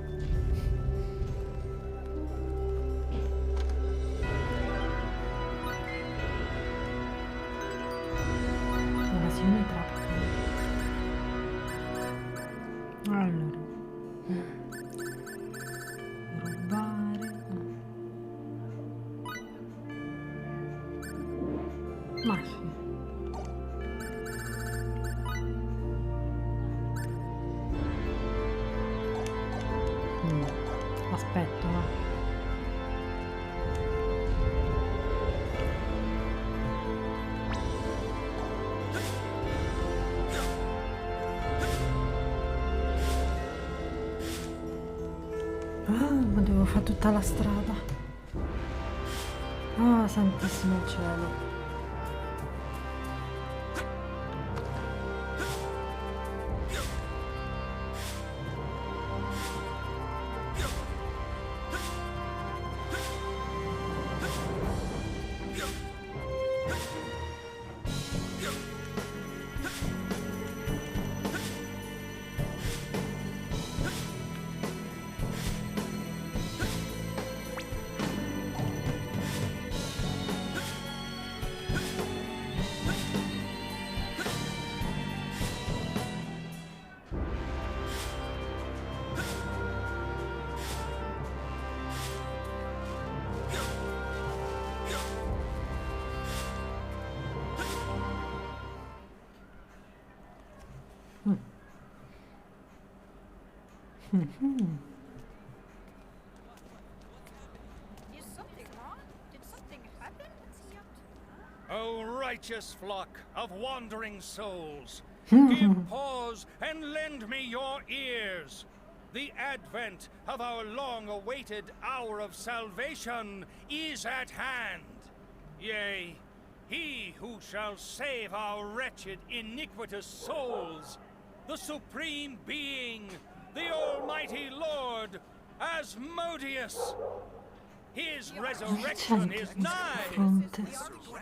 Evasione trappole. Allora. Rubare. Ma sì. Aspetto, va. Ma devo fare tutta la strada. Ah, santissimo cielo. Is something wrong? Did something happen? O righteous flock of wandering souls, give pause and lend me your ears. The advent of our long-awaited hour of salvation is at hand. Yea, he who shall save our wretched, iniquitous souls, the Supreme Being, the Almighty Lord, Asmodeus. His resurrection is nigh.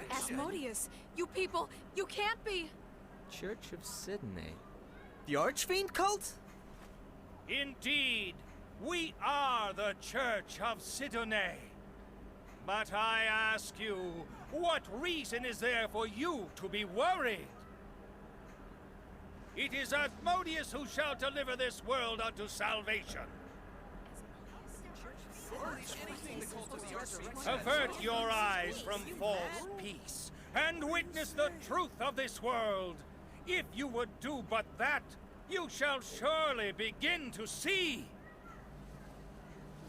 Asmodeus, you people, you can't be. Church of Sidney. The Archfiend cult? Indeed, we are the Church of Sidney. But I ask you, what reason is there for you to be worried? It is Asmodeus who shall deliver this world unto salvation. Avert your eyes from false peace, and witness the truth of this world. If you would do but that, you shall surely begin to see.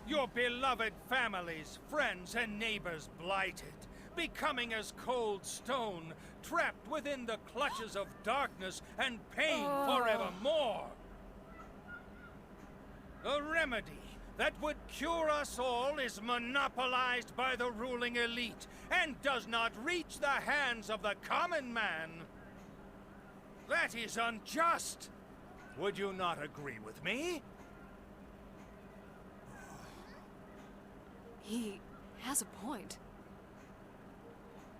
Your beloved families, friends, and neighbors blighted, becoming as cold stone, trapped within the clutches of darkness and pain forevermore. The remedy that would cure us all is monopolized by the ruling elite and does not reach the hands of the common man. That is unjust. Would you not agree with me? He has a point.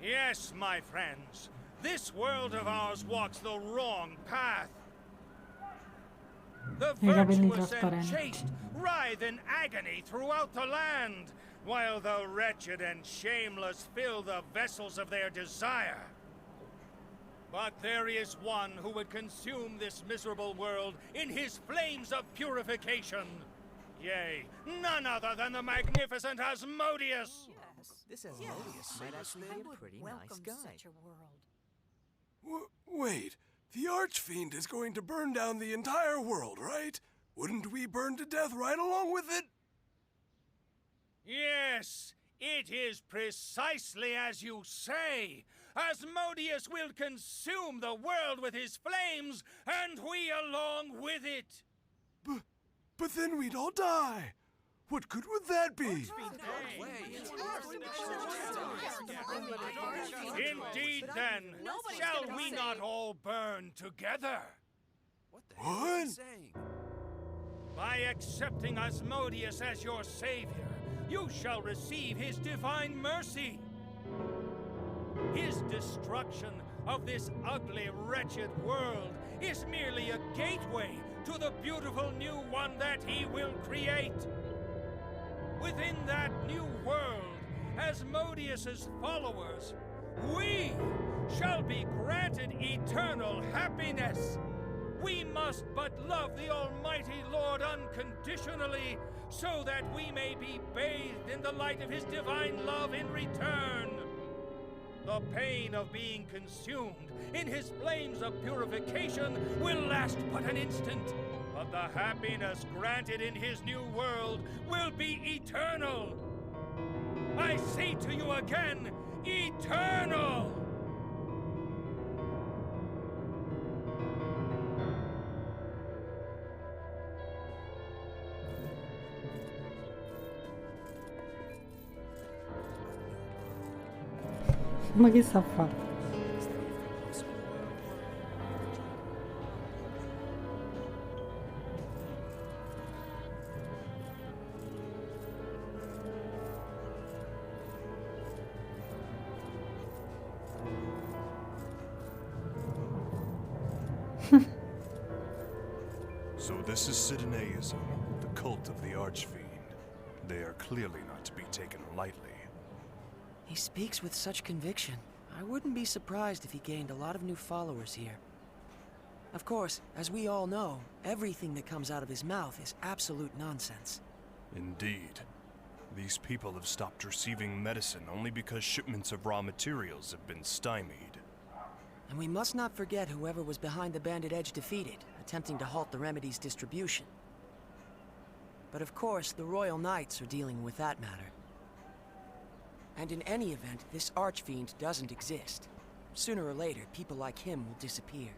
Yes, my friends. This world of ours walks the wrong path. The virtuous and chaste writhe in agony throughout the land, while the wretched and shameless fill the vessels of their desire. But there is one who would consume this miserable world in his flames of purification. Yea, none other than the magnificent Asmodeus. This Asmodeus might actually be a pretty nice guy. Such a world. Wait, the Archfiend is going to burn down the entire world, right? Wouldn't we burn to death right along with it? Yes, it is precisely as you say. Asmodeus will consume the world with his flames, and we along with it. But then we'd all die. What good would that be? Indeed, then, shall we not all burn together? What? By accepting Asmodeus as your savior, you shall receive his divine mercy. His destruction of this ugly, wretched world is merely a gateway to the beautiful new one that he will create. Within that new world, Asmodeus's followers, we shall be granted eternal happiness. We must but love the Almighty Lord unconditionally, so that we may be bathed in the light of his divine love in return. The pain of being consumed in his flames of purification will last but an instant, but the happiness granted in his new world will be eternal. I say to you again, eternal! Ma che sta a fare? So this is Sidoniaism, the cult of the Archfiend. They are clearly not to be taken lightly. He speaks with such conviction. I wouldn't be surprised if he gained a lot of new followers here. Of course, as we all know, everything that comes out of his mouth is absolute nonsense. Indeed. These people have stopped receiving medicine only because shipments of raw materials have been stymied. And we must not forget whoever was behind the Bandit Edge defeated, attempting to halt the remedy's distribution. But of course, the Royal Knights are dealing with that matter. And in any event, this Archfiend doesn't exist. Sooner or later, people like him will disappear.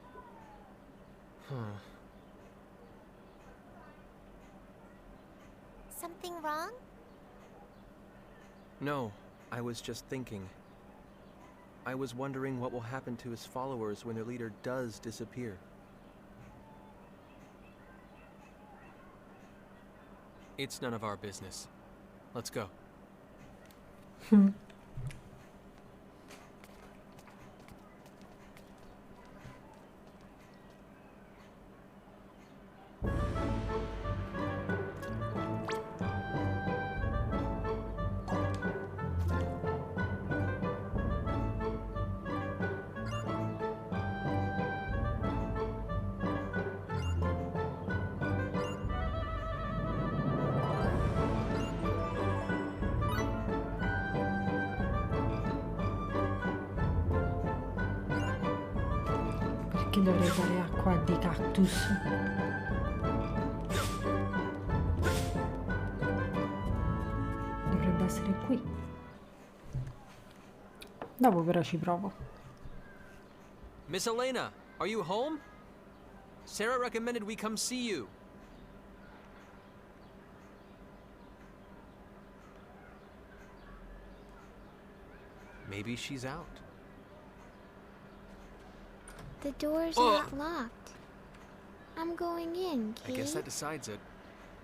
Something wrong? No, I was just thinking. I was wondering what will happen to his followers when their leader does disappear. It's none of our business. Let's go. Perché dovrei dare acqua di cactus? Dovrebbe essere qui. Dopo però ci provo. Miss Elena, are you home? Sarah recommended we come see you. Maybe she's out. The door's not locked. I'm going in, Kate. I guess that decides it.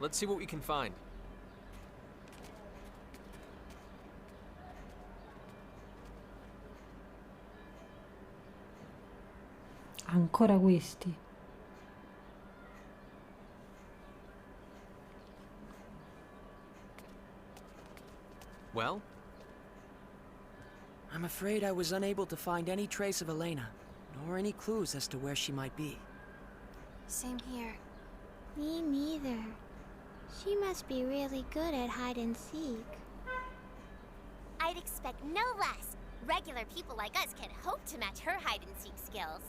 Let's see what we can find. Ancora questi. Well? I'm afraid I was unable to find any trace of Elena, nor any clues as to where she might be. Same here. Me neither. She must be really good at hide and seek. I'd expect no less. Regular people like us can hope to match her hide-and-seek skills.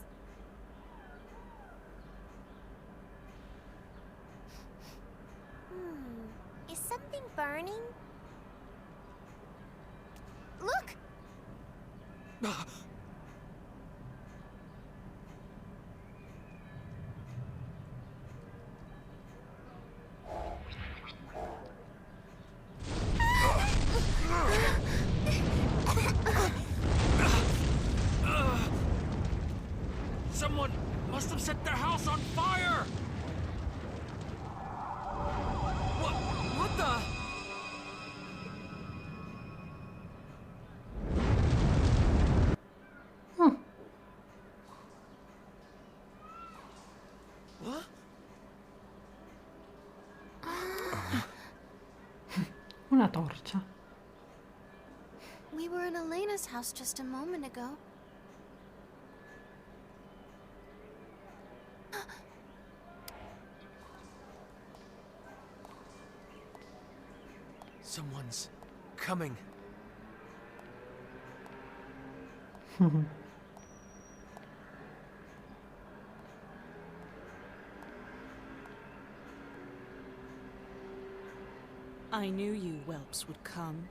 Is something burning? Look! Someone must have set their house on fire! What the? What? Una torcia. We were in Elena's house just a moment ago. Someone's coming. I knew you whelps would come.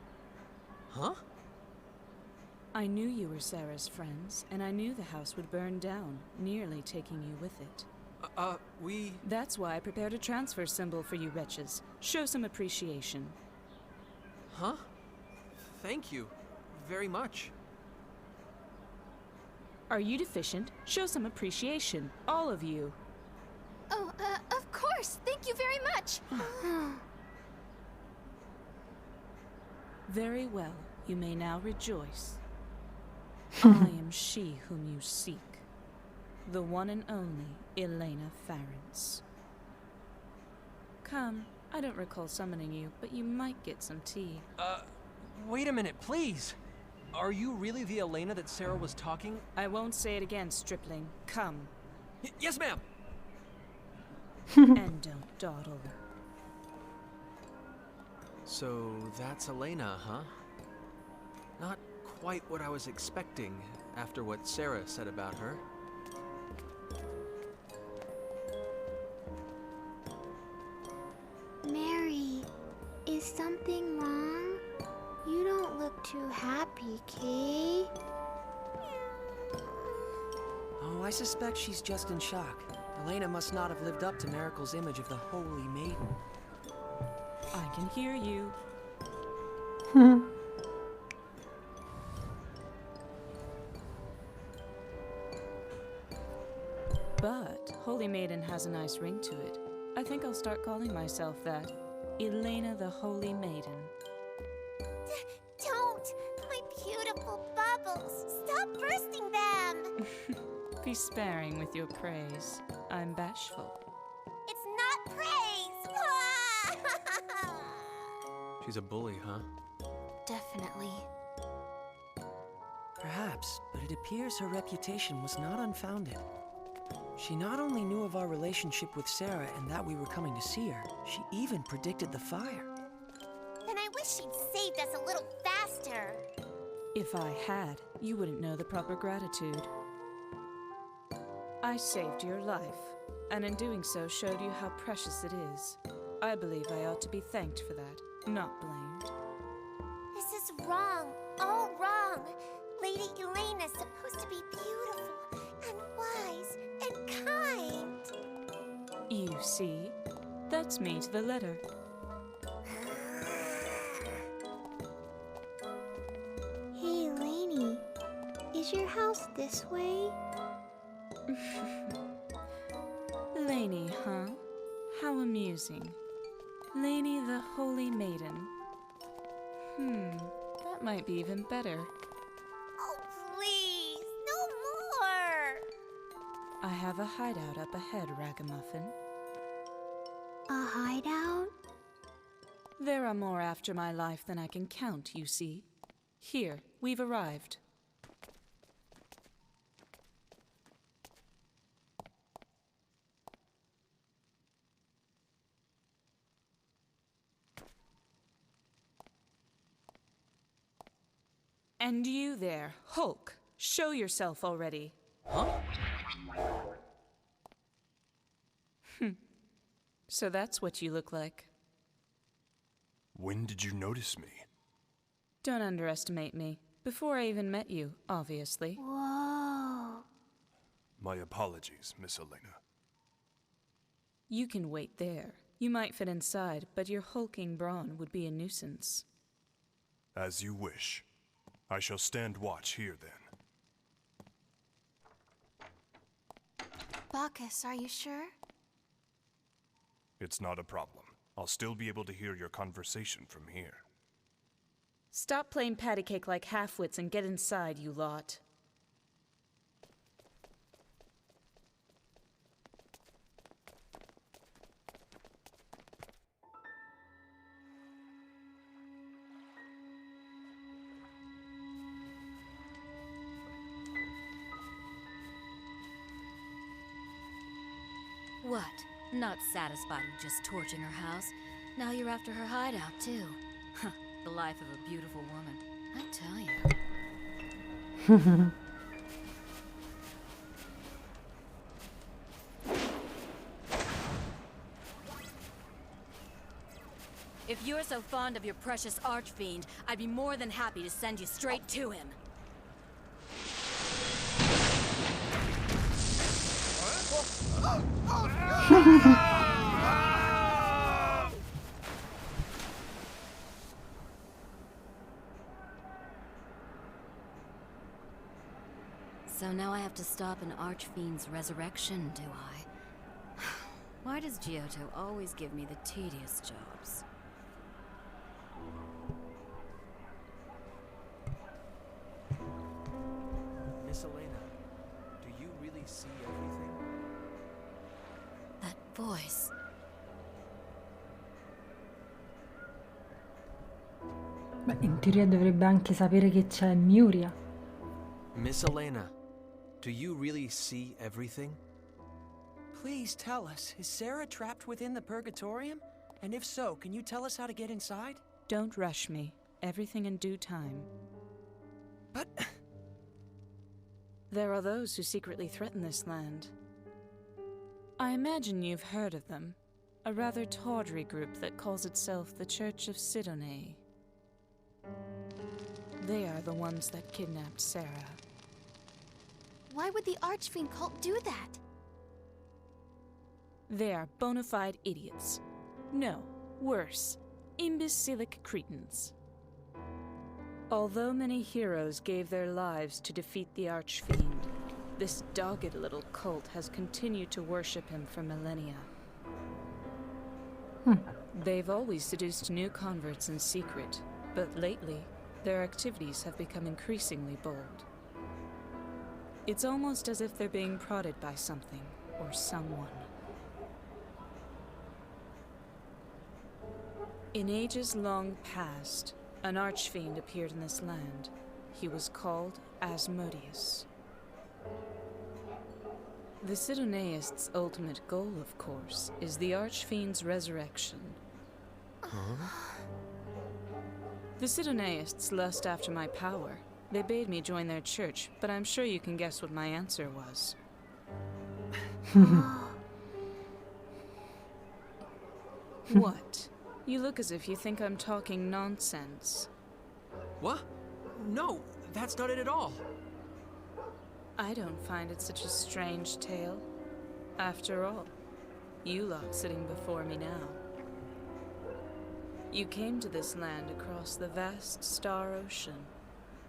Huh? I knew you were Sarah's friends, and I knew the house would burn down, nearly taking you with it. We... That's why I prepared a transfer symbol for you wretches. Show some appreciation. Huh? Thank you. Very much. Are you deficient? Show some appreciation. All of you. Oh, of course. Thank you very much. Very well. You may now rejoice. I am she whom you seek. the one and only Elena Farrence. Come, I don't recall summoning you, but you might get some tea. Wait a minute, please! Are you really the Elena that Sarah was talking? I won't say it again, stripling. Come. Yes, ma'am! And don't dawdle. So that's Elena, huh? Not quite what I was expecting after what Sarah said about her. Mary, is something wrong? You don't look too happy, Kay. Oh, I suspect she's just in shock. Elena must not have lived up to Miracle's image of the Holy Maiden. I can hear you. But Holy Maiden has a nice ring to it. I think I'll start calling myself that. Elena the Holy Maiden. Don't! My beautiful bubbles! Stop bursting them! Be sparing with your praise. I'm bashful. It's not praise! She's a bully, huh? Definitely. Perhaps, but it appears her reputation was not unfounded. She not only knew of our relationship with Sarah and that we were coming to see her, she even predicted the fire. Then I wish she'd saved us a little faster. If I had, you wouldn't know the proper gratitude. I saved your life, and in doing so showed you how precious it is. I believe I ought to be thanked for that, not blamed. This is wrong. All wrong. Lady Elena's supposed to be beautiful and wise and kind. You see? That's me to the letter. Hey, Eleni, is your house this way? Laney, huh? How amusing. Laney the Holy Maiden. That might be even better. Oh, please, no more! I have a hideout up ahead, Ragamuffin. A hideout? There are more after my life than I can count, you see. Here, we've arrived. And you there, Hulk, show yourself already. Huh? So that's what you look like. When did you notice me? Don't underestimate me. Before I even met you, obviously. Whoa. My apologies, Miss Elena. You can wait there. You might fit inside, but your hulking brawn would be a nuisance. As you wish. I shall stand watch here, then. Bacchus, are you sure? It's not a problem. I'll still be able to hear your conversation from here. Stop playing patty cake like half-wits and get inside, you lot. What? Not satisfied with just torching her house? Now you're after her hideout, too. Huh, the life of a beautiful woman. I tell you. If you're so fond of your precious archfiend, I'd be more than happy to send you straight to him. So now I have to stop an archfiend's resurrection, do I? Why does Giotto always give me the tedious jobs? Miss Elena, do you really see everything? voice. Beh, in teoria dovrebbe anche sapere che c'è Miuria. Miss Elena, do you really see everything? Please tell us, is Sarah trapped within the Purgatorium? And if so, can you tell us how to get inside? Don't rush me. Everything in due time. But... There are those who secretly threaten this land. I imagine you've heard of them. A rather tawdry group that calls itself the Church of Sidone. They are the ones that kidnapped Sarah. Why would the Archfiend cult do that? They are bona fide idiots. No, worse, imbecilic cretins. Although many heroes gave their lives to defeat the Archfiend, this dogged little cult has continued to worship him for millennia. They've always seduced new converts in secret, but lately, their activities have become increasingly bold. It's almost as if they're being prodded by something or someone. In ages long past, an archfiend appeared in this land. He was called Asmodeus. The Sidoneists' ultimate goal, of course, is the archfiend's resurrection. The Sidoneists lust after my power. They bade me join their church, but I'm sure you can guess what my answer was. What? You look as if you think I'm talking nonsense. What? No, that's not it at all. I don't find it such a strange tale. After all, you lot sitting before me now. You came to this land across the vast star ocean.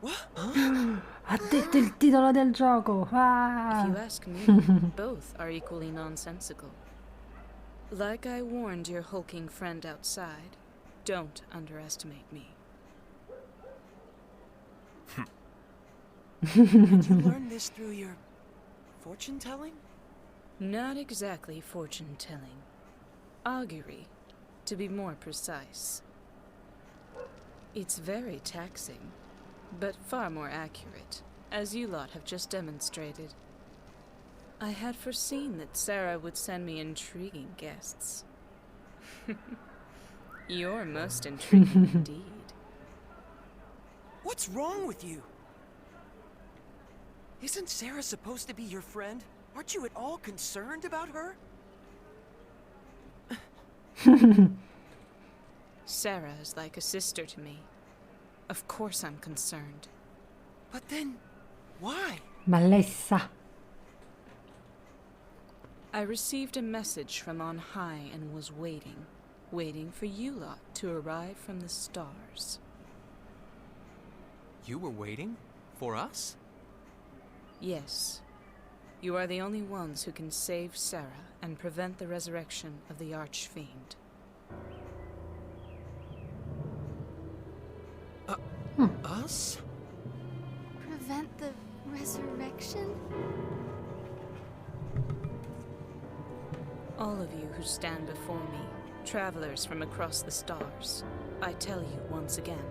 What? Ha detto il titolo del gioco. Ah. If you ask me, both are equally nonsensical. Like I warned your hulking friend outside, don't underestimate me. Did you learn this through your fortune-telling? Not exactly fortune-telling. Augury, to be more precise. It's very taxing, but far more accurate, as you lot have just demonstrated. I had foreseen that Sarah would send me intriguing guests. You're most intriguing indeed. What's wrong with you? Isn't Sarah supposed to be your friend? Aren't you at all concerned about her? Sarah is like a sister to me. Of course I'm concerned. But then, why? Ma lei sa. I received a message from on high and was waiting for you lot to arrive from the stars. You were waiting? For us? Yes. You are the only ones who can save Sarah and prevent the resurrection of the Archfiend. Us? Prevent the resurrection? All of you who stand before me, travelers from across the stars, I tell you once again.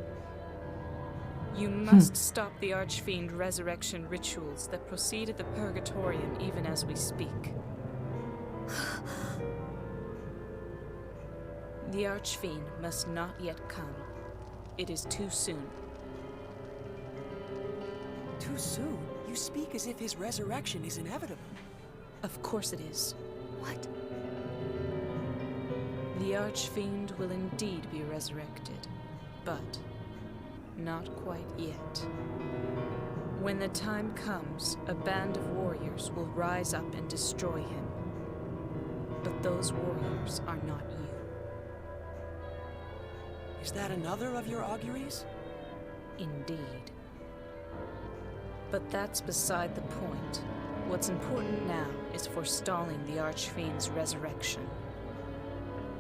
You must stop the Archfiend resurrection rituals that proceed at the Purgatorium even as we speak. The Archfiend must not yet come. It is too soon. Too soon? You speak as if his resurrection is inevitable. Of course it is. What? The Archfiend will indeed be resurrected, but not quite yet. When the time comes, a band of warriors will rise up and destroy him. But those warriors are not you. Is that another of your auguries? Indeed. But that's beside the point. What's important now is forestalling the Archfiend's resurrection.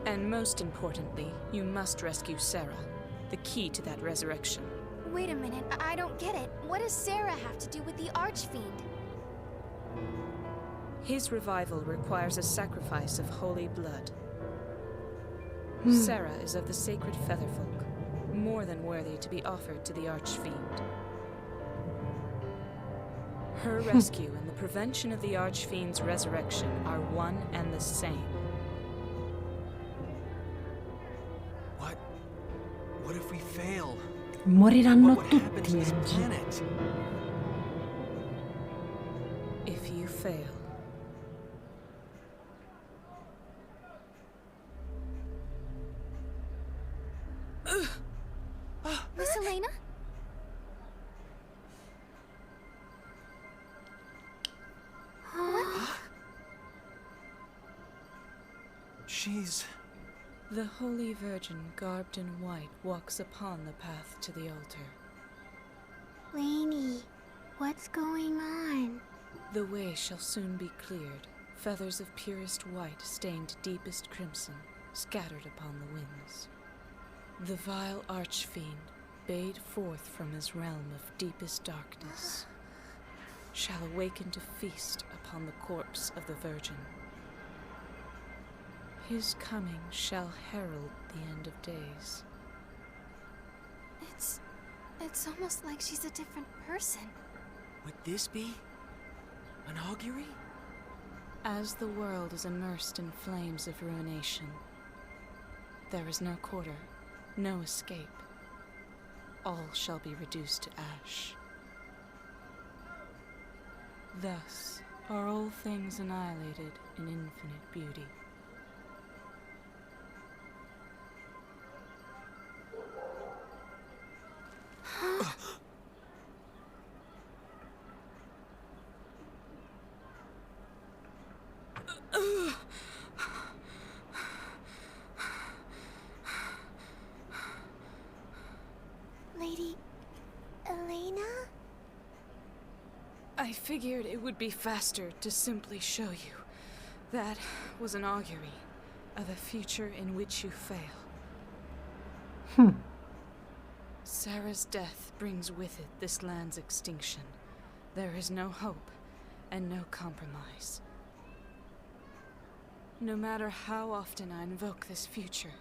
And most importantly, you must rescue Sarah, the key to that resurrection. Wait a minute, I don't get it. What does Sarah have to do with the Archfiend? His revival requires a sacrifice of holy blood. Sarah is of the sacred featherfolk, more than worthy to be offered to the Archfiend. Her rescue and the prevention of the Archfiend's resurrection are one and the same. What if we fail? Moriranno What would happen to tutti this oggi. planet? If you fail, Miss Elena? She's... the Holy Virgin, garbed in white, walks upon the path to the altar. Lainey, what's going on? The way shall soon be cleared, feathers of purest white stained deepest crimson, scattered upon the winds. The vile Archfiend, bayed forth from his realm of deepest darkness, shall awaken to feast upon the corpse of the Virgin. His coming shall herald the end of days. It's almost like she's a different person. Would this be an augury? As the world is immersed in flames of ruination, there is no quarter, no escape. All shall be reduced to ash. Thus are all things annihilated in infinite beauty. Lady Elena? I figured it would be faster to simply show you. That was an augury of a future in which you fail. Sarah's death brings with it this land's extinction. There is no hope and no compromise. No matter how often I invoke this future,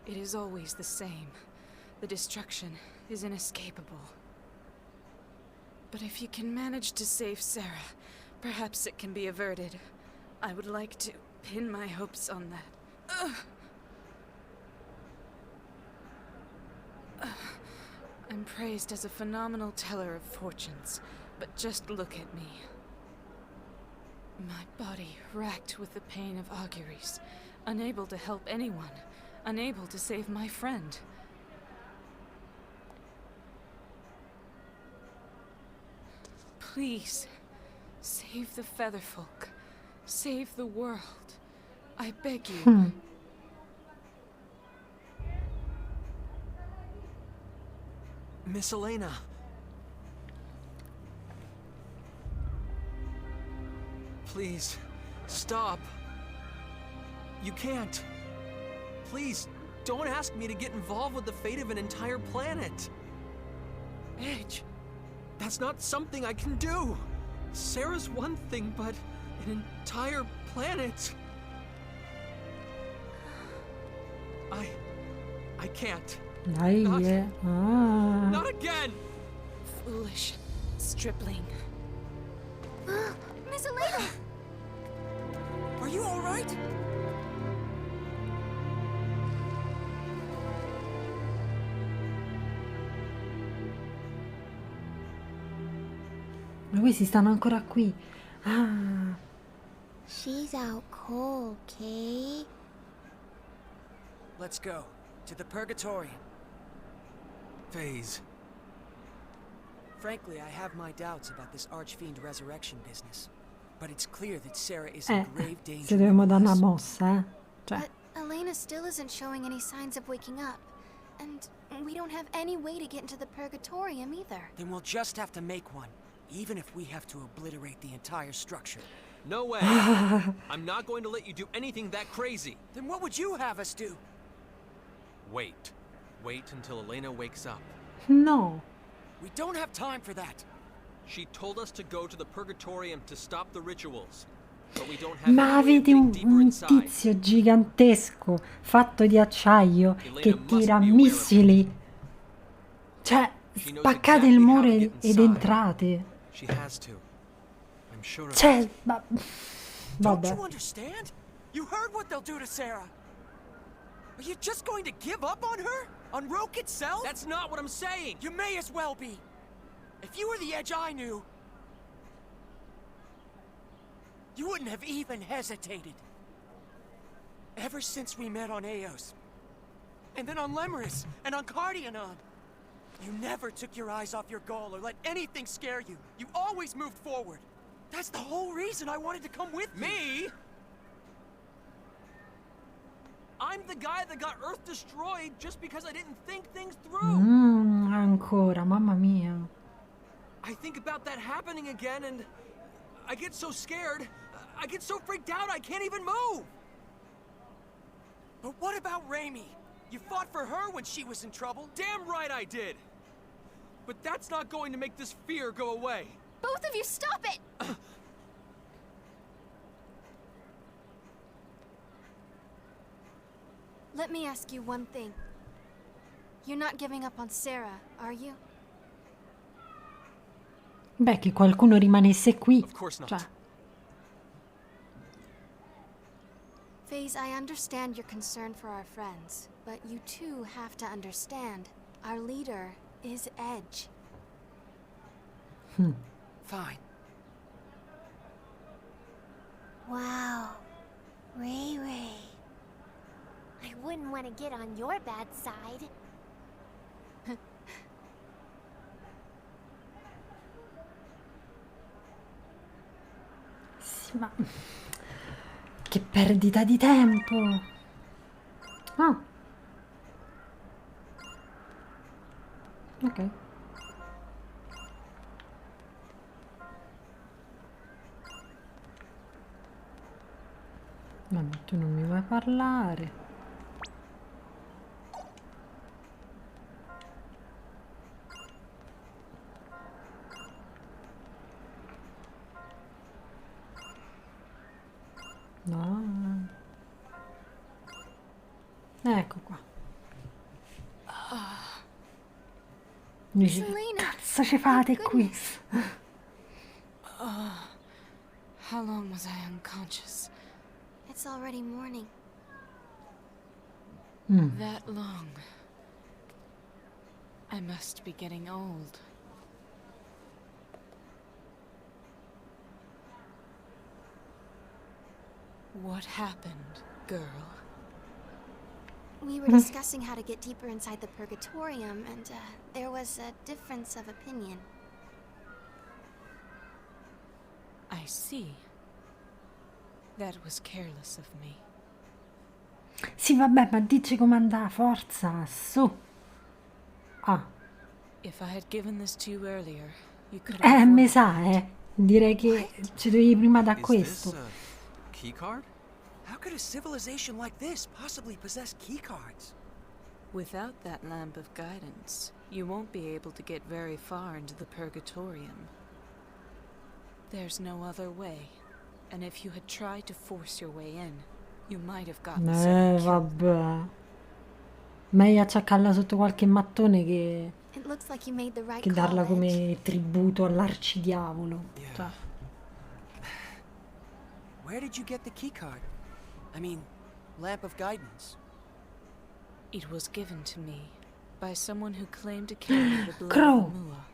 it is always the same. The destruction is inescapable. But if you can manage to save Sarah, perhaps it can be averted. I would like to pin my hopes on that. I'm praised as a phenomenal teller of fortunes, but just look at me. My body racked with the pain of auguries, unable to help anyone, unable to save my friend. Please, save the Featherfolk. Save the world. I beg you. Miss Elena. Please, stop. You can't. Please, don't ask me to get involved with the fate of an entire planet. Edge, that's not something I can do. Sarah's one thing, but an entire planet. I can't. Not again! Foolish stripling. Miss Elena! Are you all right? Ma questi stanno ancora qui. Ah. She's out cold, Kay. Let's go to the Purgatorium. Phase. Frankly, I have my doubts about this Archfiend resurrection business. But it's clear that Sarah is in grave danger. Se dobbiamo dare una mossa, Cioè. But Elena still isn't showing any signs of waking up. And we don't have any way to get into the Purgatorium either. Then we'll just have to make one, even if we have to obliterate the entire structure. No way. I'm not going to let you do anything that crazy. Then what would you have us do? Wait. Wait until Elena wakes up. No. We don't have time for that. She told us to go to the Purgatorium to stop the rituals. but we don't have Ma any way of avete getting deeper un inside. tizio gigantesco fatto di acciaio Elena che must tira be aware of missili. Cioè, She knows spaccate exactly il how muro to get ed inside. entrate. She has to. I'm sure of Cioè, it. ma... Don't Vabbè. you understand? You heard what they'll do to Sarah. Are you just going to give up on her? On Roke itself? That's not what I'm saying! You may as well be. If you were the Edge I knew, you wouldn't have even hesitated. Ever since we met on Eos, and then on Lemuris, and on Cardionon, you never took your eyes off your goal or let anything scare you. You always moved forward. That's the whole reason I wanted to come with you. Me? I'm the guy that got Earth destroyed just because I didn't think things through. Ancora, mamma mia. I think about that happening again and I get so scared. I get so freaked out I can't even move. But what about Raimi? You fought for her when she was in trouble. Damn right I did. But that's not going to make this fear go away. Both of you, stop it! Let me ask you one thing. You're not giving up on Sarah, are you? Beh, che qualcuno rimanesse qui. Of course not. Cioè, FaZe, I understand your concern for our friends, but you too have to understand our leader is Edge. Fine. Wow. Ray Ray. I wouldn't want to get on your bad side. sì, ma... Che perdita di tempo. Ah. Ok. Vabbè, tu non mi vuoi parlare. No. Ecco qua. Dici, che cazzo ci fate qui? How long was I unconscious? It's already morning. That long. I must be getting old. What happened, girl? We were discussing how to get deeper inside the Purgatorium, and there was a difference of opinion. I see. That was careless of me. Sì, vabbè, ma dici come andava, forza, su. Ah. If I had given this to you earlier, you could have Mi sa, direi che ci dovevi prima da questo. Key card? How could a civilization like this possibly possess keycards? Without that lamp of guidance, you won't be able to get very far into the Purgatorium. There's no other way, and if you had tried to force your way in, you might have gotten Vabbè. Meglio acciaccarla sotto qualche mattone che It looks like you made the right che darla call, Edge. come tributo all'arcidiavolo. Cioè. Where did you get the keycard? I mean, lamp of guidance. It was given to me by someone who claimed to carry the blood Crow. of Mua.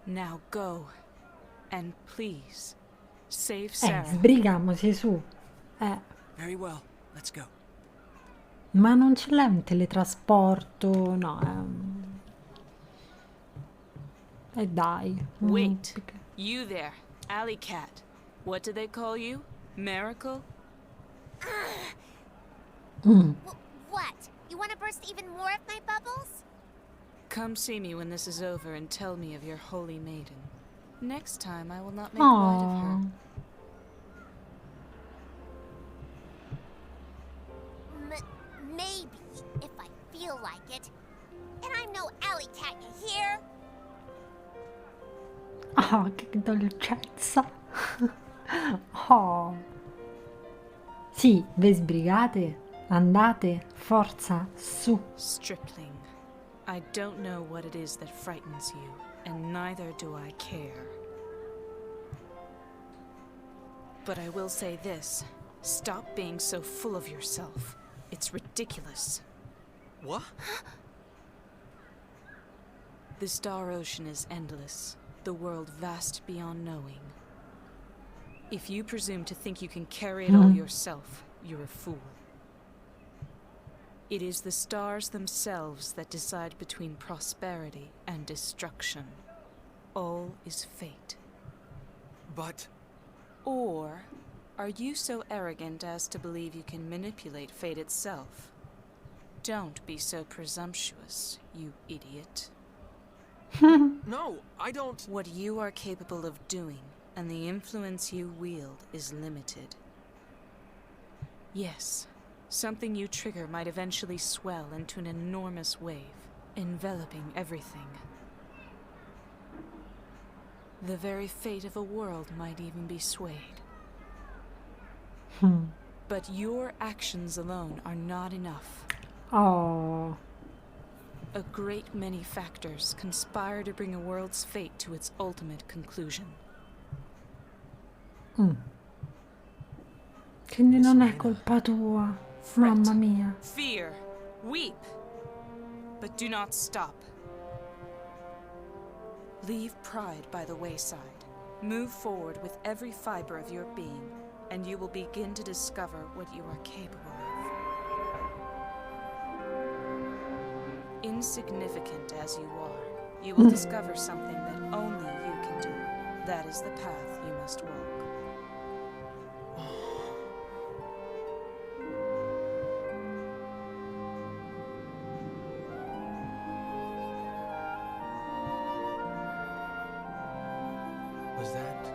Now go, and please, save Sarah. Sbrigamoci su. Very well, let's go. Ma non ce l'è un teletrasporto? No, E dai. Wait, you there, Alley Cat. What do they call you? Miracle? What? You want to burst even more of my bubbles? Come see me when this is over and tell me of your holy maiden. Next time I will not make light of her. Maybe, if I feel like it. And I'm no alley cat, you hear? Oh, che dolcezza. Oh. Sì, ve sbrigate, andate, forza, su. Stripling, I don't know what it is that frightens you, and neither do I care. But I will say this. Stop being so full of yourself. It's ridiculous. What? The star ocean is endless, the world vast beyond knowing. If you presume to think you can carry it all yourself, you're a fool. It is the stars themselves that decide between prosperity and destruction. All is fate. But... Or are you so arrogant as to believe you can manipulate fate itself? Don't be so presumptuous, you idiot. No, I don't... What you are capable of doing and the influence you wield is limited. Yes, something you trigger might eventually swell into an enormous wave, enveloping everything. The very fate of a world might even be swayed. But your actions alone are not enough. Oh. A great many factors conspire to bring a world's fate to its ultimate conclusion. Quindi non è colpa tua, mamma mia. Fear, weep, but do not stop. Leave pride by the wayside. Move forward with every fiber of your being, and you will begin to discover what you are capable of. Insignificant as you are, you will discover something that only you can do. That is the path you must walk. Was that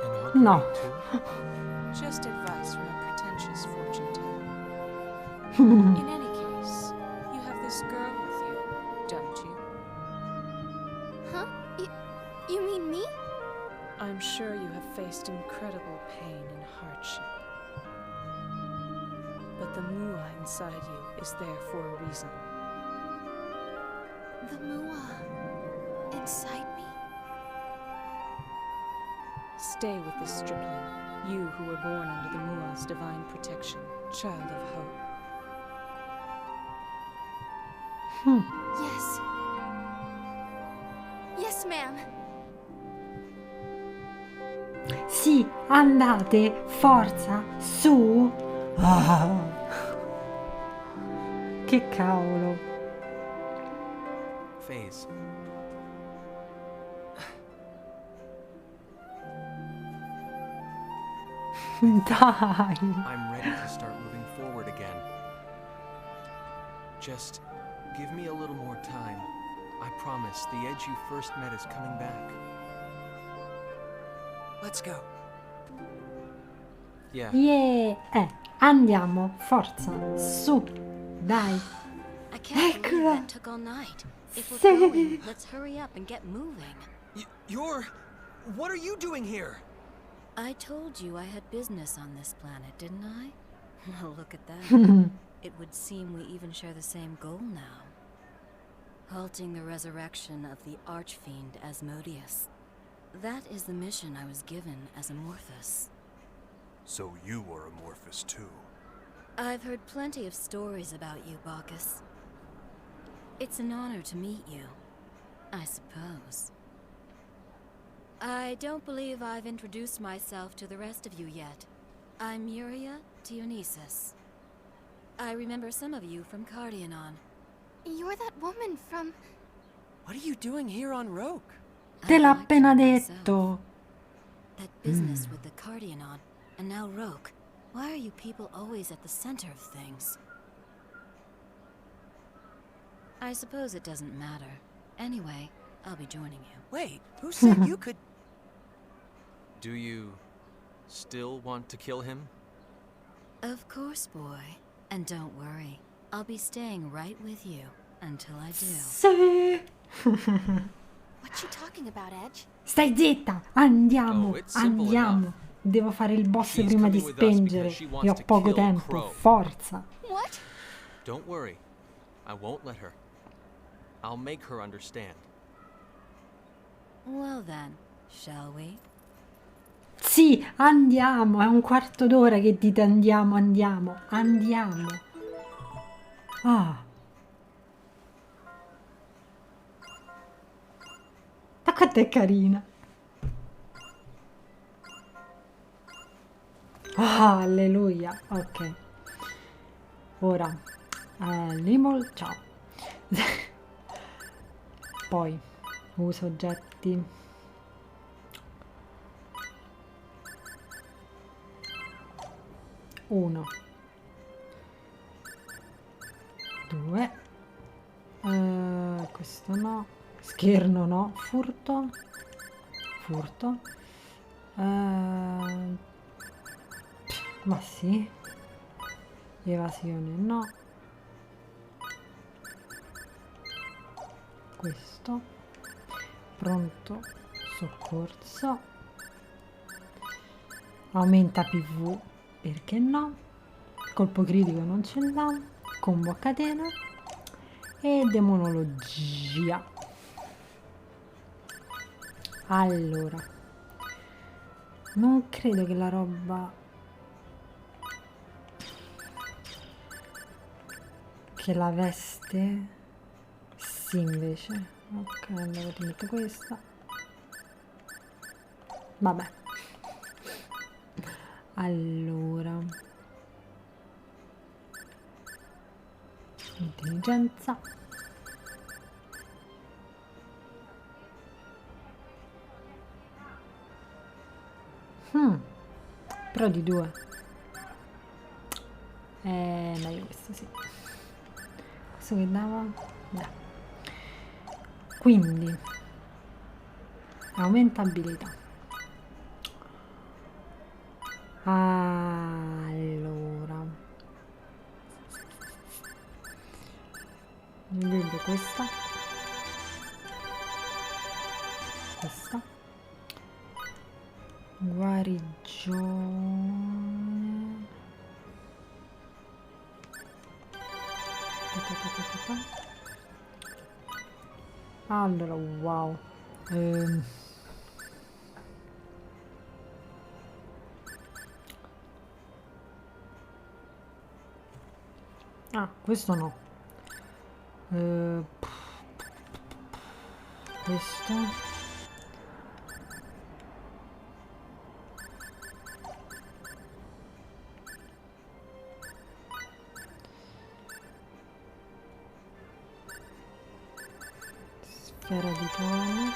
an augury No. too? Just advice from a pretentious fortune teller. In any case, you have this girl with you, don't you? Huh? You mean me? I'm sure you have faced incredible pain and hardship. But the Mua inside you is there for a reason. The Mua inside me? Stay with this stripling, you who were born under the Mua's divine protection, child of hope. Yes. Yes, ma'am. Sì, andate, forza, su. Ah. Che cavolo. Phase. Dai. I'm ready to start moving forward again. Just give me a little more time. I promise the edge you first met is coming back. Let's go. Yeah. Yeah. Andiamo, forza, su. Dai. I can't believe Eccola. that took all night. If we're Sì. going, let's hurry up and get moving. You're... What are you doing here? I told you I had business on this planet, didn't I? Well, look at that. It would seem we even share the same goal now. Halting the resurrection of the archfiend Asmodeus. That is the mission I was given as Amorphous. So you were Amorphous too. I've heard plenty of stories about you, Bacchus. It's an honor to meet you, I suppose. I don't believe I've introduced myself to the rest of you yet. I'm Muria Dionysus. I remember some of you from Cardionon. You're that woman from... What are you doing here on Rogue? Te l'ho appena detto. That business with the Cardionon, and now Rogue. Why are you people always at the center of things? I suppose it doesn't matter. Anyway, I'll be joining you. Wait, who said you could... Do you still want to kill him? Of course, boy. And don't worry, I'll be staying right with you until I do. Sì. What's she talking about, Edge? Stai zitta! Andiamo, Oh, it's simple andiamo. Devo fare il boss She's prima di coming with us spengere. because she wants E ho to poco kill tempo. Crow. Forza. What? Don't worry. I won't let her. I'll make her understand. Well then, shall we? Sì, andiamo. È un quarto d'ora che dite andiamo, andiamo, andiamo. Ah. Ma quanto è carina. Ah, alleluia. Ok. Ora. Limol, ciao. Poi. Uso oggetti. Uno. Due. Questo no. Scherno no. Furto. Furto. Ma sì. Evasione no. Questo. Pronto soccorso. Aumenta PV. Perché no? Colpo critico non ce l'ha. Combo a catena. E demonologia. Allora. Non credo che la roba che la veste. Sì, invece. Ok, allora ti metto questa. Vabbè. Allora. Intelligenza. Però di 2. Meglio questo, sì. Questo che dava? Beh. Quindi aumenta abilità. Allora vedo questa guarigione. Allora, wow. Questo no. Questo. Sfera di tono.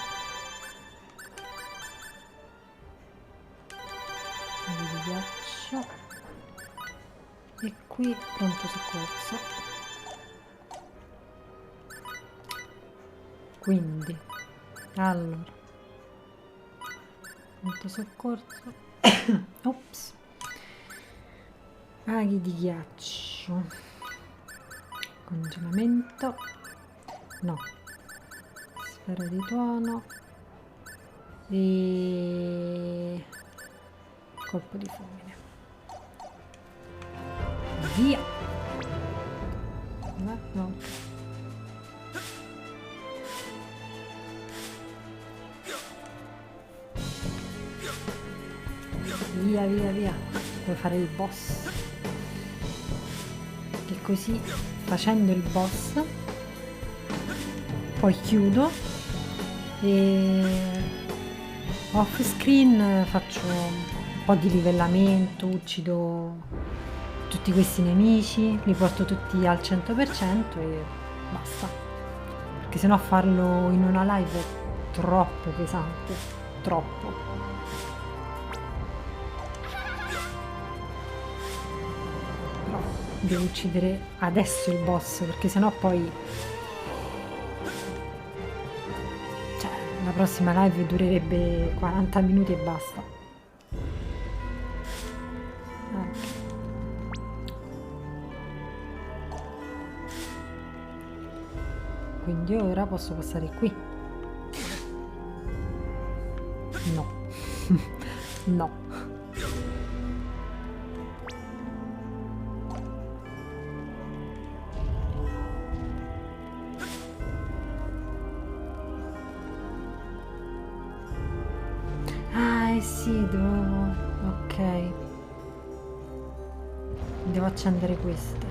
Di ghiaccio. E qui pronto soccorso. Quindi allora pronto soccorso. Ops. Aghi di ghiaccio. Congelamento. No. Sfera di tuono. E colpo di fulmine. Via. No. Via. Devo fare il boss. E così, facendo il boss, poi chiudo e off screen faccio un po' di livellamento, uccido tutti questi nemici, li porto tutti al 100% e basta. Perché sennò farlo in una live è troppo pesante, troppo. Devo uccidere adesso il boss, perché sennò poi, cioè, la prossima live durerebbe 40 minuti e basta. Quindi ora posso passare qui. No. No. Ah, eh sì, dovevo... Ok. Devo accendere queste.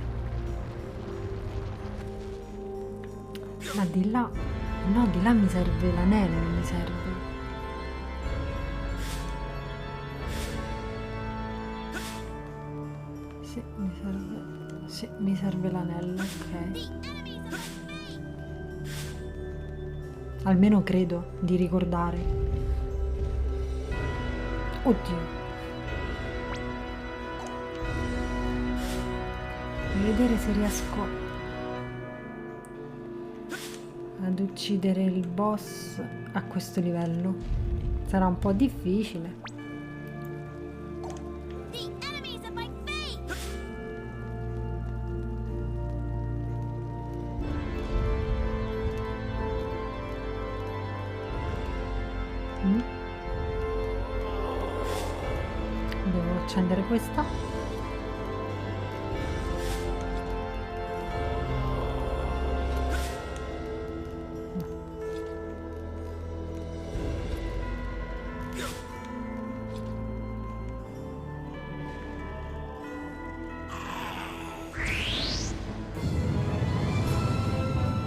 Ma di là... No, di là mi serve l'anello, mi serve. Sì, mi serve... Sì, mi serve l'anello, ok. Almeno credo di ricordare. Oddio. Voglio vedere se riesco ad uccidere il boss a questo livello. Sarà un po' difficile. Devo accendere questa.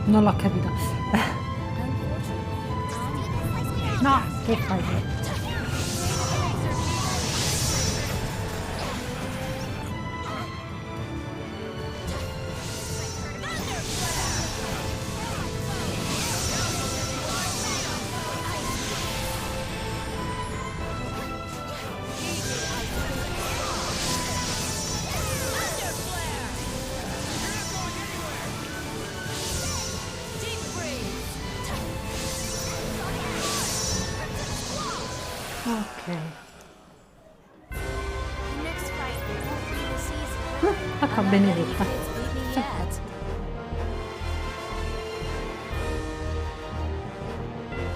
Non l'ho capito. No, che fai? Acqua benedetta.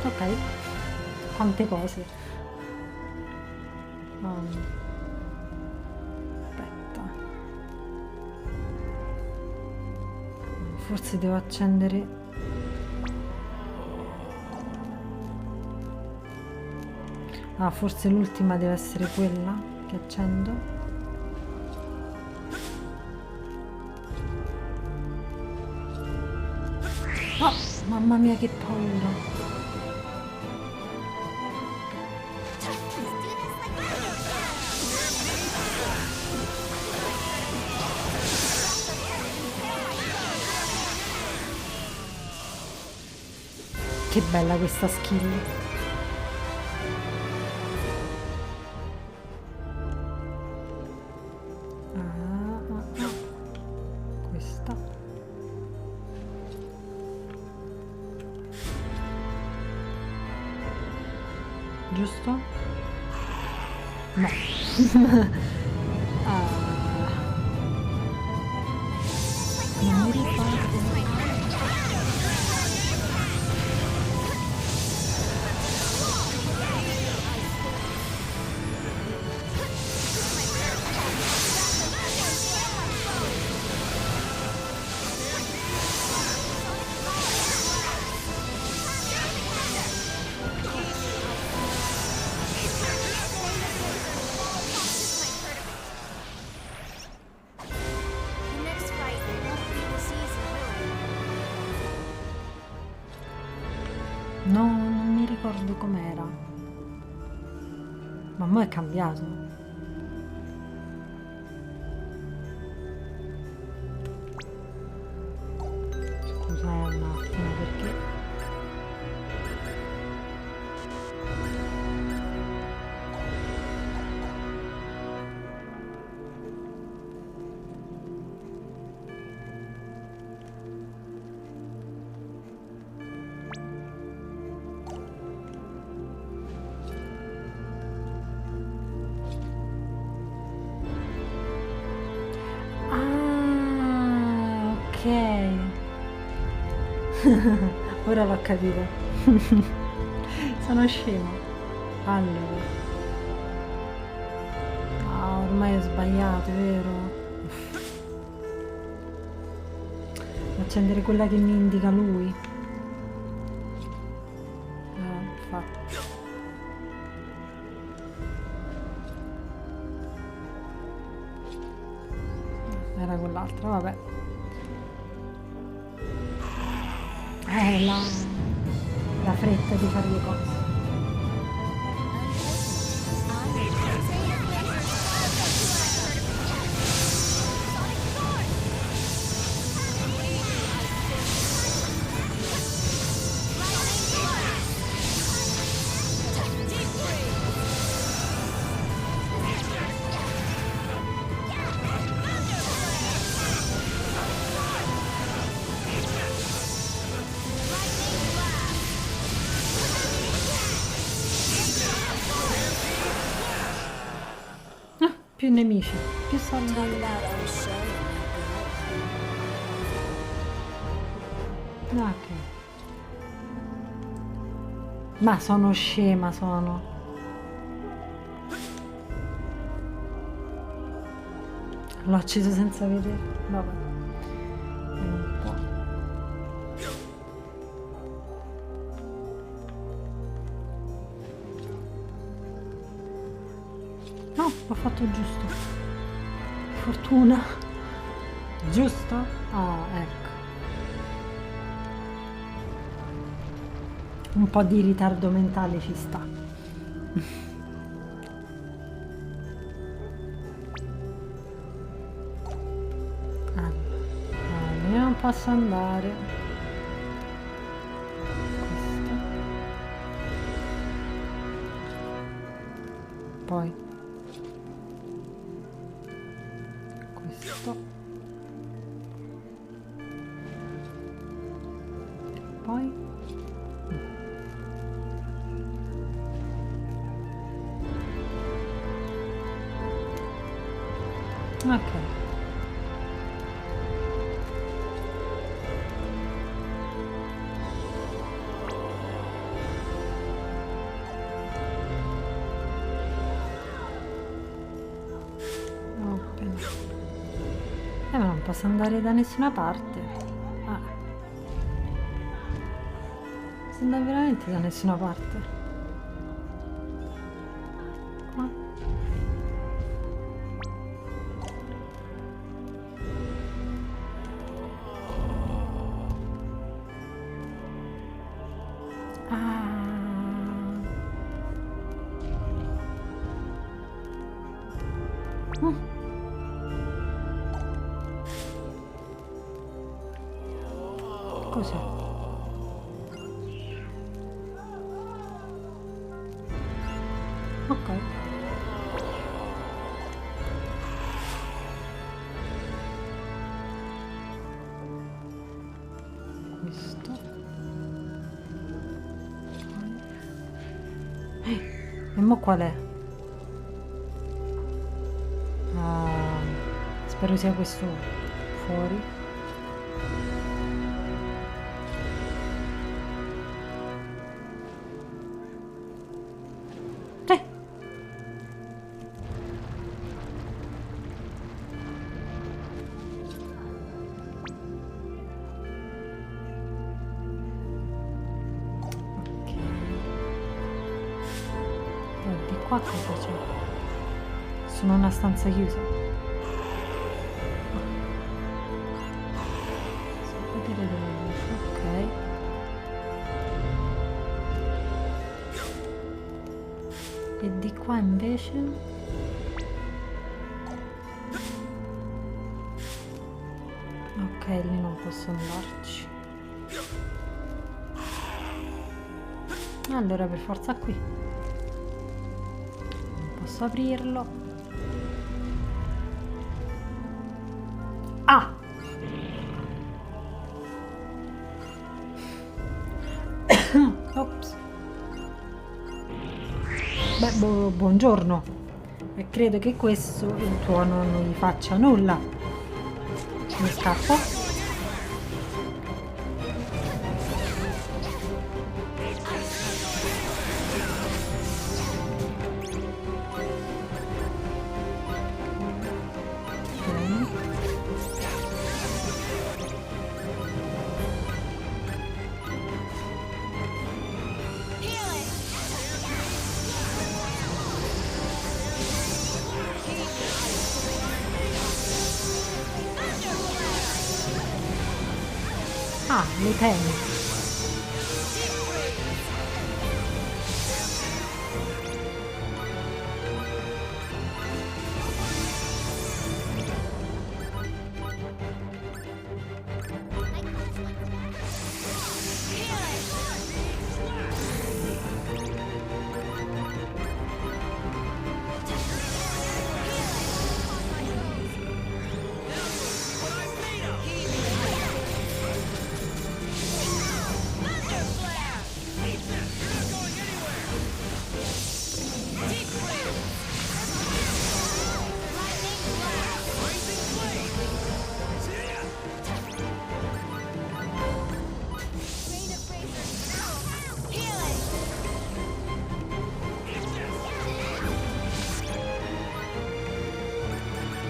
Ok. Quante cose. Aspetta. Forse devo accendere. Ah, forse l'ultima deve essere quella che accendo. Oh, mamma mia che paura. Che bella questa skill. Questa. Giusto? No. Non mi ricordo. No, non mi ricordo com'era. Ma mo' è cambiato. Scusate un attimo perché... Ora l'ho capito. Sono scema. Allora. Ah, ormai ho sbagliato, vero? Accendere quella che mi indica lui. Infatti. Era quell'altra, vabbè. La fretta di fare le cose. Più nemici, più soldi. Ok. Ma sono scema, sono. L'ho acceso senza vedere. Vabbè. Un po'. No, l'ho fatto giusto. Fortuna. Giusto? Ah, ecco. Un po' di ritardo mentale ci sta. Io non posso andare. Questo. Poi questo. Poi ok. Ma non posso andare da nessuna parte. Ah. Non posso andare veramente da nessuna parte. Qua. Cos'è? Ok. Questo. E mo qual è? Spero sia questo fuori. Qua cosa c'è? Sono una stanza chiusa. So vedere dove. Ok. E di qua invece. Ok, lì non posso andarci. Allora per forza qui. Posso aprirlo. Ah! Ops. Beh, buongiorno. E credo che questo il tuo non gli faccia nulla. Mi scappo. Ah, le pene.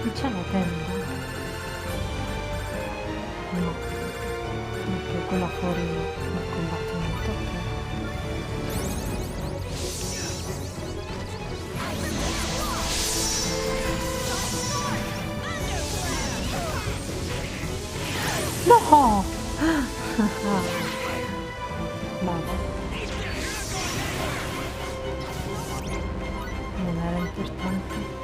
Non c'è la tenda? No. Ok, quella fuori dal combattimento, ok. No! Bravo. Non era importante.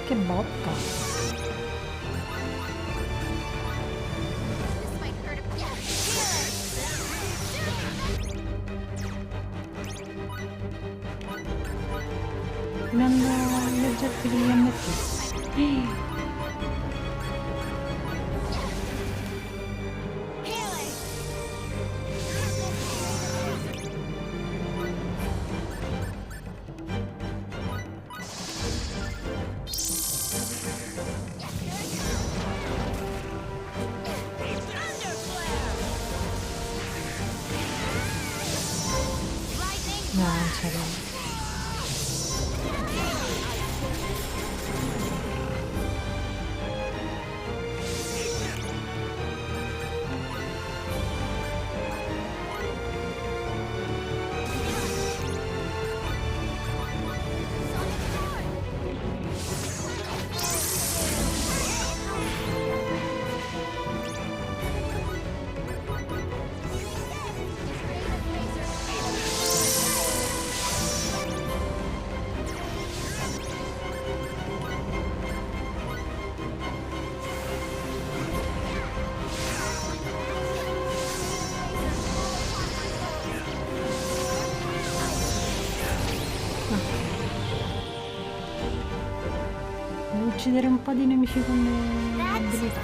Che botta! Prendo gli oggetti che gli ho messo. No, non c'era. Devo uccidere un po' di nemici con le abilità.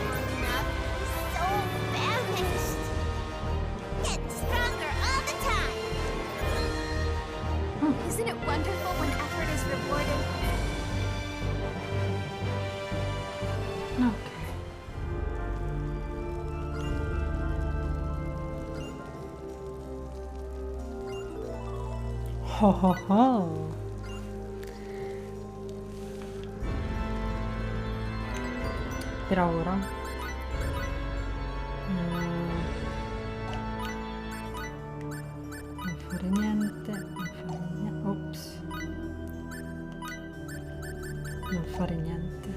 Isn't it wonderful when effort is rewarded? Ho ho ho. Per ora non fare niente, ops, non fare niente.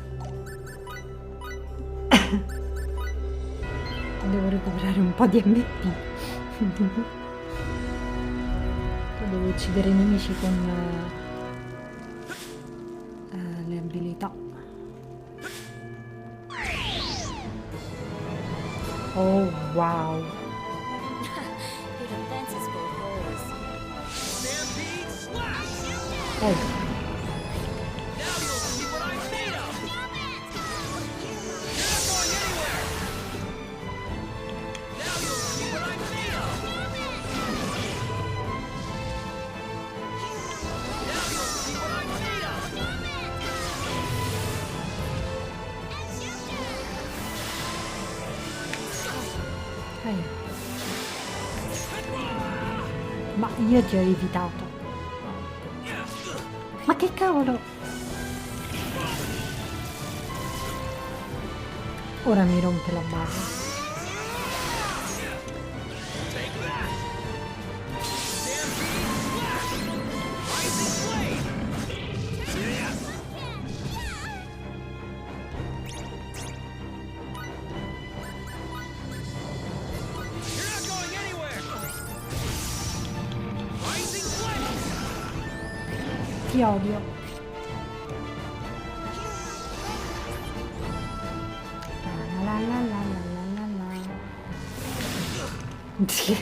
Devo recuperare un po' di MP. Devo uccidere i nemici con le abilità. Oh wow. Your defense is full of holes. Stampede slash! Oh. Now you'll see what I'm made of! You're not going anywhere! Now you'll see what I'm made of! Now you'll see what I'm made of! Ma io ti ho evitato. Ma che cavolo? Ora mi rompe la barra. Ti odio. La la la la la la la. Sì.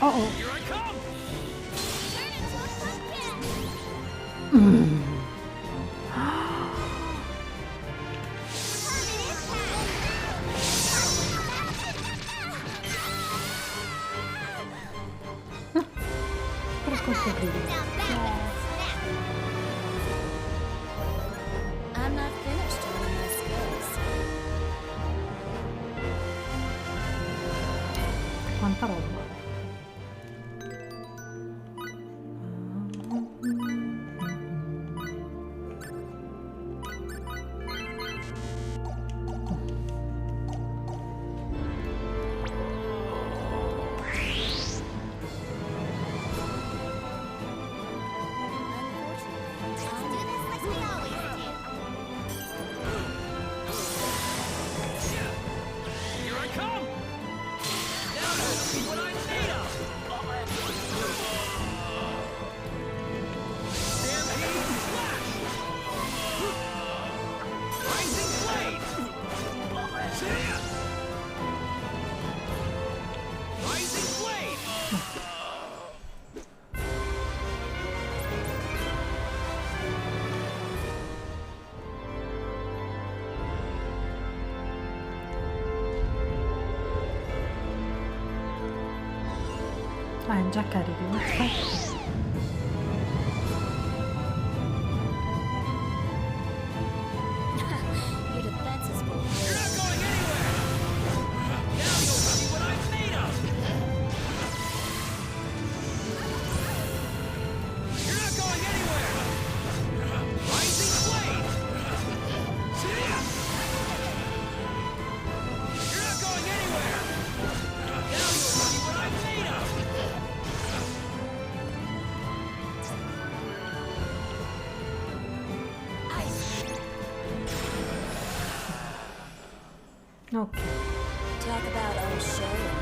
Oh. I'm not finished learning my skills. Quanta roba. Ah, è già carico, aspetta. Your defense is full of holes. Now you'll see what I'm made of! You're not going anywhere! Rising flame! You're not going anywhere! Now you'll see what I'm made of! Ok. Talk about unsharing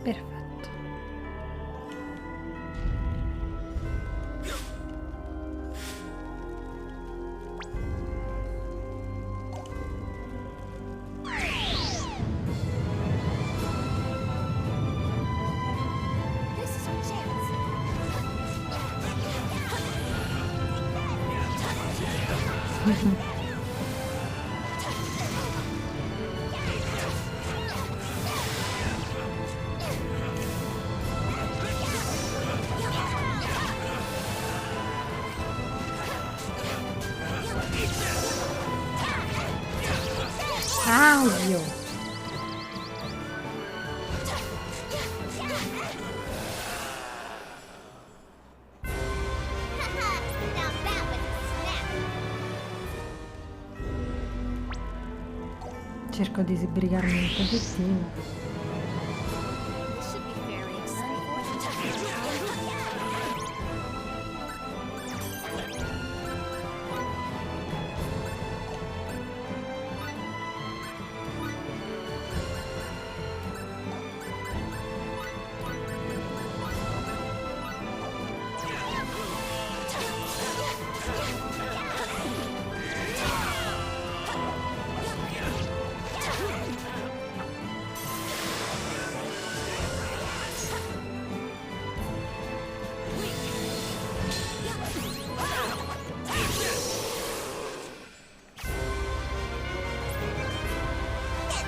Perfetto. This is our chance. Audio. cerco di sbrigarmi un pochettino. This should be fairly exciting.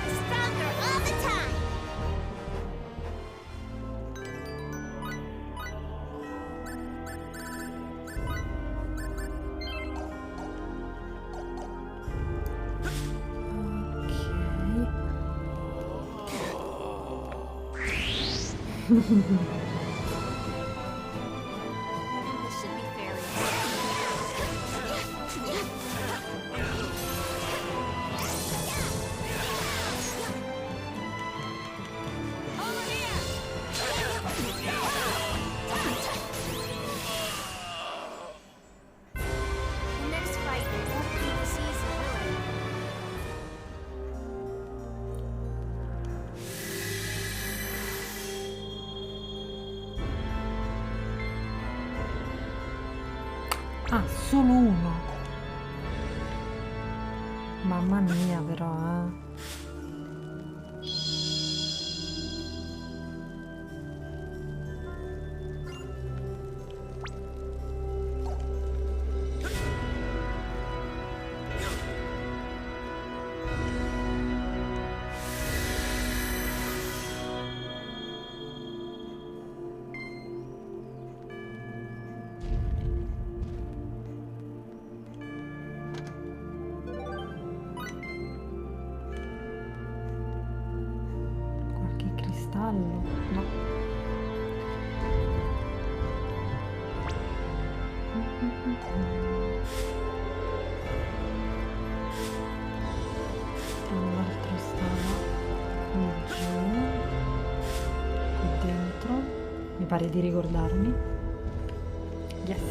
Stronger all the time. This should be fairly The next fight won't be this easy, will it? Ah, solo uno. Mamma mia, però, qualche cristallo? No. Un altro stava qui giù, qui dentro, mi pare di ricordarmi. Yes.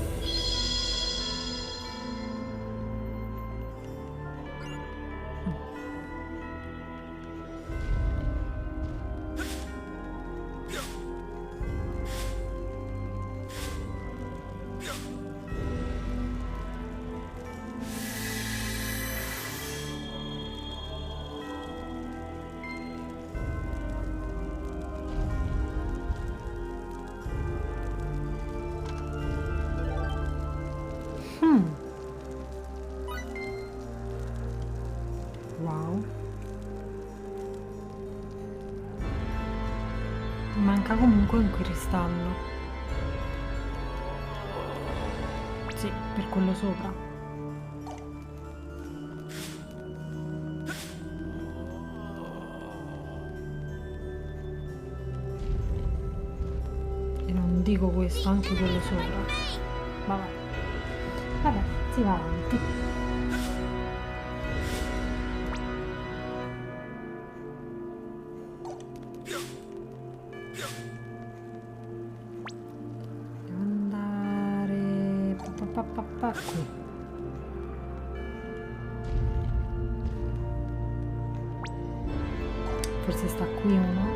Wow. Manca comunque un cristallo. Sì, per quello sopra. E non dico questo, anche quello sopra. Vabbè. Vabbè, si va avanti. Devo andare qui. Forse sta qui uno.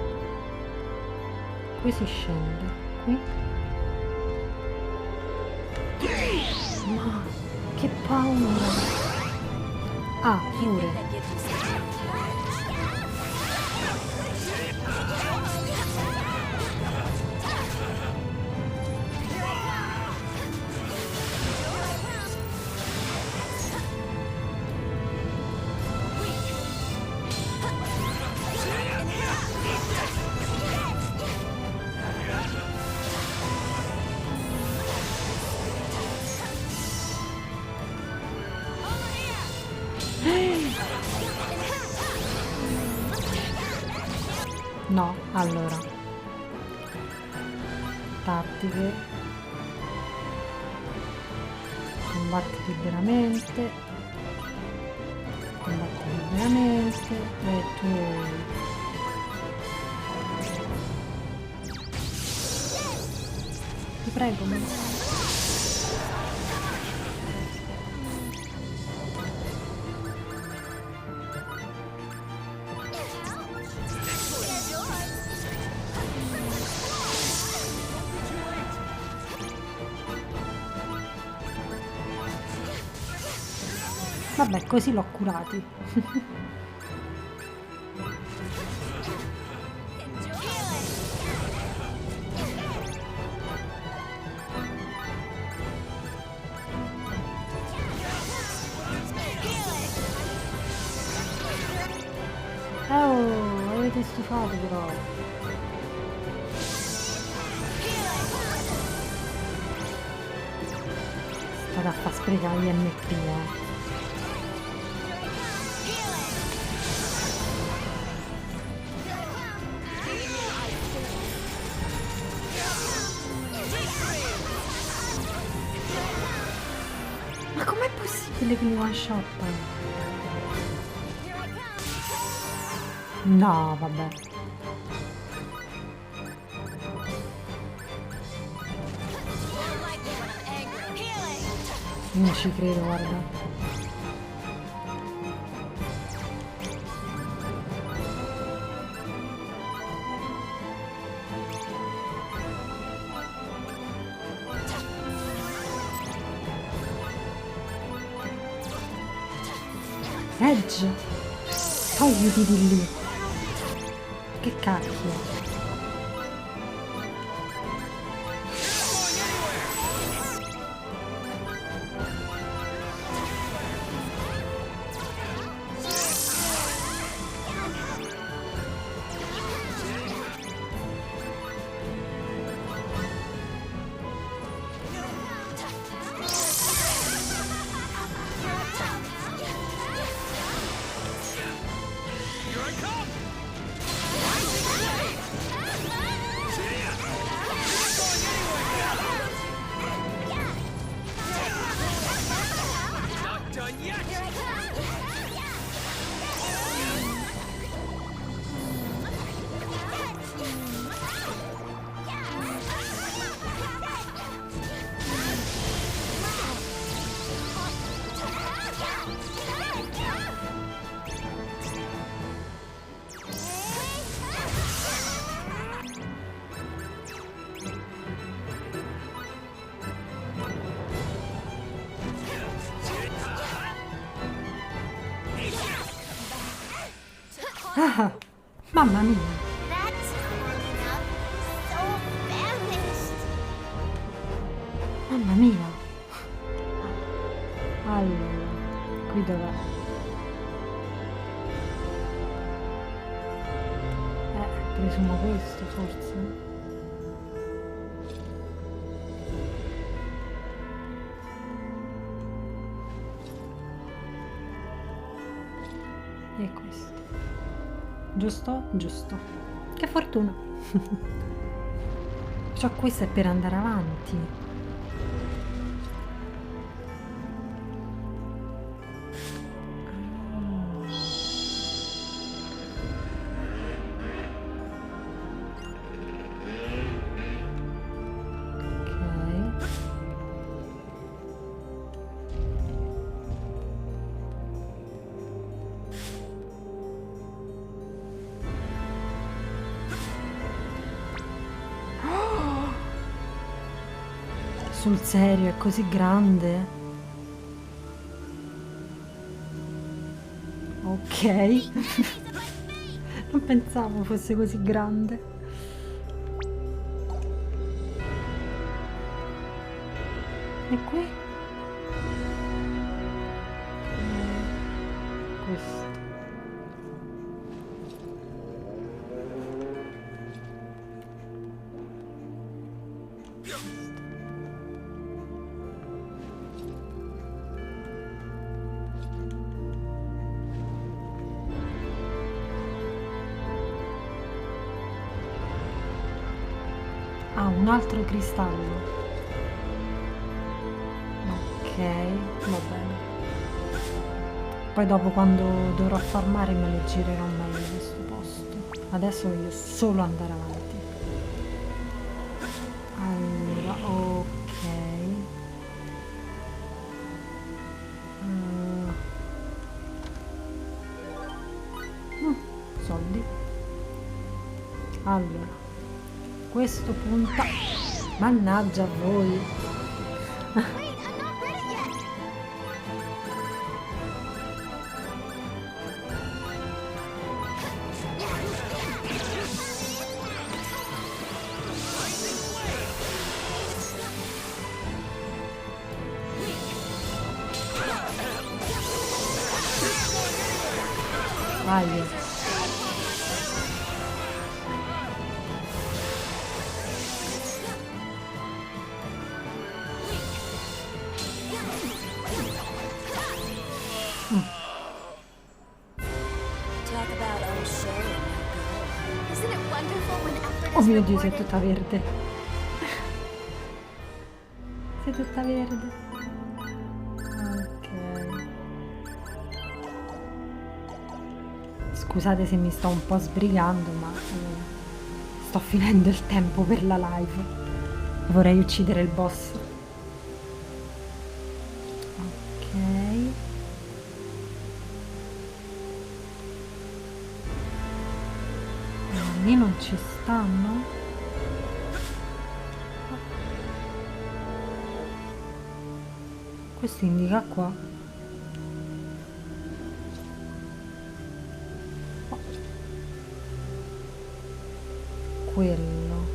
Qui si scende. Qui. Ma che paura! Ah, pure. No, allora. Tattiche. Combatti liberamente. Combatti liberamente. ovviamente, e tu... Ti prego, vabbè, così l'ho curati. Oh, avete stufato però. State a far sprecare gli MP, Ma com'è possibile che li one shot? No, vabbè. Non ci credo, guarda. Edge, togliti di lì. Che cacchio. Ah, mamma mia. Mamma mia. Allora, qui dov'è? Presumo questo forse. E questo. Giusto? Giusto. Che fortuna. Cioè questo è per andare avanti. Sul serio, è così grande? Ok. Non pensavo fosse così grande. E qui? Questo. Ah, un altro cristallo. Ok, va bene. Poi dopo, quando dovrò farmare, me lo girerò meglio questo posto. Adesso voglio solo andare avanti. Allora, ok. Soldi. Allora, questo punta. Mannaggia a voi. Vai. Oh mio Dio, sei tutta verde. Sei tutta verde. Ok. Scusate se mi sto un po' sbrigando, ma sto finendo il tempo per la live. Vorrei uccidere il boss. Ok. Lì non ci stanno? Questo indica qua. Quello.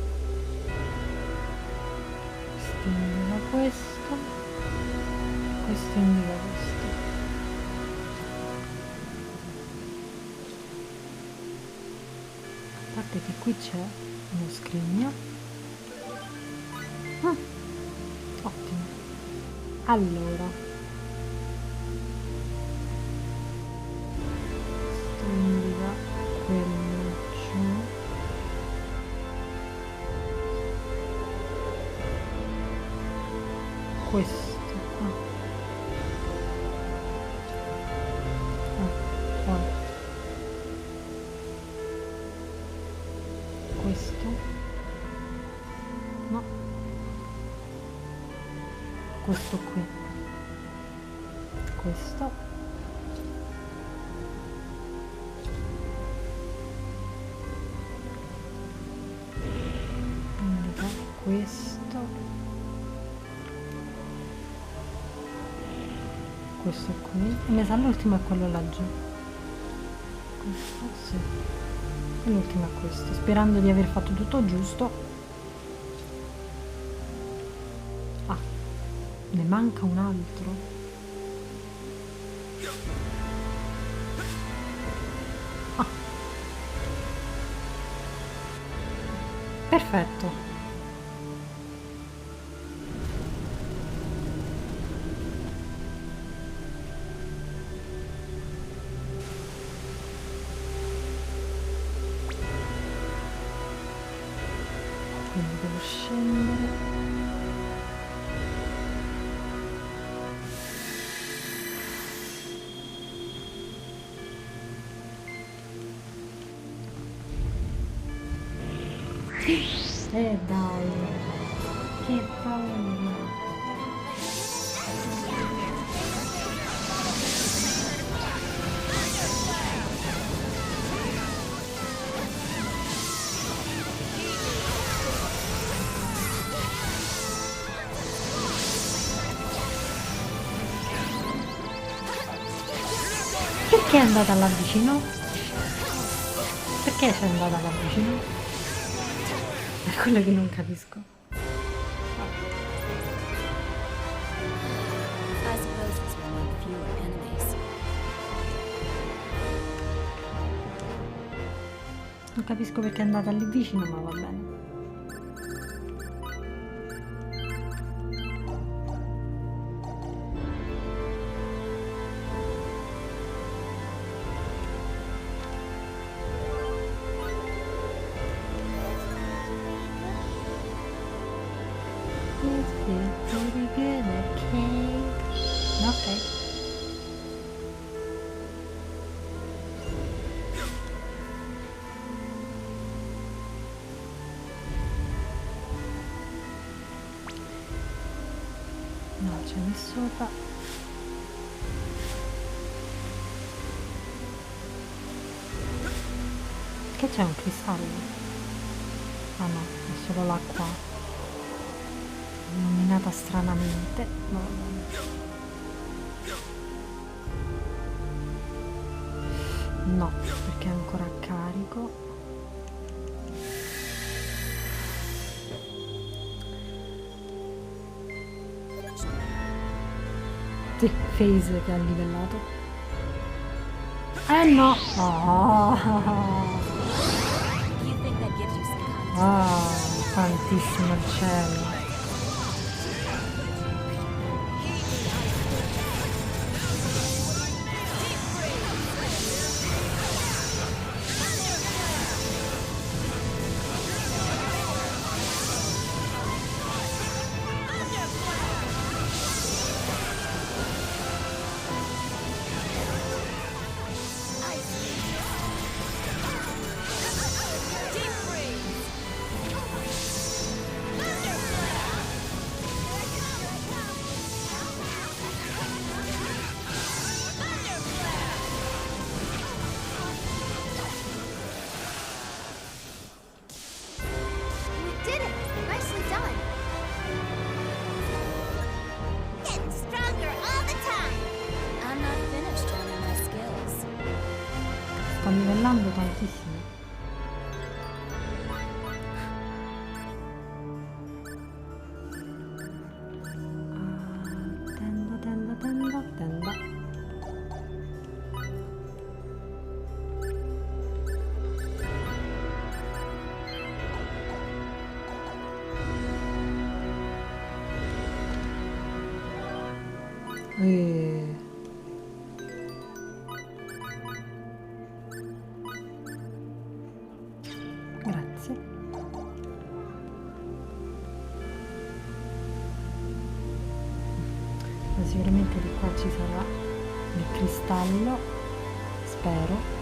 Questo indica questo. Questo indica questo. A parte che qui c'è uno scrigno. Ottimo. Allora, questo indica quello giù. Questo qua. Poi questo. No. Questo qui. Questo. Indica questo. Questo qui. E mi sa l'ultimo è quello laggiù. Questo sì. E l'ultimo è questo. Sperando di aver fatto tutto giusto. Ne manca un altro. Ah. Perfetto. Quindi devo scendere. Dai, che paura. Perché è andata là vicino? Perché sei andata là vicino? È quello che non capisco. Non capisco perché è andata lì vicino, ma va bene. Ok. c'è lì sopra. Che c'è un cristallo? Ah no, è solo l'acqua illuminata stranamente. No, perché è ancora a carico. Sì, Phase che ha livellato. No! Tantissimo il cielo. Sto livellando tantissimo. Tenda. Grazie. Sicuramente di qua ci sarà il cristallo, spero.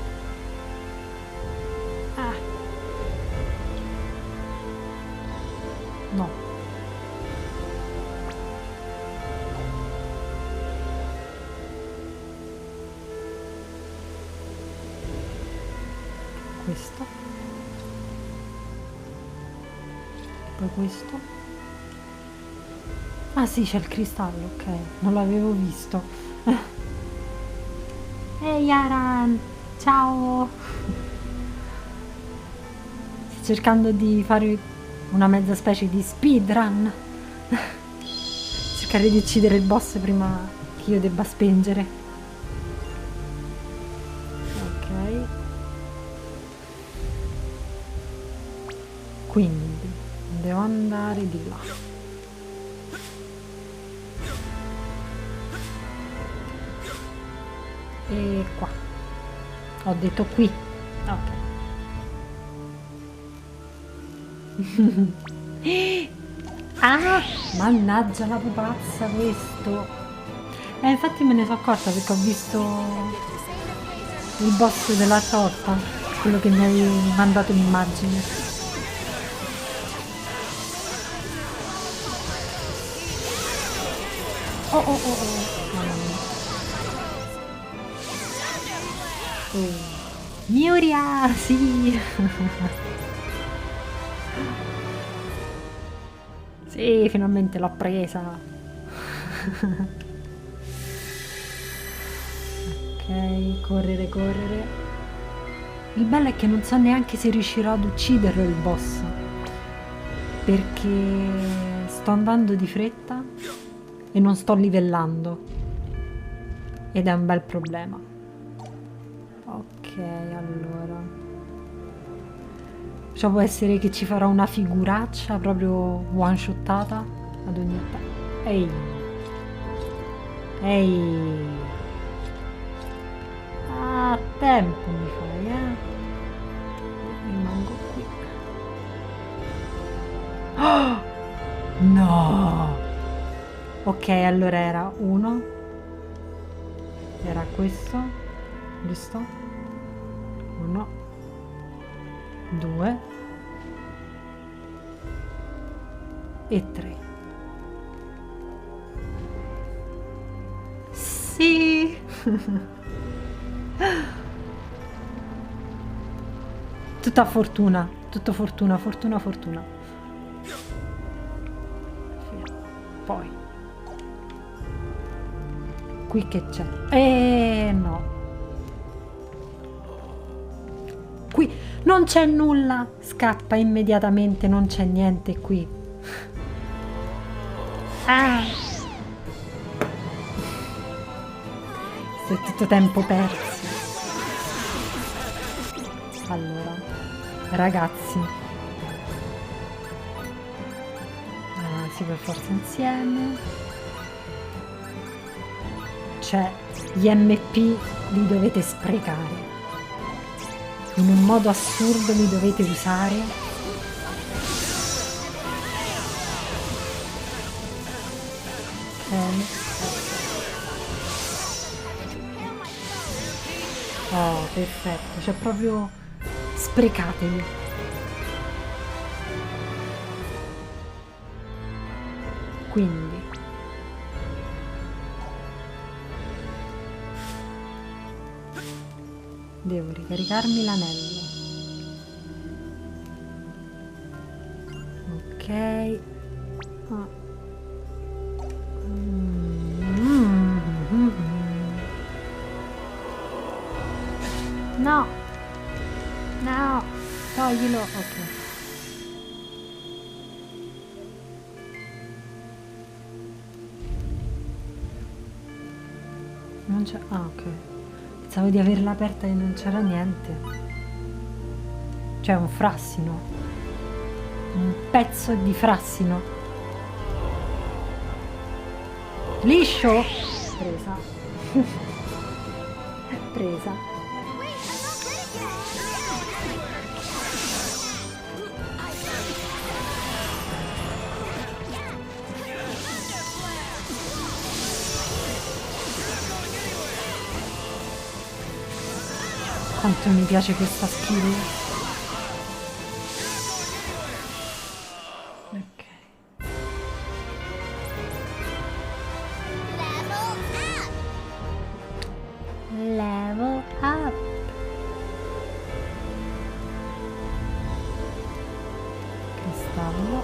No. Questo. Poi questo. Ah sì, c'è il cristallo, ok, non l'avevo visto. Ehi Aran, ciao! Sto cercando di fare una mezza specie di speedrun. Cercare di uccidere il boss prima che io debba spengere. Ok. Quindi devo andare di là. E qua. Ho detto qui. Ok. Mannaggia la pupazza questo. Infatti me ne sono accorta perché ho visto il boss della torta, quello che mi avevi mandato l'immagine. Oh. Mamma mia. Miuria, sì. Sì, finalmente l'ho presa. Ok, correre. Il bello è che non so neanche se riuscirò ad ucciderlo il boss, perché sto andando di fretta e non sto livellando, ed è un bel problema. Ok, allora cioè può essere che ci farò una figuraccia proprio one shottata ad ogni attacco. Ehi, a tempo mi fai, rimango qui. Oh! No, ok, allora era uno, era questo, giusto? 1, 2 e 3. Sì! Tutta fortuna, tutto fortuna, fortuna, fortuna. Poi. Qui che c'è? No. Qui non c'è nulla, scappa immediatamente, non c'è niente qui. Ah! È tutto tempo perso. Allora, ragazzi, sì, per forza insieme. Cioè, gli MP li dovete sprecare. In un modo assurdo li dovete usare. Oh, perfetto, cioè proprio sprecateli. Quindi devo ricaricarmi l'anello. Ok. No. No. Toglilo. Ok. Non c'è. Ah, ok. Pensavo di averla aperta e non c'era niente. Cioè un frassino. Un pezzo di frassino. Liscio? Presa. Presa. Quanto mi piace questa skill. Ok. Level up. Cristallo.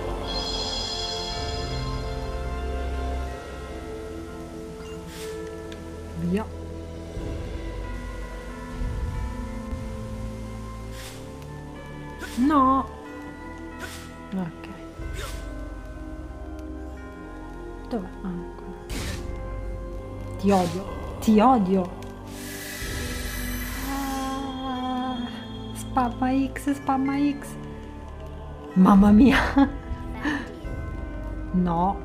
Via. No. Ok. Dov'è? Ah, ecco. Ti odio. Ti odio. Ah, spamma X, spamma X. Mamma mia. No.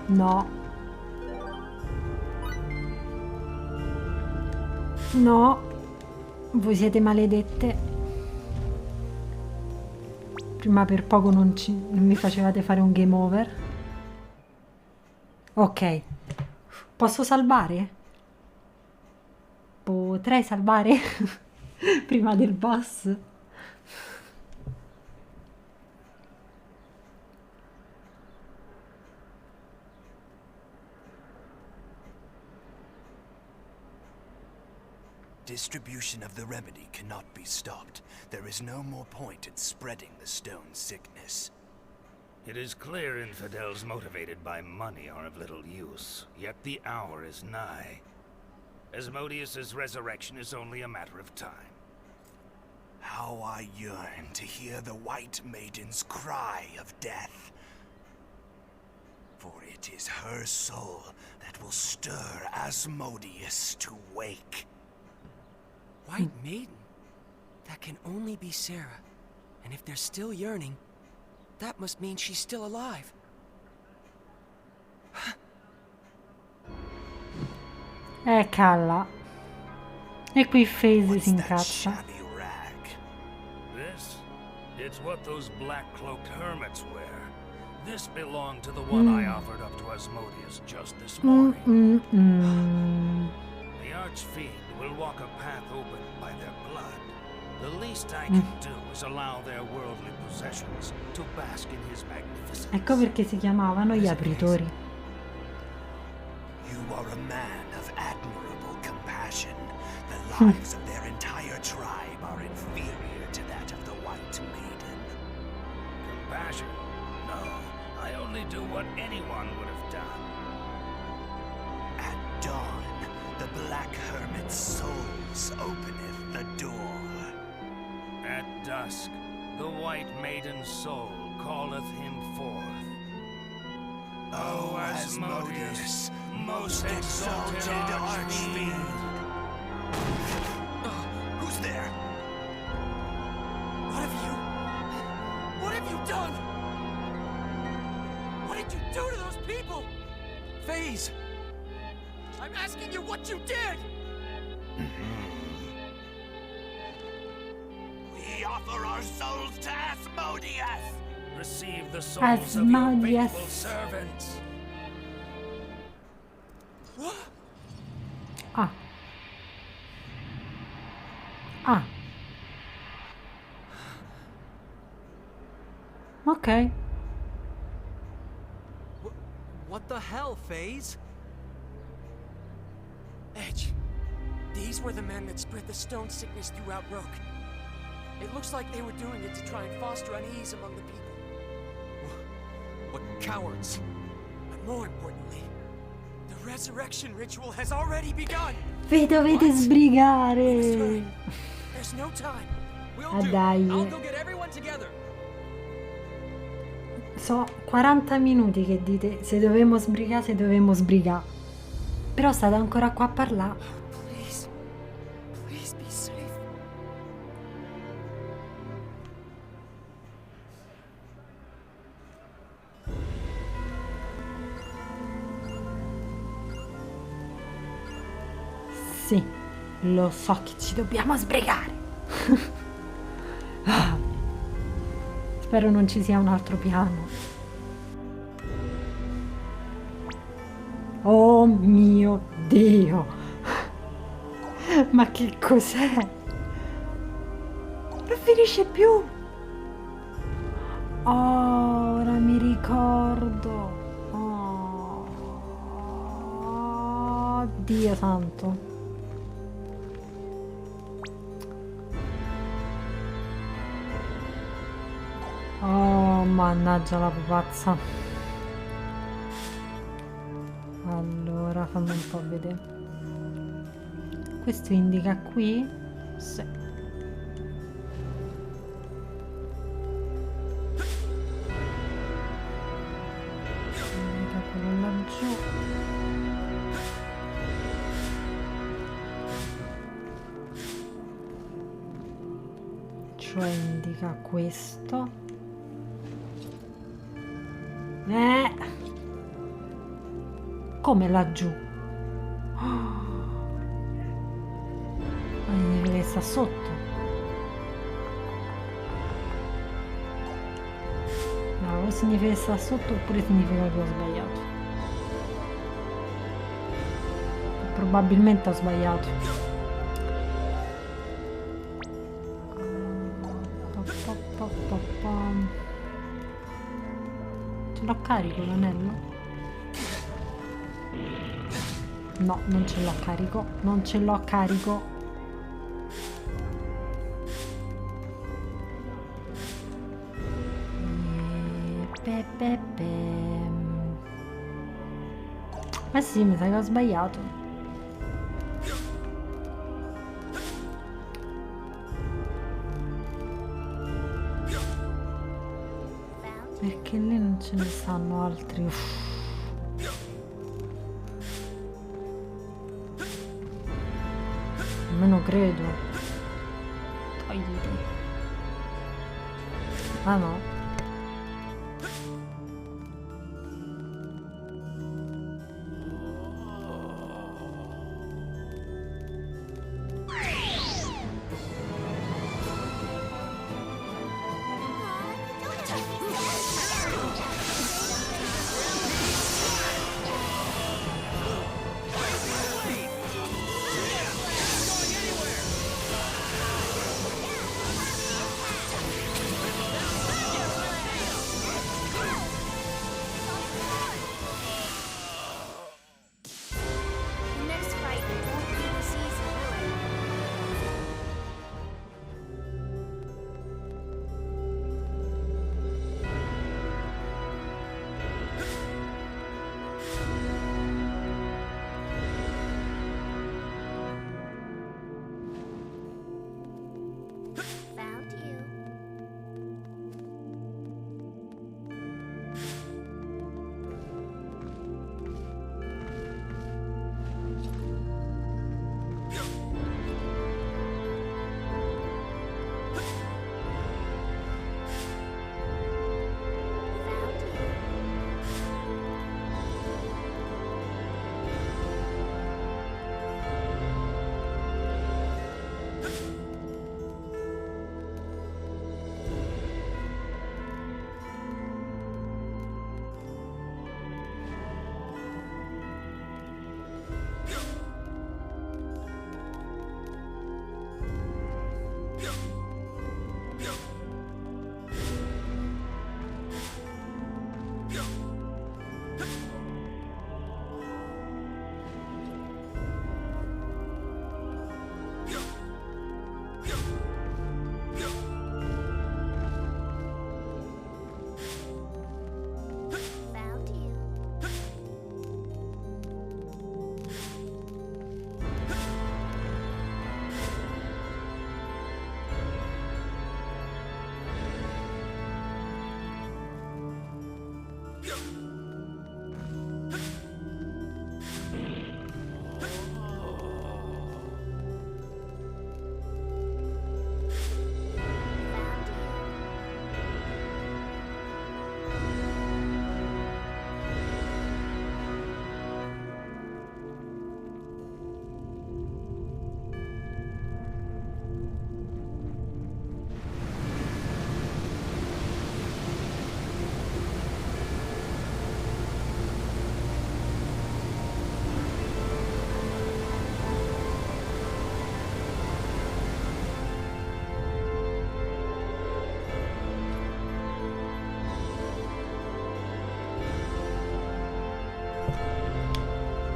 No. No. Voi siete maledette. Prima per poco non mi facevate fare un game over. Ok. Posso salvare? Potrei salvare? Prima del boss? Distribution of the remedy cannot be stopped. There is no more point in spreading the stone sickness. It is clear infidels motivated by money are of little use, yet the hour is nigh. Asmodeus's resurrection is only a matter of time. How I yearn to hear the White Maiden's cry of death. For it is her soul that will stir Asmodeus to wake. White Maiden? That can only be Sarah. And if they're still yearning, that must mean she's still alive. Calla. E qui Phase si incazza. This? It's what those black-cloaked hermits wear. This belonged to the one I offered up to Asmodeus just this morning. The Archfiend will walk a path opened by their blood. The least I can do is allow their worldly possessions to bask in his magnificence. Ecco perché si chiamavano gli apritori. You are a man of admirable lives of their entire tribe are inferior to that of the White Maiden. Compassion? No, I only do what anyone would have done. At dawn, the Black Hermit's souls openeth the door. At dusk, the White Maiden's soul calleth him forth. O Asmodeus, most exalted Archfiend! Who's there? What have you done? What did you do to those people? FaZe! I'm asking you what you did! We offer our souls to Asmodeus! Receive the souls of your faithful servants. Ah. Ah. Ok. What the hell, FaZe? Edge, these were the men that spread the stone sickness throughout Roke. It looks like they were doing it to try and foster unease among the people. What cowards! But more importantly, the resurrection ritual has already begun! Vi dovete sbrigare! There's no time. Ah dai. I'll go get everyone together. So 40 minuti che dite se dovevamo sbrigare. Però state ancora qua a parlare. Please be safe. Sì, lo so che ci dobbiamo sbrigare. Spero non ci sia un altro piano. Oh mio Dio! Ma che cos'è? Non finisce più! Oh, ora mi ricordo. Oh, Dio santo. Oh, mannaggia la pupazza. Allora, fammi un po' vedere. Questo indica qui? Sì. Indica quello laggiù. Cioè indica questo. Come laggiù? Significa che sta sotto. No, o significa che sta sotto oppure significa che ho sbagliato. Probabilmente ho sbagliato. Ce l'ho carico l'anello? No, non ce l'ho carico. Non ce l'ho carico. Ma sì, mi sa che ho sbagliato. Perché lì non ce ne stanno altri. Uff. Almeno credo. Togliti. Ah no.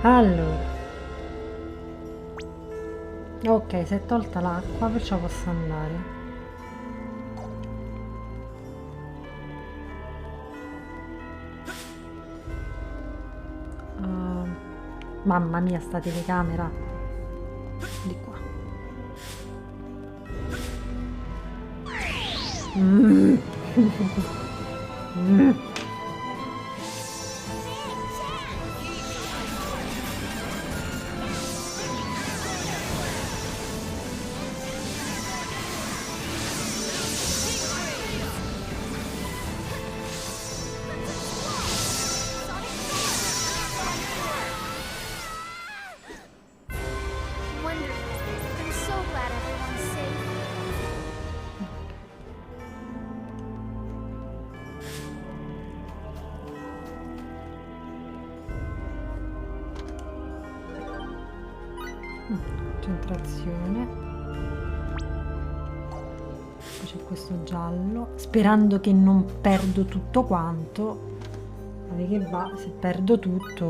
Allora, ok, si è tolta l'acqua, perciò posso andare. Mamma mia, sta telecamera di qua. Concentrazione. Poi c'è questo giallo, sperando che non perdo tutto quanto. Guarda che va, se perdo tutto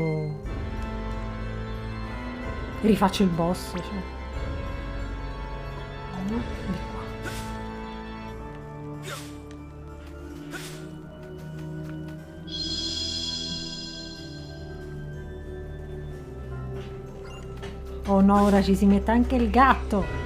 rifaccio il boss, cioè. Di qua. Oh no, ora ci si mette anche il gatto.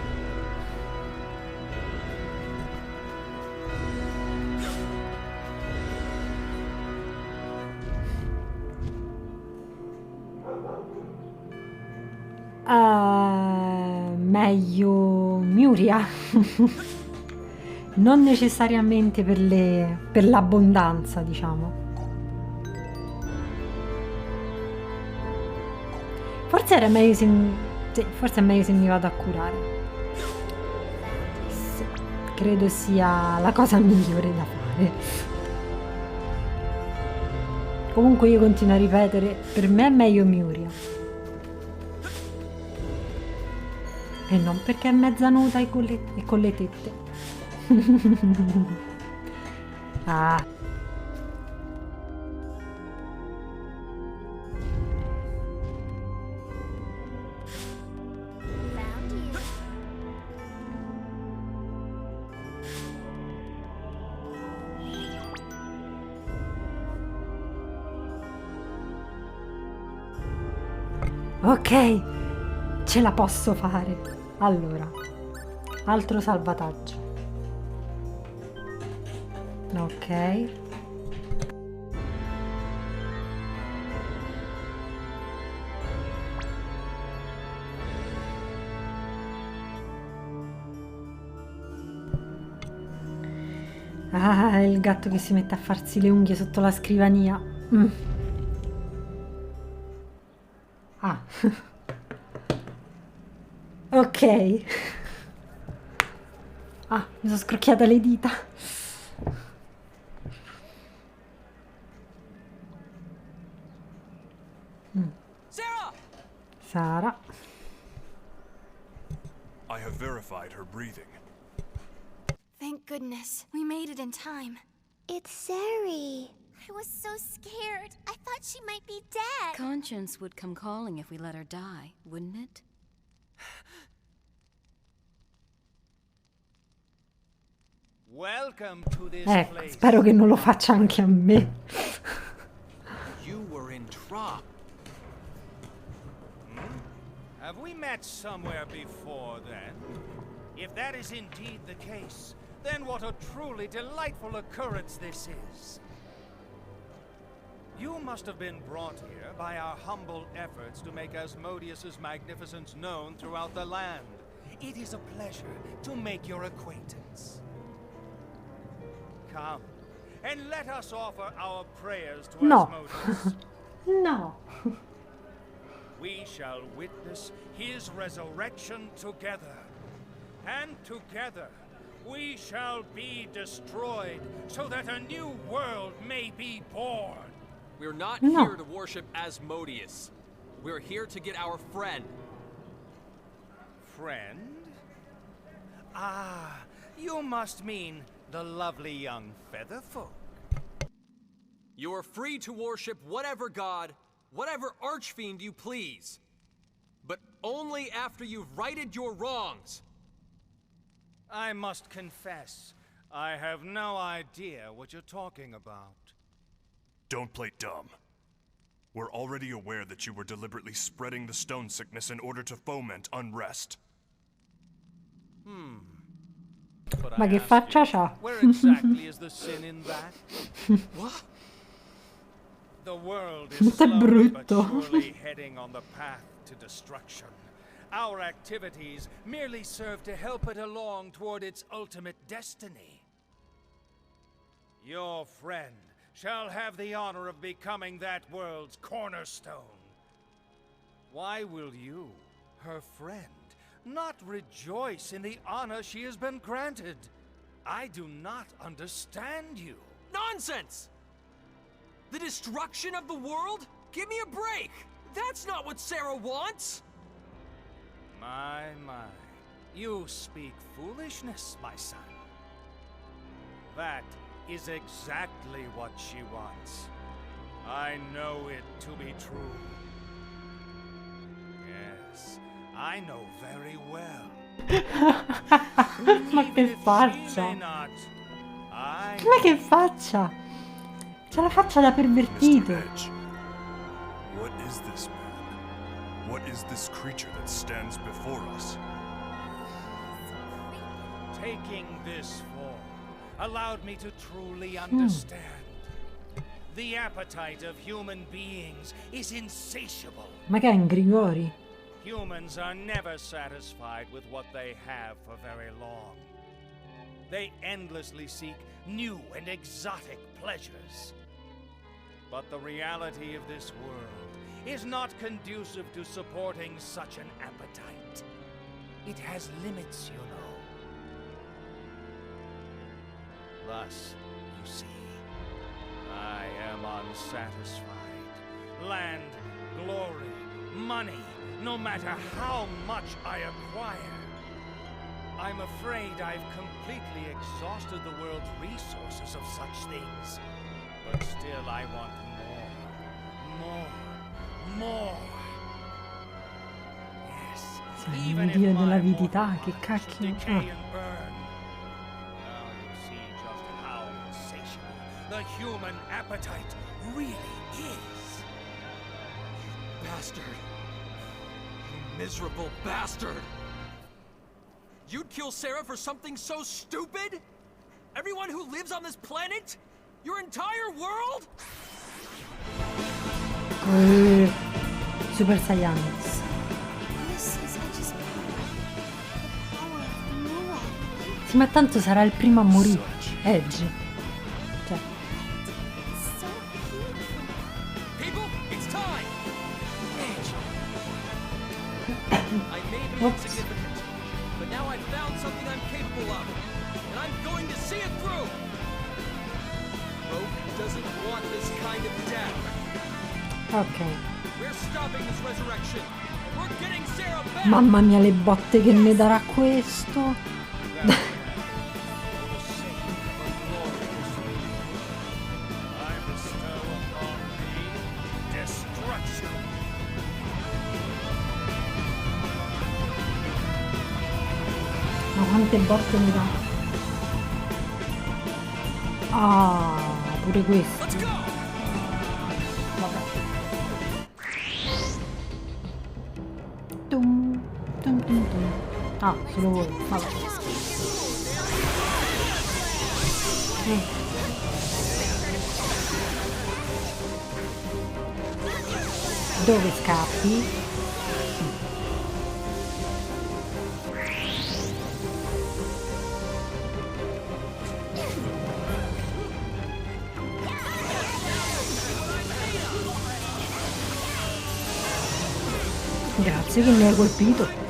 Meglio Miuria. Non necessariamente per l'abbondanza, diciamo. Forse era meglio se... sì, forse è meglio se mi vado a curare. Sì, credo sia la cosa migliore da fare. Comunque io continuo a ripetere, per me è meglio Miuria. E non perché è mezza nuda e con le tette. Ah. Ok, ce la posso fare. Allora, altro salvataggio. Ok. Ah, il gatto che si mette a farsi le unghie sotto la scrivania. Ah. Ok. Ah, mi sono scrocchiata le dita. Sara. I have verified her breathing. Thank goodness. We made it in time. It's Sari. I was so scared. I thought she might be dead. Conscience would come calling if we let her die, wouldn't it? Welcome to this place. Spero che non lo faccia anche a me. You were in Trop. Have we met somewhere before then? If that is indeed the case, then what a truly delightful occurrence this is. You must have been brought here by our humble efforts to make Asmodeus's magnificence known throughout the land. It is a pleasure to make your acquaintance. Come, and let us offer our prayers to No. Asmodeus. No. We shall witness his resurrection together. And together, we shall be destroyed so that a new world may be born. We're not No. here to worship Asmodeus. We're here to get our friend. Friend? Ah, you must mean the lovely young featherfolk. You are free to worship whatever god, whatever archfiend you please. But only after you've righted your wrongs. I must confess, I have no idea what you're talking about. Don't play dumb. We're already aware that you were deliberately spreading the stone sickness in order to foment unrest. But Ma I che ask faccia you, c'ha? where exactly is the sin in that? What? The world is Molto slowly but brutto. surely heading on the path to destruction. Our activities merely serve to help it along toward its ultimate destiny. Your friend shall have the honor of becoming that world's cornerstone. Why will you, her friend, not rejoice in the honor she has been granted? I do not understand you. Nonsense! The destruction of the world? Give me a break! That's not what Sarah wants! My. You speak foolishness, my son. That is exactly what she wants. I know it to be true. Yes, I know very well. Ma che faccia! Ma che faccia! C'ha la faccia da pervertito. Mr. Edge, what is this man? What is this creature that stands before us? Taking this form allowed me to truly understand. The appetite of human beings is insatiable. Ma che è un Grigori? Humans are never satisfied with what they have for very long. They endlessly seek new and exotic pleasures. But the reality of this world is not conducive to supporting such an appetite. It has limits, you know. Thus, you see, I am unsatisfied. Land, glory, money, no matter how much I acquire. I'm afraid I've completely exhausted the world's resources of such things. But still I want more. Yes, Sei even un if dio my della mortal avidità, che body cacchio. decay and burn. Now you see just how insatiable the human appetite really is. Bastard. You miserable bastard! You'd kill Sarah for something so stupid? Everyone who lives on this planet? Your entire world? Super Saiyan. This is just the power of the Muwa. Sì, ma tanto sarà il primo a morire. Edge. Cioè. So beautiful. People, it's time! Edge. I may be Oops. insignificant, but now I've found something I'm capable of, and I'm going to see it through! Rogue doesn't want this kind of death. Ok. We're stopping this resurrection. We're getting Sarah back! Mamma mia le botte che ne darà questo. Ma quante botte mi dà? Ah, pure questo. Vabbè. Tum, tum, tum, tum. Ah, solo voi. Vabbè. Dove scappi? Grazie che mi hai colpito.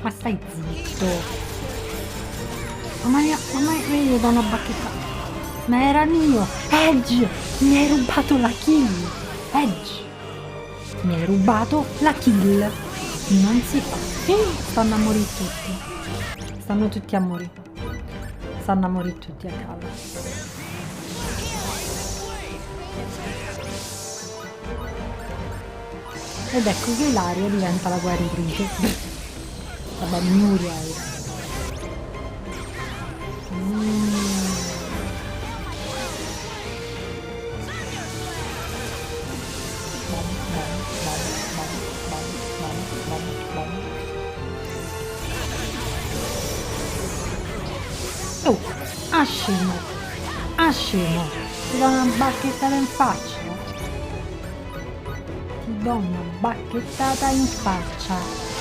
Ma stai zitto. Ma io do una bacchetta. Ma era mio. Edge, mi hai rubato la kill. Edge, mi hai rubato la kill. Non si fa. Stanno a morire tutti. Stanno tutti a morire. Stanno a morire tutti a casa. Ed ecco che Ilaria diventa la guaritrice. Vabbè, Muriel. Oh, ascemo. Ascemo. Ti do una bacchettata in faccia. Ti do una bacchettata in faccia.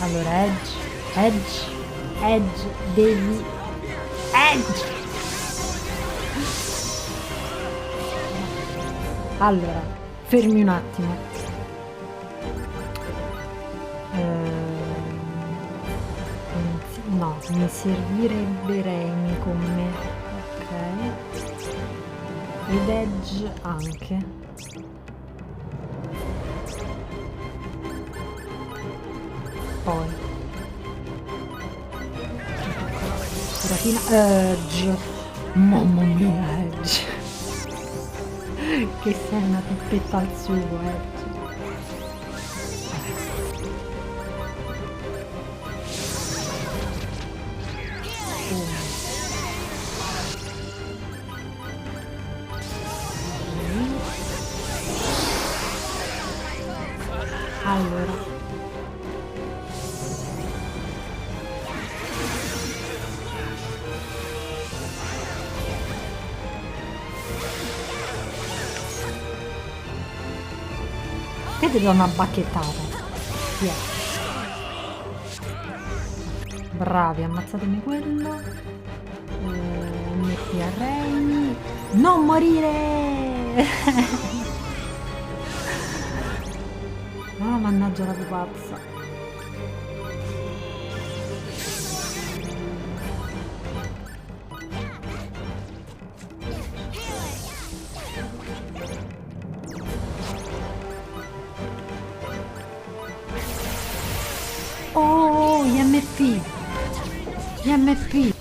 Allora, Edge, devi... Edge! Allora, fermi un attimo. No, mi servirebbe Remy con me. Ok. Ed Edge anche. Poi Edge, mamma mia Edge, che sei una pippetta al sugo Edge. Allora e ti do una bacchettata. Yeah. Bravi, ammazzatemi quello. Metti a Remy. Non morire! Ah, mannaggia la pupazza. Oh, gli MP. Gli MP.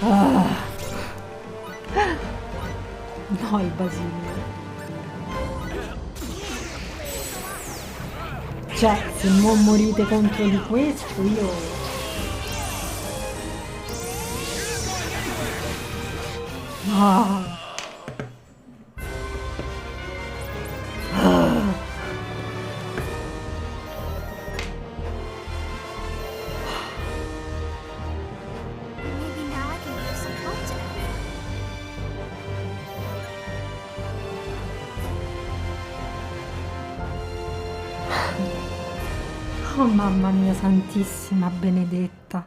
Ah. No, il basilio. Cioè, se non morite contro di questo, io... Ah. Ah. Maybe now I can give some help to them. Oh mamma mia santissima, benedetta.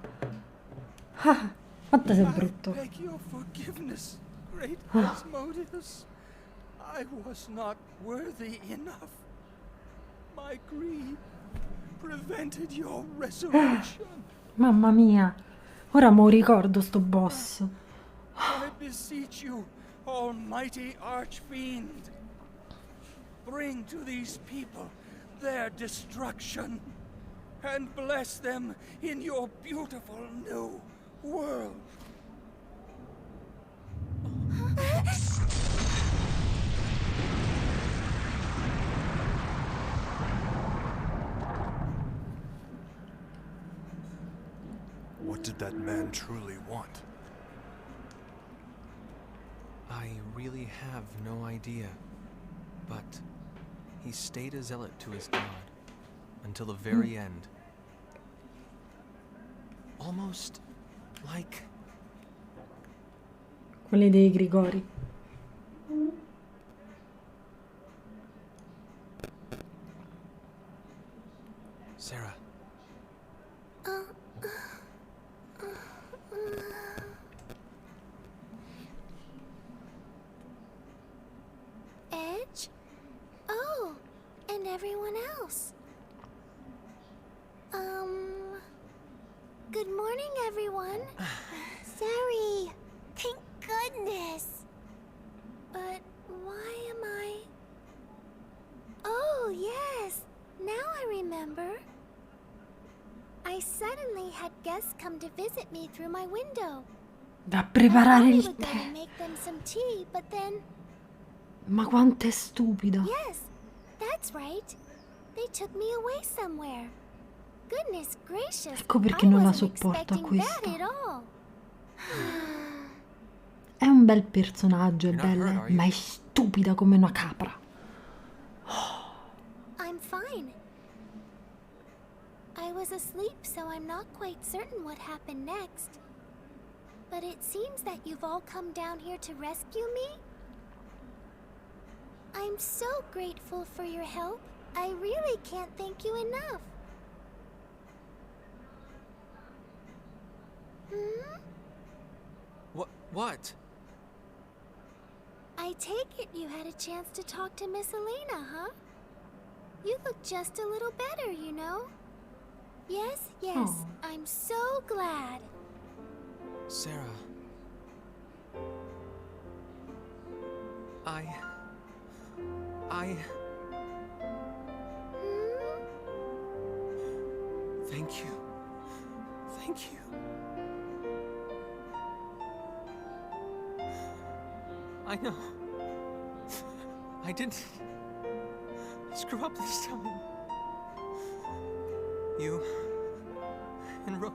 Ah, quanto sei brutto. I beg your forgiveness, great Ah. Asmodeus. I was not worthy enough. My greed prevented your resurrection. Mamma mia. Ora mo ricordo sto boss. I beseech you, almighty archfiend, bring to these people their destruction and bless them in your beautiful new world. What did that man truly want? I really have no idea. But he stayed a zealot to his god until the very end. Almost like... Quelli dei Grigori. Sarah. Edge? Oh, and everyone else. Good morning, everyone. Sorry. Thank goodness. But why am I... Oh, yes. Now I remember. I suddenly had guests come to visit me through my window. Da preparare I il would go to tè. make them some tea, but then... Ma quanto è stupida. Yes, that's right. They took me away somewhere. Goodness gracious, Ecco perché I non la wasn't sopporto a expecting that questo. at all. È un bel personaggio, è You're not bella, hurt, are you? ma è stupida come una capra. I'm fine. I was asleep, so I'm not quite certain what happened next. But it seems that you've all come down here to rescue me. I'm so grateful for your help. I really can't thank you enough. Hmm? What? I take it you had a chance to talk to Miss Elena, huh? You look just a little better, you know? Yes, yes, Oh. I'm so glad. Sarah. I... Hmm? Thank you. Thank you. I know. I didn't screw up this time. You and Rook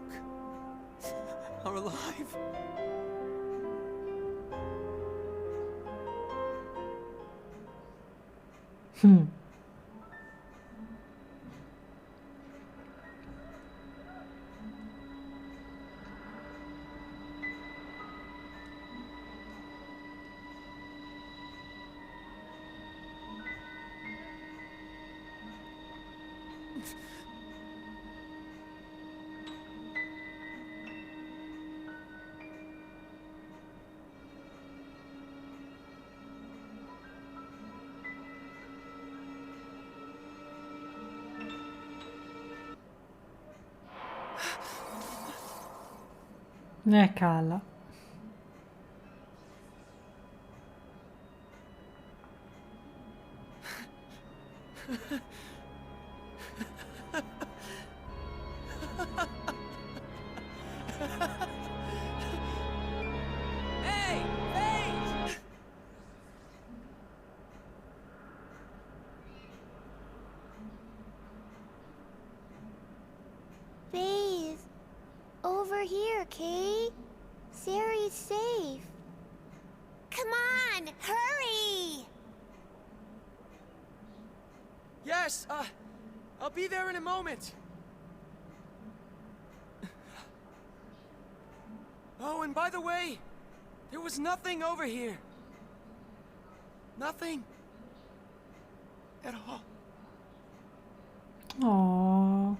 are alive. Calla. Hey! Hey! Faith, over here, Kay. Sari's safe. Come on, hurry! Yes, I'll be there in a moment. Oh, and by the way, there was nothing over here. Nothing. At all. Oh.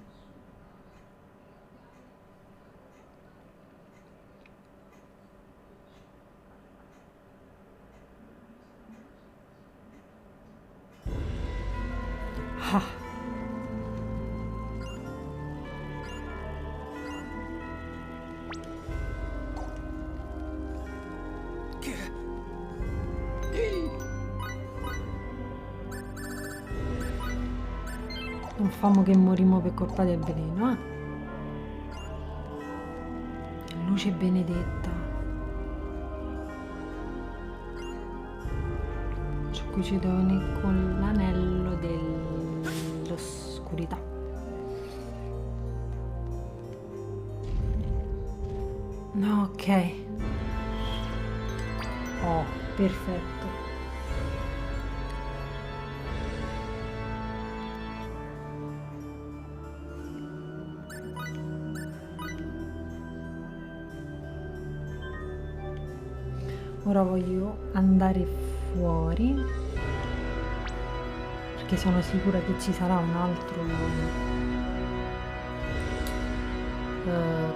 Ah. Non famo che morimo per colpa del veleno, eh? Luce benedetta. Ci cucitoni con l'anello dell'oscurità. Ok. Oh, perfetto. Ora voglio andare fuori perché sono sicura che ci sarà un altro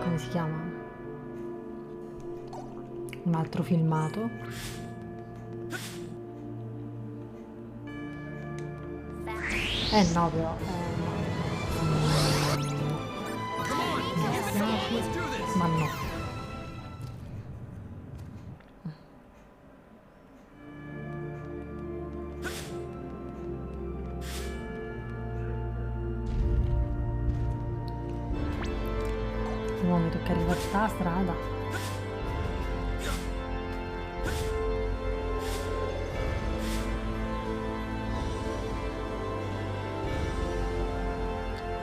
come si chiama? Un altro filmato. No però mi dispiace, ma no. Mi tocca arrivare a strada.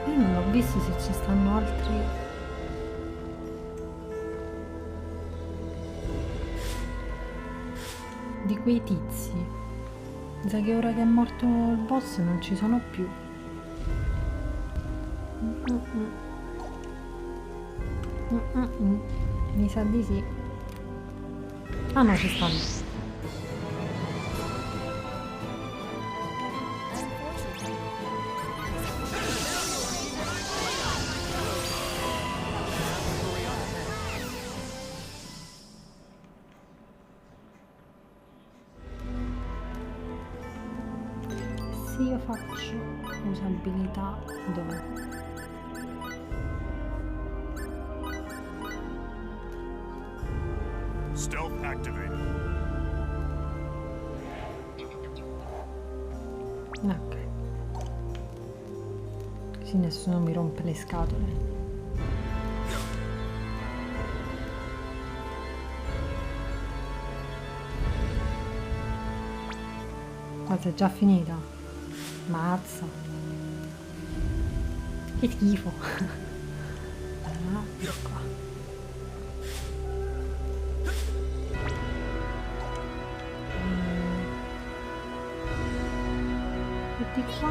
Io non ho visto se ci stanno altri. Di quei tizi. Mi sa che ora che è morto il boss non ci sono più. Mi sa di sì. Ah no, ci stanno. Se io faccio usabilità dove? Stealth activated. Ok. Così nessuno mi rompe le scatole. Guarda, è già finita. Mazza. Che schifo. Allora, qua. Tutti qua.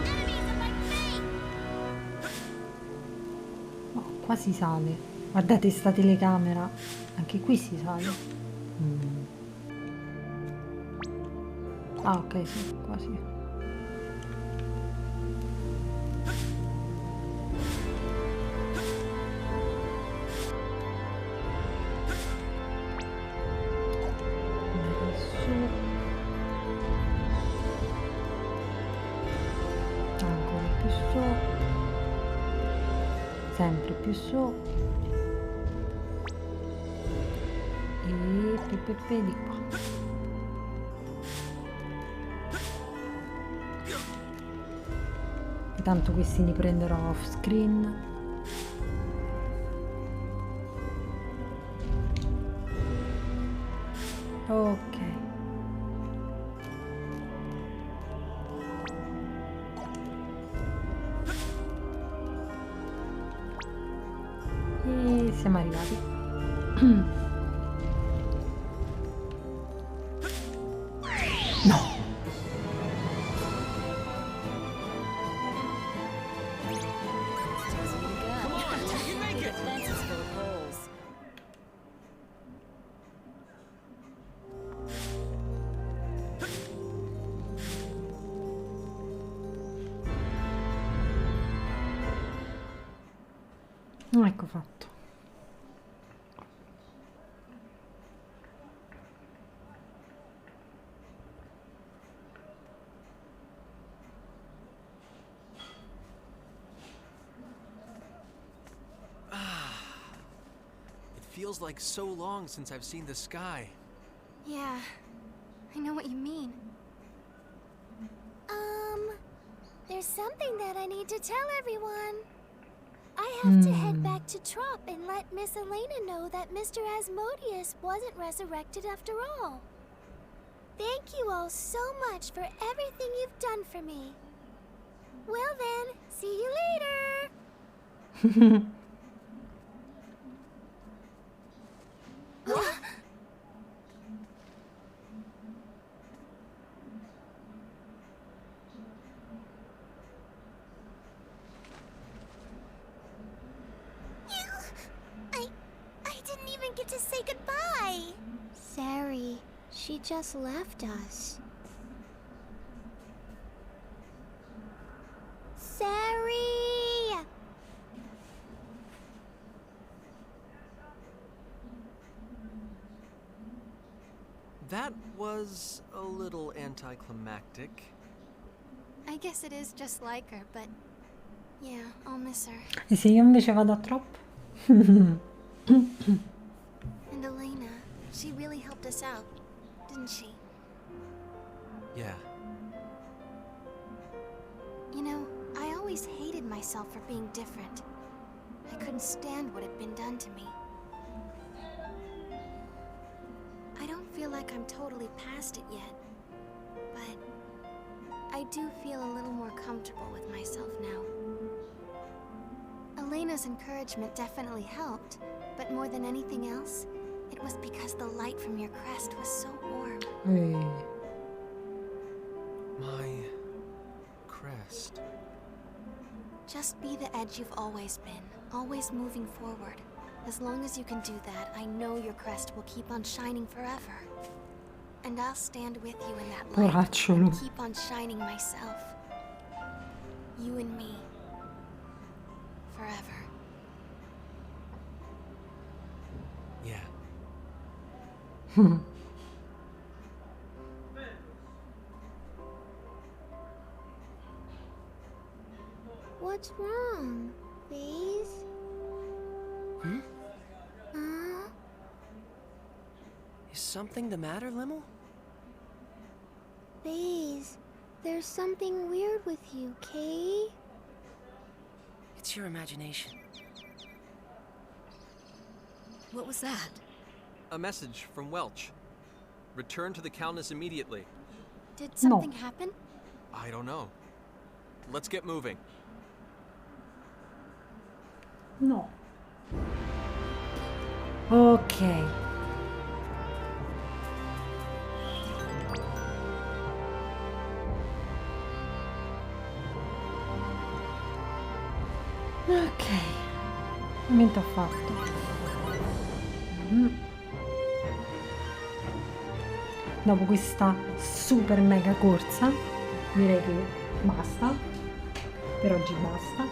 Oh, qua si sale. Guardate sta telecamera. Anche qui si sale. Ah, ok, sì, qua sì. Sempre più su e pepe di qua. tanto questi li prenderò off screen. Ok. E siamo arrivati. No. Ecco fatto. It feels like so long since I've seen the sky. Yeah, I know what you mean. There's something that I need to tell everyone. I have to head back to Trop and let Miss Elena know that Mr. Asmodeus wasn't resurrected after all. Thank you all so much for everything you've done for me. Well then, see you later! I didn't even get to say goodbye! Sari, she just left us. Sari! That was a little anticlimactic. I guess it is just like her, but yeah, I'll miss her. E se io invece vado a Trop? And Elena, she really helped us out, didn't she? Yeah. You know, I always hated myself for being different. I couldn't stand what had been done to me. I don't feel like I'm totally past it yet, but I do feel a little more comfortable with myself now. Elena's encouragement definitely helped, but more than anything else, it was because the light from your crest was so warm. My crest. Just be the edge you've always been, always moving forward. As long as you can do that, I know your crest will keep on shining forever. And I'll stand with you in that light Poracciolo. and keep on shining myself. You and me. Forever. Yeah. What's wrong, please? Hmm? Huh? Is something the matter, Limmel? Please, there's something weird with you, Kay? It's your imagination. What was that? A message from Welch. Return to the Countess immediately. Did something happen? I don't know. Let's get moving. No. Ok. Ok. Momento fatto. Dopo questa super mega corsa, direi che basta. Per oggi basta.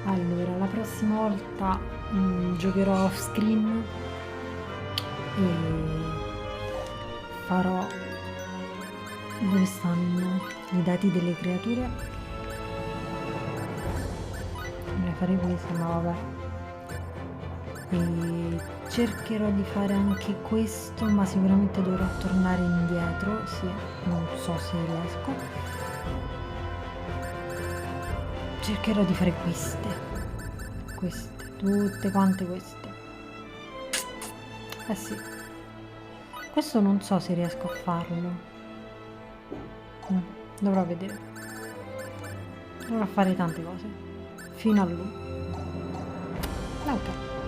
Allora, la prossima volta giocherò off screen e farò dove stanno i dati delle creature. Dovrei fare questo, ma vabbè. e cercherò di fare anche questo, ma sicuramente dovrò tornare indietro, sì, non so se riesco. Cercherò di fare queste, tutte quante queste. Eh sì, questo non so se riesco a farlo, dovrò vedere, dovrò fare tante cose fino a lui. Ok.